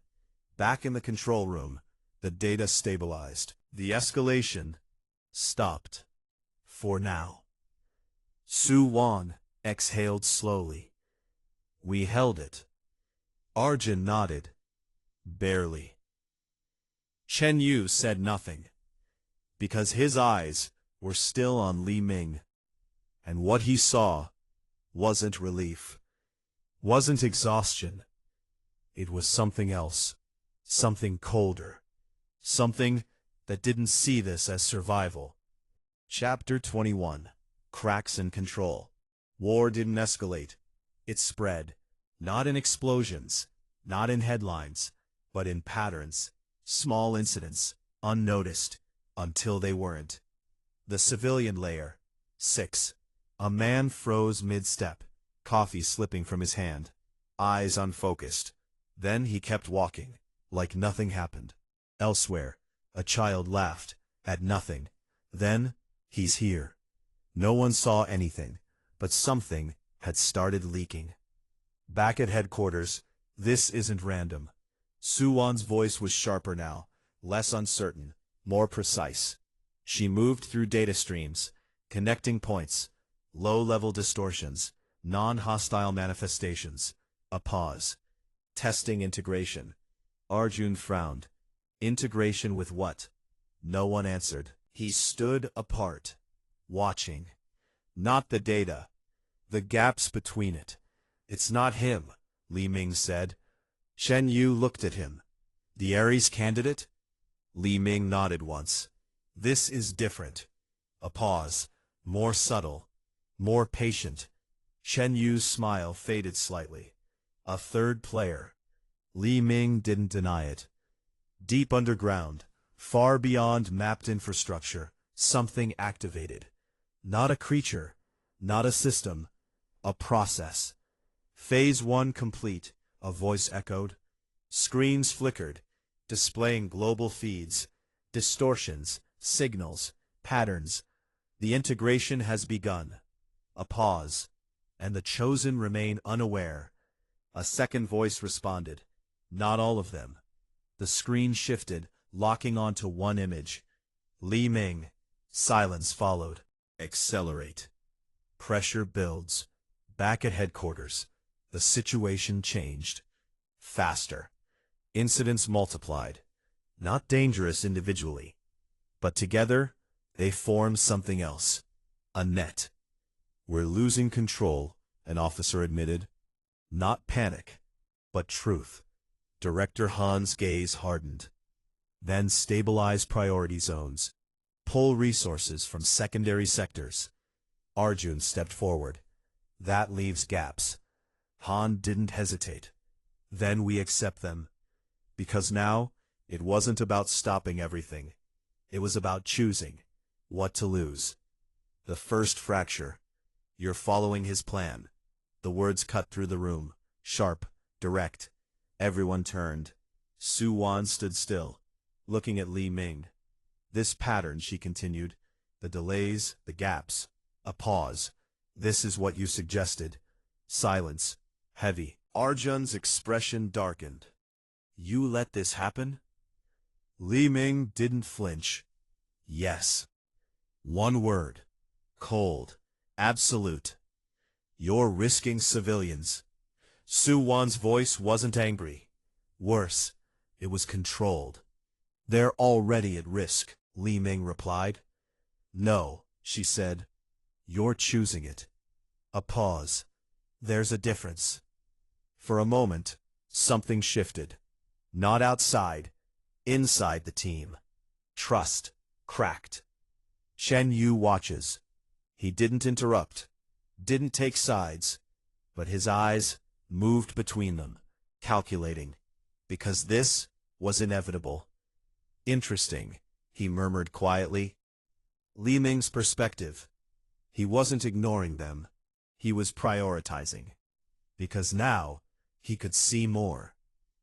Back in the control room, the data stabilized. The escalation stopped. For now. Su Wan exhaled slowly. We held it. Arjun nodded. Barely. Chen Yu said nothing. Because his eyes were still on Li Ming. And what he saw wasn't relief. Wasn't exhaustion. It was something else. Something colder. Something that didn't see this as survival. Chapter 21. Cracks in control. War didn't escalate. It spread. Not in explosions. Not in headlines. But in patterns. Small incidents. Unnoticed. Until they weren't. The civilian layer. 6. A man froze mid-step. Coffee slipping from his hand. Eyes unfocused. Then he kept walking. Like nothing happened. Elsewhere. A child laughed. At nothing. Then, he's here. No one saw anything. But something had started leaking. Back at headquarters, this isn't random. Su Wan's voice was sharper now. Less uncertain. More precise. She moved through data streams. Connecting points. Low-level distortions. Non-hostile manifestations. A pause. Testing integration. Arjun frowned. Integration with what? No one answered. He stood apart. Watching. Not the data. The gaps between it. It's not him, Li Ming said. Chen Yu looked at him. The Ares candidate? Li Ming nodded once. This is different. A pause. More subtle. More patient. Chen Yu's smile faded slightly. A third player. Li Ming didn't deny it. Deep underground, far beyond mapped infrastructure, something activated. Not a creature, not a system, a process. Phase 1 complete, a voice echoed. Screens flickered, displaying global feeds, distortions, signals, patterns. The integration has begun. A pause, and the chosen remain unaware. A second voice responded. Not all of them. The screen shifted, locking onto one image. Li Ming. Silence followed. Accelerate. Pressure builds. Back at headquarters, the situation changed. Faster. Incidents multiplied. Not dangerous individually, but together, They formed something else. A net. We're losing control, an officer admitted. Not panic, but truth. Director Han's gaze hardened. Then stabilize priority zones. Pull resources from secondary sectors. Arjun stepped forward. That leaves gaps. Han didn't hesitate. Then we accept them. Because now, it wasn't about stopping everything. It was about choosing what to lose. The first fracture. You're following his plan. The words cut through the room. Sharp, direct. Everyone turned. Su Wan stood still, looking at Li Ming. This pattern, she continued. The delays, the gaps. A pause. This is what you suggested. Silence. Heavy. Arjun's expression darkened. You let this happen? Li Ming didn't flinch. Yes. One word. Cold. Absolute. You're risking civilians. Su Wan's voice wasn't angry. Worse, it was controlled. They're already at risk, Li Ming replied. No, she said. You're choosing it. A pause. There's a difference. For a moment, something shifted. Not outside, inside the team. Trust cracked. Chen Yu watches. He didn't interrupt, didn't take sides, but his eyes moved between them, calculating, because this was inevitable. Interesting, he murmured quietly. Li Ming's perspective. He wasn't ignoring them. He was prioritizing. Because now, he could see more.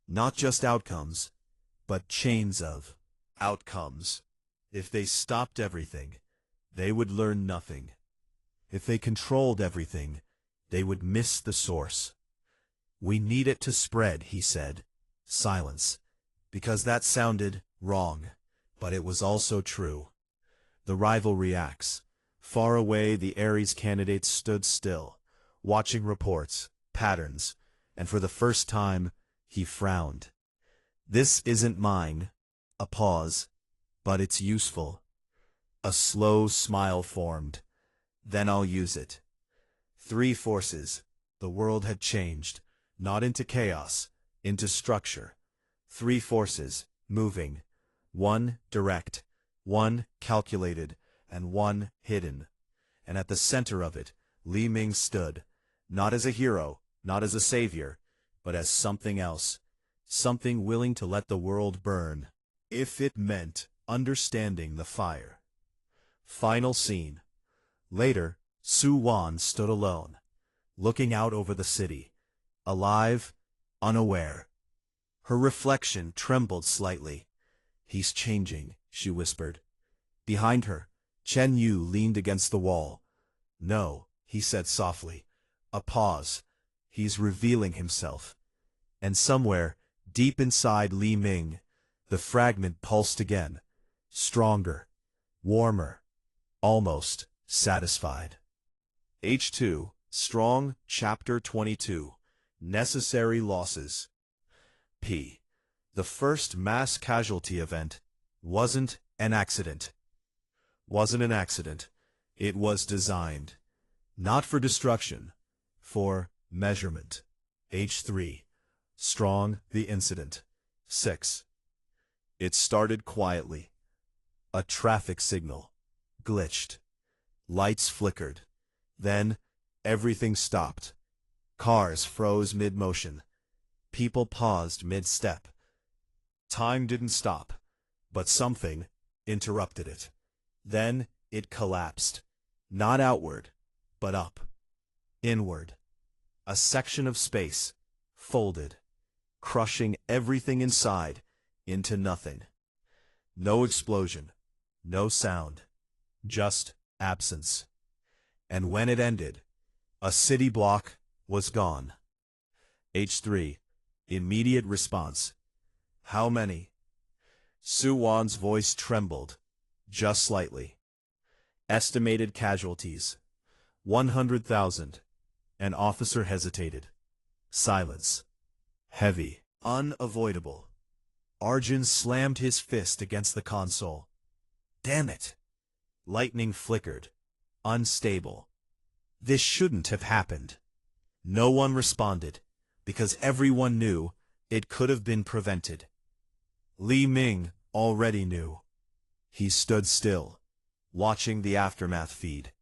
Not just outcomes, but chains of outcomes. If they stopped everything, they would learn nothing. If they controlled everything, they would miss the source. We need it to spread, he said. Silence. Because that sounded wrong, but it was also true. The rivalry acts. Far away, the Ares candidates stood still, watching reports, patterns, and for the first time, he frowned. This isn't mine. A pause. But it's useful. A slow smile formed. Then I'll use it. Three forces. The world had changed, not into chaos, into structure. Three forces, moving. One direct, one calculated, and one hidden. And at the center of it, Li Ming stood, not as a hero, not as a savior, but as something else. Something willing to let the world burn, if it meant understanding the fire. Final scene. Later, Su Wan stood alone, looking out over the city, alive, unaware. Her reflection trembled slightly. He's changing, she whispered. Behind her, Chen Yu leaned against the wall. No, he said softly. A pause. He's revealing himself. And somewhere, deep inside Li Ming, the fragment pulsed again. Stronger, warmer, almost satisfied. H2, Strong, Chapter 22. Necessary Losses. P. The first mass casualty event wasn't an accident. It was designed. Not for destruction, for measurement. H3. Strong, the incident. 6. It started quietly. A traffic signal. Glitched. Lights flickered. Then, everything stopped. Cars froze mid-motion. People paused mid-step. Time didn't stop, but something interrupted it. Then, it collapsed. Not outward, but up. Inward. A section of space, folded, crushing everything inside into nothing. No explosion, no sound, just absence. And when it ended, a city block was gone. H3. Immediate response. How many? Su Wan's voice trembled, just slightly. Estimated casualties. 100,000. An officer hesitated. Silence. Heavy. Unavoidable. Arjun slammed his fist against the console. Damn it! Lightning flickered. Unstable. This shouldn't have happened. No one responded, because everyone knew it could have been prevented. Li Ming already knew. He stood still, watching the aftermath feed.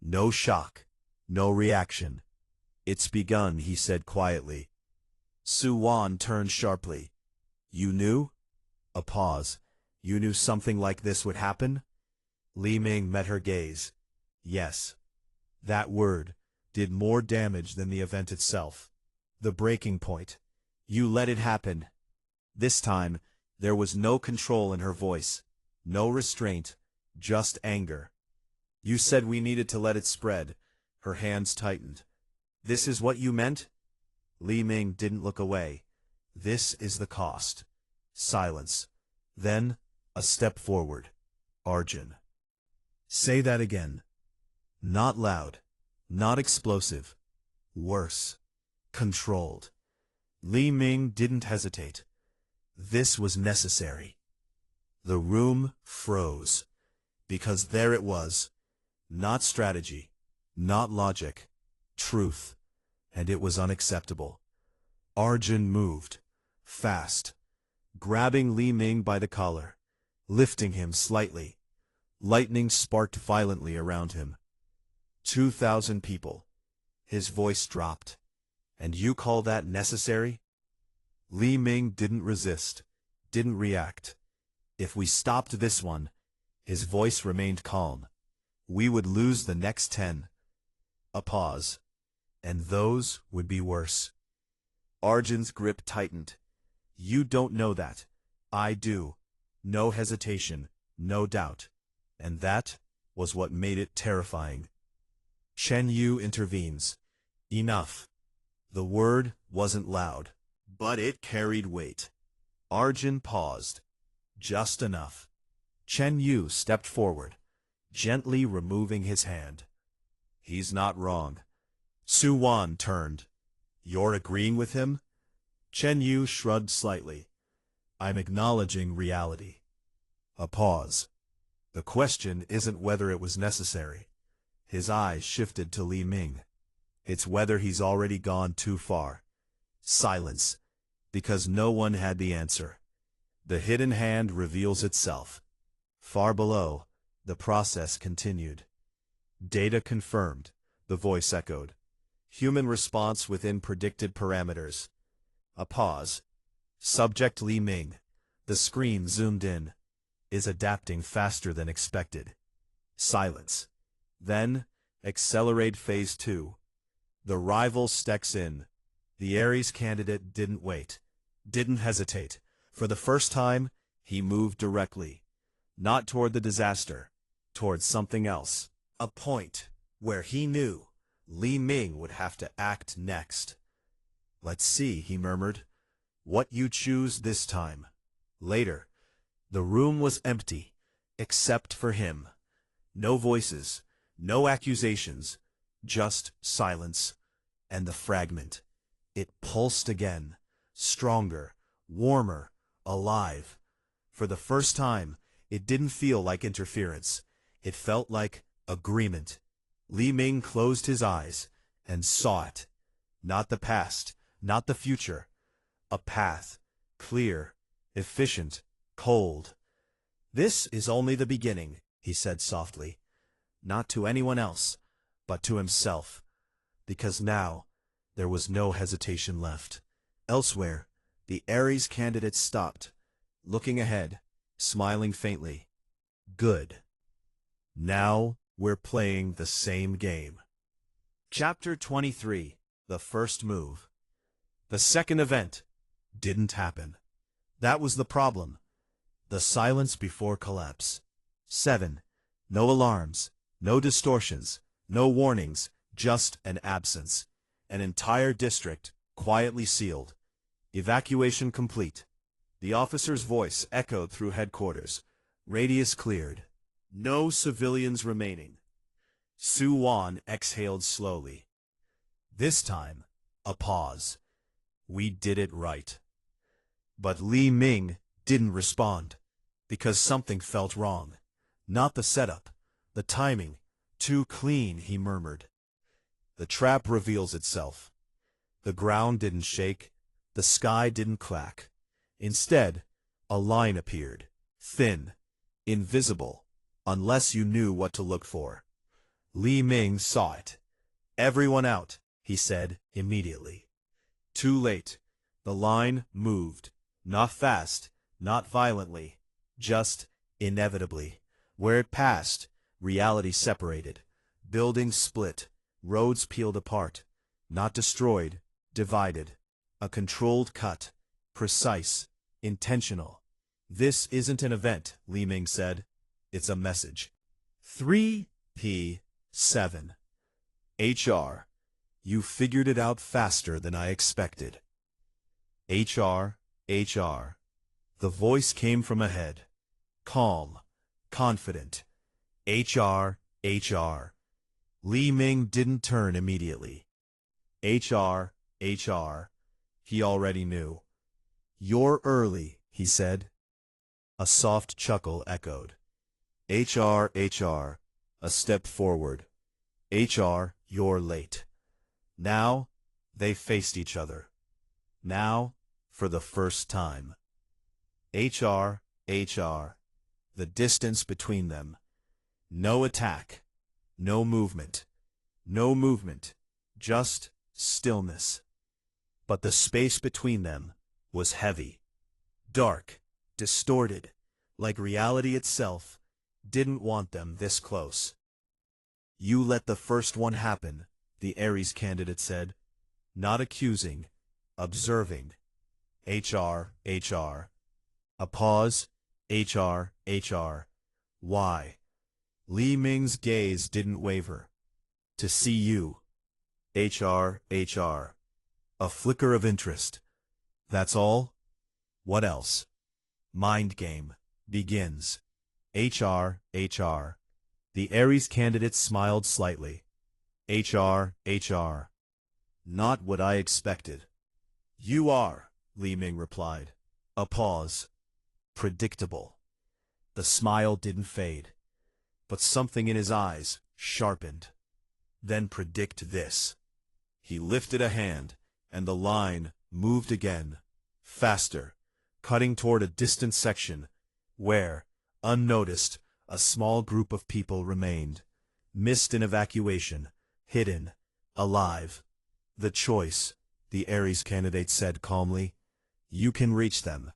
No shock, no reaction. "It's begun," he said quietly. Su Wan turned sharply. "You knew?" A pause. "You knew something like this would happen?" Li Ming met her gaze. "Yes." That word did more damage than the event itself. The breaking point. "You let it happen." This time, there was no control in her voice, no restraint, just anger. "You said we needed to let it spread." Her hands tightened. "This is what you meant?" Li Ming didn't look away. "This is the cost." Silence. Then, a step forward. "Arjun." "Say that again." Not loud, not explosive. Worse. Controlled. Li Ming didn't hesitate. This was necessary. The room froze. Because there it was. Not strategy. Not logic. Truth. And it was unacceptable. Arjun moved. Fast. Grabbing Li Ming by the collar. Lifting him slightly. Lightning sparked violently around him. 2,000 people. His voice dropped. "And you call that necessary?" Li Ming didn't resist, didn't react. "If we stopped this one," his voice remained calm, "we would lose the next 10. A pause. "And those would be worse." Arjun's grip tightened. "You don't know that. I do." No hesitation, no doubt. And that was what made it terrifying. Chen Yu intervenes. "Enough." The word wasn't loud, but it carried weight. Arjun paused. "Just enough." Chen Yu stepped forward, gently removing his hand. "He's not wrong." Su Wan turned. "You're agreeing with him?" Chen Yu shrugged slightly. "I'm acknowledging reality." A pause. "The question isn't whether it was necessary." His eyes shifted to Li Ming. "It's whether he's already gone too far." Silence. Because no one had the answer. The hidden hand reveals itself. Far below, the process continued. "Data confirmed," the voice echoed. "Human response within predicted parameters." A pause. Subject Li Ming. The screen zoomed in. "Is adapting faster than expected." Silence. Then, accelerate phase 2. The rival stecks in. The Ares candidate didn't wait. Didn't hesitate. For the first time, he moved directly. Not toward the disaster. Toward something else. A point where he knew Li Ming would have to act next. "Let's see," he murmured. "What you choose this time." Later, the room was empty, except for him. No voices. No accusations, just silence. And the fragment. It pulsed again, stronger, warmer, alive. For the first time, it didn't feel like interference. It felt like agreement. Li Ming closed his eyes and saw it. Not the past, not the future. A path, clear, efficient, cold. "This is only the beginning," he said softly. Not to anyone else, but to himself. Because now, there was no hesitation left. Elsewhere, the Ares candidate stopped, looking ahead, smiling faintly. "Good. Now, we're playing the same game." Chapter 23. The First Move. The second event didn't happen. That was the problem. The silence before collapse. 7. No alarms. No distortions, no warnings, just an absence. An entire district, quietly sealed. Evacuation complete. The officer's voice echoed through headquarters. Radius cleared. No civilians remaining. Su Wan exhaled slowly. This time, a pause. "We did it right." But Li Ming didn't respond. Because something felt wrong. Not the setup. The timing, too clean, he murmured. The trap reveals itself. The ground didn't shake, the sky didn't crack. Instead, a line appeared, thin, invisible, unless you knew what to look for. Li Ming saw it. "Everyone out," he said immediately. Too late. The line moved, not fast, not violently, just inevitably. Where it passed, reality separated. Buildings split, roads peeled apart, not destroyed, divided. A controlled cut, precise, intentional. "This isn't an event," Li Ming said. "It's a message." 3P7. HR. "You figured it out faster than I expected." HR. The voice came from ahead. Calm, confident. HR. Li Ming didn't turn immediately. HR. He already knew. "You're early," he said. A soft chuckle echoed. HR. A step forward. HR. You're late. Now, they faced each other. Now, for the first time. HR. The distance between them. No attack. No movement. Just stillness. But the space between them was heavy. Dark. Distorted. Like reality itself didn't want them this close. "You let the first one happen," the Ares candidate said. Not accusing, observing. HR. A pause. HR. Why? Li Ming's gaze didn't waver. "To see you." HR. A flicker of interest. "That's all?" "What else?" "Mind game begins." HR. The Ares candidate smiled slightly. HR. Not what I expected. "You are," Li Ming replied. A pause. Predictable. The smile didn't fade, but something in his eyes sharpened. "Then predict this." He lifted a hand, and the line moved again, faster, cutting toward a distant section, where, unnoticed, a small group of people remained, missed in evacuation, hidden, alive. "The choice," the Ares candidate said calmly. "You can reach them."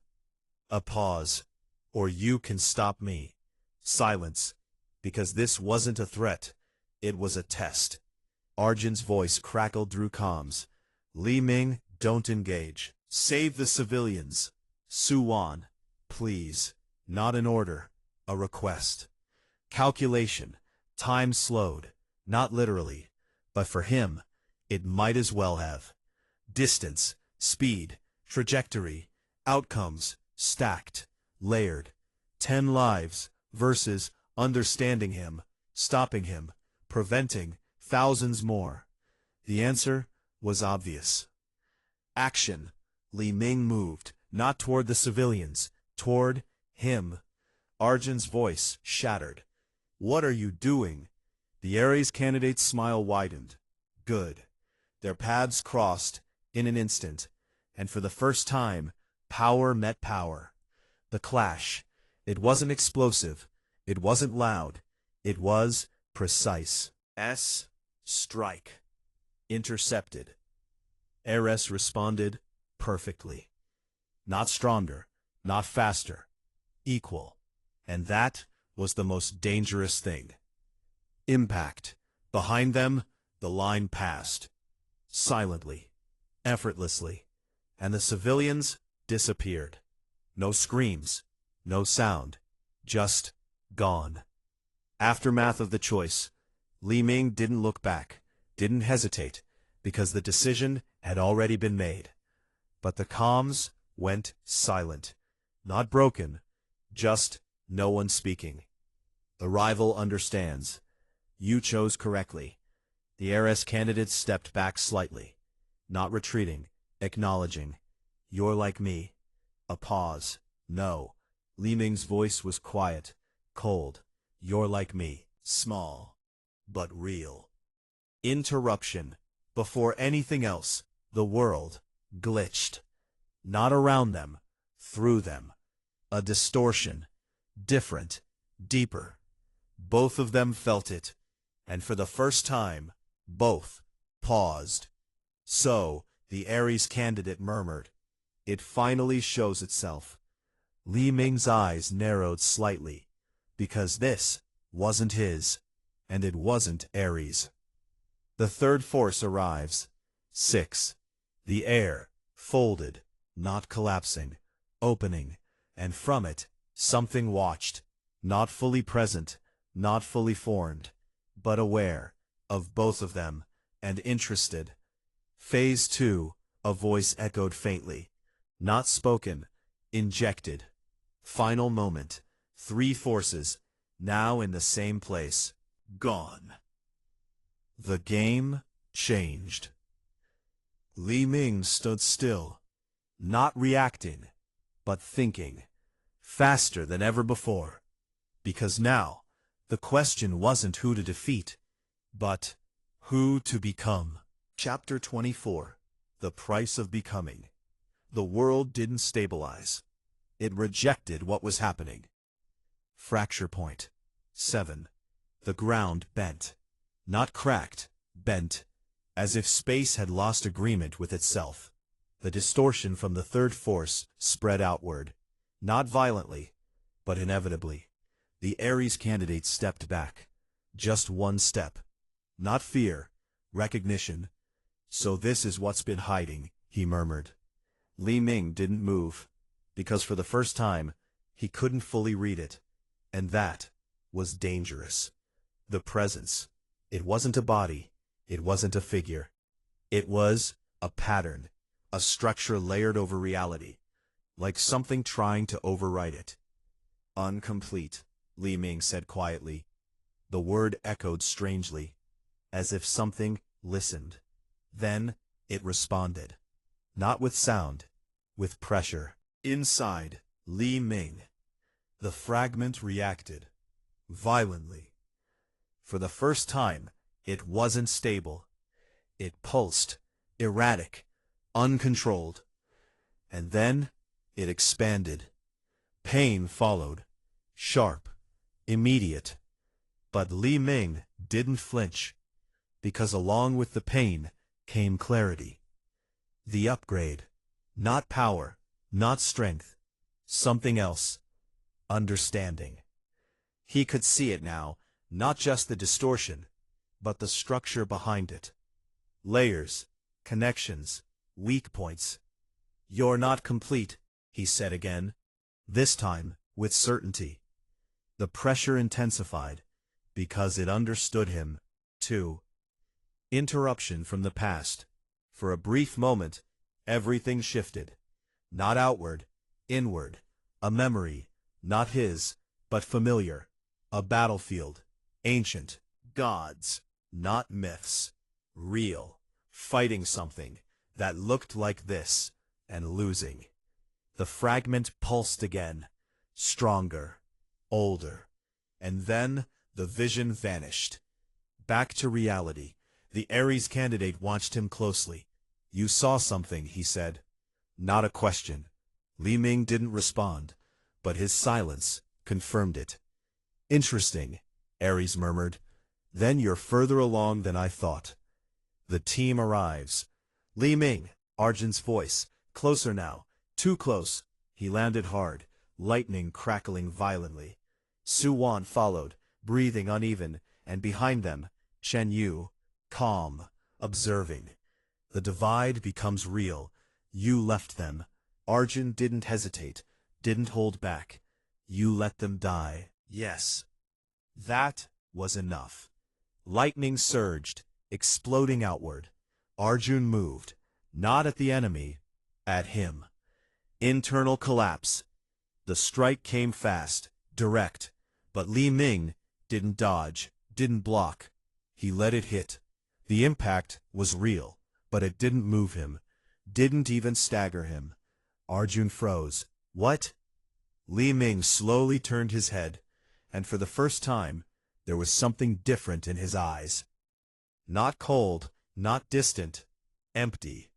A pause. "Or you can stop me." Silence, because this wasn't a threat, it was a test. Arjun's voice crackled through comms. "Li Ming, don't engage. Save the civilians. Suwan, please." Not an order, a request. Calculation. Time slowed, not literally, but for him, it might as well have. Distance, speed, trajectory, outcomes, stacked, layered. 10 lives versus understanding him, stopping him, preventing thousands more. The answer was obvious. Action. Li Ming moved, not toward the civilians, toward him. Arjun's voice shattered. "What are you doing?" The Ares candidate's smile widened. Good. Their paths crossed in an instant, and for the first time, power met power. The clash. It wasn't explosive. It wasn't loud. It was precise. Strike. Intercepted. Ares responded perfectly. Not stronger, not faster. Equal. And that was the most dangerous thing. Impact. Behind them, the line passed. Silently. Effortlessly. And the civilians disappeared. No screams. No sound. Just gone. Aftermath of the choice. Li Ming didn't look back, didn't hesitate, because the decision had already been made. But the comms went silent. Not broken, just no one speaking. "The rival understands. You chose correctly." The Ares candidate stepped back slightly, not retreating, acknowledging. "You're like me." A pause. "No." Li Ming's voice was quiet, cold. "You're like me." Small, but real. Interruption. Before anything else, the world glitched. Not around them, through them. A distortion. Different. Deeper. Both of them felt it, and for the first time, both paused. So, the Ares candidate murmured, "It finally shows itself." Li Ming's eyes narrowed slightly, because this wasn't his, and it wasn't Ares. The third force arrives. 6. The air, folded, not collapsing, opening, and from it, something watched, not fully present, not fully formed, but aware, of both of them, and interested. Phase 2, a voice echoed faintly. Not spoken, injected. Final moment. 3 forces, now in the same place. Gone. The game changed. Li Ming stood still, not reacting, but thinking, faster than ever before. Because now, the question wasn't who to defeat, but who to become. Chapter 24. The Price of Becoming. The world didn't stabilize. It rejected what was happening. Fracture point. 7. The ground bent. Not cracked, bent, as if space had lost agreement with itself. The distortion from the third force spread outward. Not violently, but inevitably. The Ares candidate stepped back. Just one step. Not fear, recognition. "So this is what's been hiding," he murmured. Li Ming didn't move, because for the first time, he couldn't fully read it. And that was dangerous. The presence. It wasn't a body. It wasn't a figure. It was a pattern, a structure layered over reality, like something trying to overwrite it. "Incomplete," Li Ming said quietly. The word echoed strangely, as if something listened. Then it responded. Not with sound, with pressure. Inside Li Ming, the fragment reacted. Violently. For the first time, it wasn't stable. It pulsed, erratic, uncontrolled. And then it expanded. Pain followed. Sharp, immediate. But Li Ming didn't flinch, because along with the pain came clarity. The upgrade. Not power, not strength. Something else. Understanding. He could see it now, not just the distortion, but the structure behind it. Layers, connections, weak points. "You're not complete," he said again, this time with certainty. The pressure intensified, because it understood him, too. Interruption from the past. For a brief moment, everything shifted. Not outward, inward. A memory, not his, but familiar. A battlefield. Ancient. Gods. Not myths. Real. Fighting something that looked like this, and losing. The fragment pulsed again. Stronger. Older. And then the vision vanished. Back to reality. The Ares candidate watched him closely. "You saw something," he said. Not a question. Li Ming didn't respond, but his silence confirmed it. "Interesting," Ares murmured. "Then you're further along than I thought." The team arrives. Li Ming, Arjun's voice, closer now, too close. He landed hard, lightning crackling violently. Su Wan followed, breathing uneven, and behind them, Chen Yu, calm, observing. The divide becomes real. You left them. Arjun didn't hesitate, didn't hold back. You let them die. Yes. That was enough. Lightning surged, exploding outward. Arjun moved, not at the enemy, at him. Internal collapse. The strike came fast, direct, but Li Ming didn't dodge, didn't block. He let it hit. The impact was real, but it didn't move him, didn't even stagger him. Arjun froze. "What?" Li Ming slowly turned his head, and for the first time, There was something different in his eyes. Not cold, not distant, empty.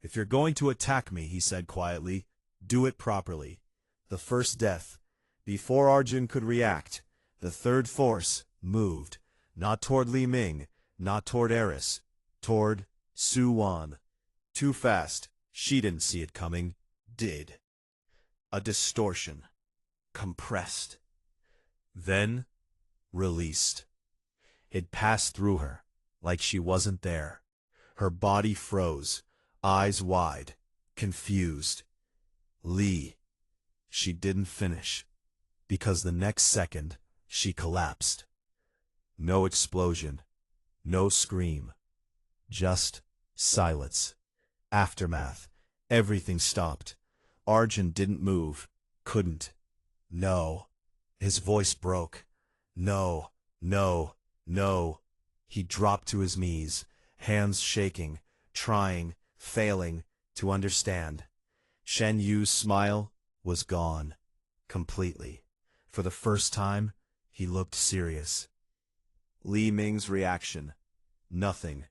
"If you're going to attack me," he said quietly, "do it properly." The first death. Before Arjun could react, the third force moved, not toward Li Ming, not toward Eris, toward Su Wan. Too fast. She didn't see it coming. Did. A distortion. Compressed. Then released. It passed through her, like she wasn't there. Her body froze, eyes wide, confused. Lee. She didn't finish, because the next second she collapsed. No explosion, no scream, just silence. Aftermath. Everything stopped. Arjun didn't move, couldn't. No. His voice broke. No, no, no. He dropped to his knees, hands shaking, trying, failing to understand. Shen Yu's smile was gone, completely. For the first time, he looked serious. Li Ming's reaction. Nothing.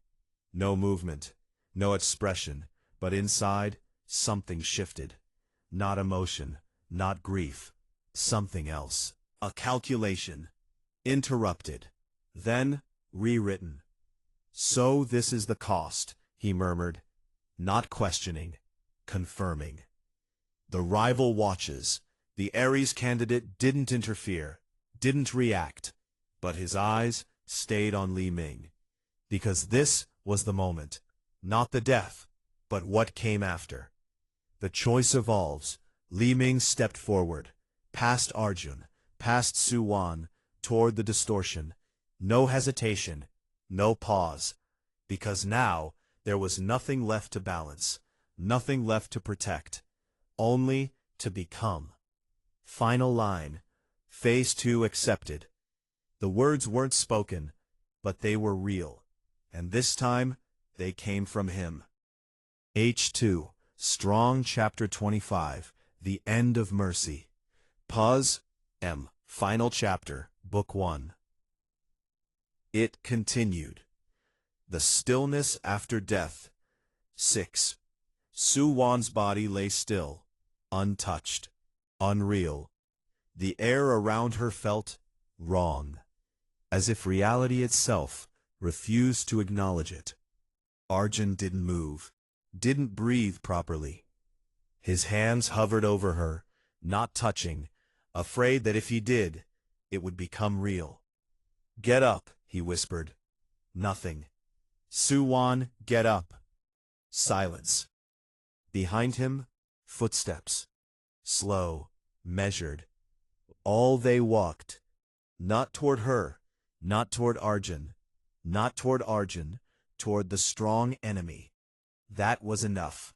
No movement, no expression, but inside, something shifted. Not emotion, not grief. Something else. A calculation. Interrupted. Then rewritten. "So this is the cost," he murmured, not questioning, confirming. The rival watches. The Ares candidate didn't interfere, didn't react, but his eyes stayed on Li Ming. Because this was the moment, not the death, but what came after. The choice evolves. Li Ming stepped forward, past Arjun, past Su Wan, toward the distortion. No hesitation, no pause. Because now there was nothing left to balance, nothing left to protect, only to become. Final line. Phase 2 accepted. The words weren't spoken, but they were real. And this time, they came from him. H2. Strong Chapter 25. The End of Mercy. Pause. M. Final Chapter. Book 1. It continued. The stillness after death. 6. Su Wan's body lay still, untouched, unreal. The air around her felt wrong, as if reality itself refused to acknowledge it. Arjun didn't move, didn't breathe properly. His hands hovered over her, not touching, afraid that if he did, it would become real. "Get up," he whispered. Nothing. "Su Wan, get up." Silence. Behind him, footsteps. Slow, measured. All they walked. Not toward her, not toward Arjun, not toward Arjun, toward the strong enemy. That was enough.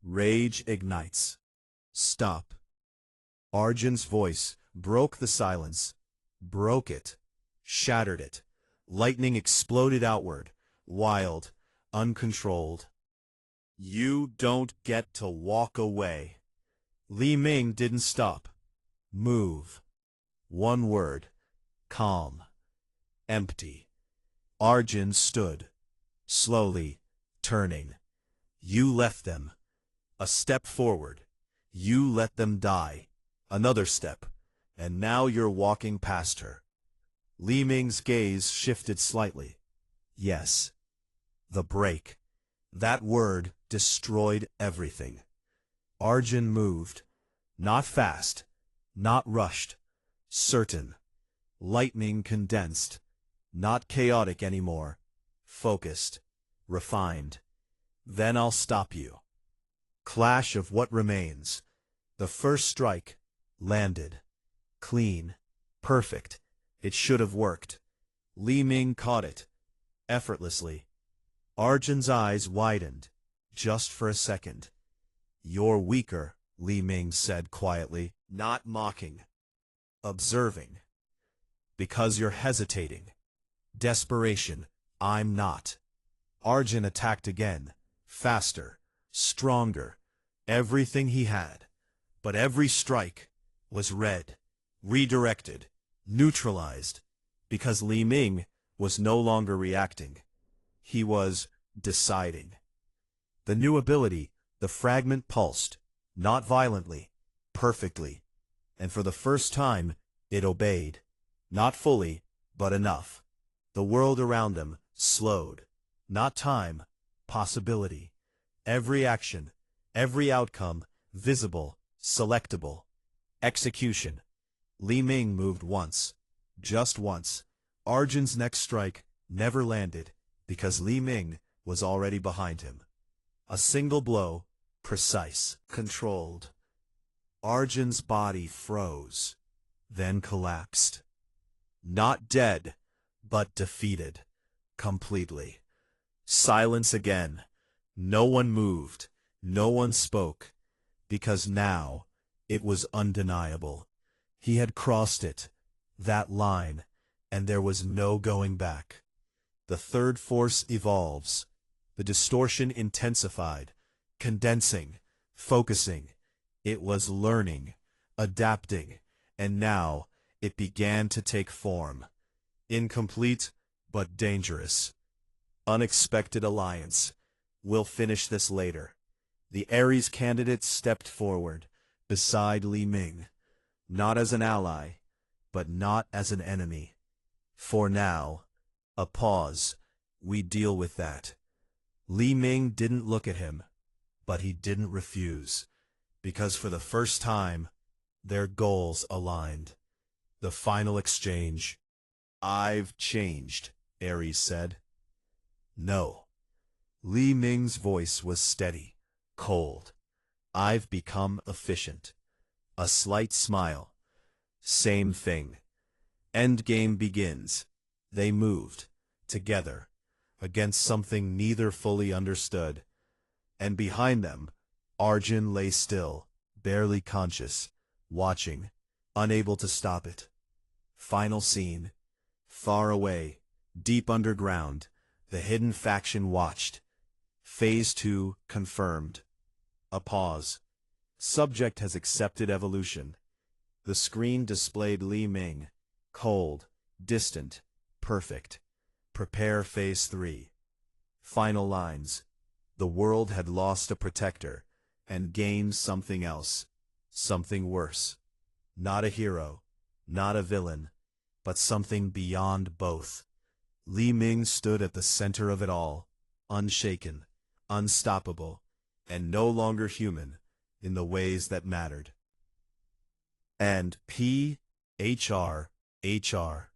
Rage ignites. Stop. Arjun's voice broke the silence, broke it, shattered it. Lightning exploded outward, wild, uncontrolled. "You don't get to walk away." Li Ming didn't stop. Move. One word. Calm. Empty. Arjun stood, slowly, turning. "You left them." A step forward. "You let them die." Another step. "And now you're walking past her." Li Ming's gaze shifted slightly. Yes. The break. That word destroyed everything. Arjun moved. Not fast. Not rushed. Certain. Lightning condensed. Not chaotic anymore. Focused. Refined. "Then I'll stop you." Clash of what remains. The first strike. Landed. Clean. Perfect. It should have worked. Li Ming caught it. Effortlessly. Arjun's eyes widened. Just for a second. "You're weaker," Li Ming said quietly, not mocking. Observing. "Because you're hesitating." Desperation. "I'm not." Arjun attacked again. Faster. Stronger. Everything he had. But every strike was red. Redirected. Neutralized. because Li Ming was no longer reacting. He was deciding. The new ability, the fragment, pulsed, not violently, perfectly, and for the first time it obeyed. Not fully, but enough. The world around them slowed. Not time, possibility. Every action, every outcome, visible, selectable. Execution. Li Ming moved once. Just once. Arjun's next strike never landed, because Li Ming was already behind him. A single blow, precise, controlled. Arjun's body froze, then collapsed. Not dead, but defeated. Completely. Silence again. No one moved. No one spoke. Because now, it was undeniable. He had crossed it. That line. And there was no going back. The third force evolves. The distortion intensified. Condensing. Focusing. It was learning. Adapting. And now, it began to take form. Incomplete, but dangerous. Unexpected alliance. We'll finish this later. The Ares candidate stepped forward, beside Li Ming. Not as an ally, but not as an enemy. For now, a pause. We deal with that. Li Ming didn't look at him, but he didn't refuse. Because for the first time, their goals aligned. The final exchange. I've changed, Ares said. No. Li Ming's voice was steady, cold. I've become efficient. A slight smile. Same thing. Endgame begins. They moved, together, against something neither fully understood. And behind them, Arjun lay still, barely conscious, watching, unable to stop it. Final scene. Far away, deep underground, the hidden faction watched. Phase 2 confirmed. A pause. Subject has accepted evolution. The screen displayed Li Ming. Cold, distant, perfect. Prepare Phase 3. Final lines. The world had lost a protector, and gained something else. Something worse. Not a hero, not a villain, but something beyond both. Li Ming stood at the center of it all, unshaken, unstoppable, and no longer human in the ways that mattered. And HR.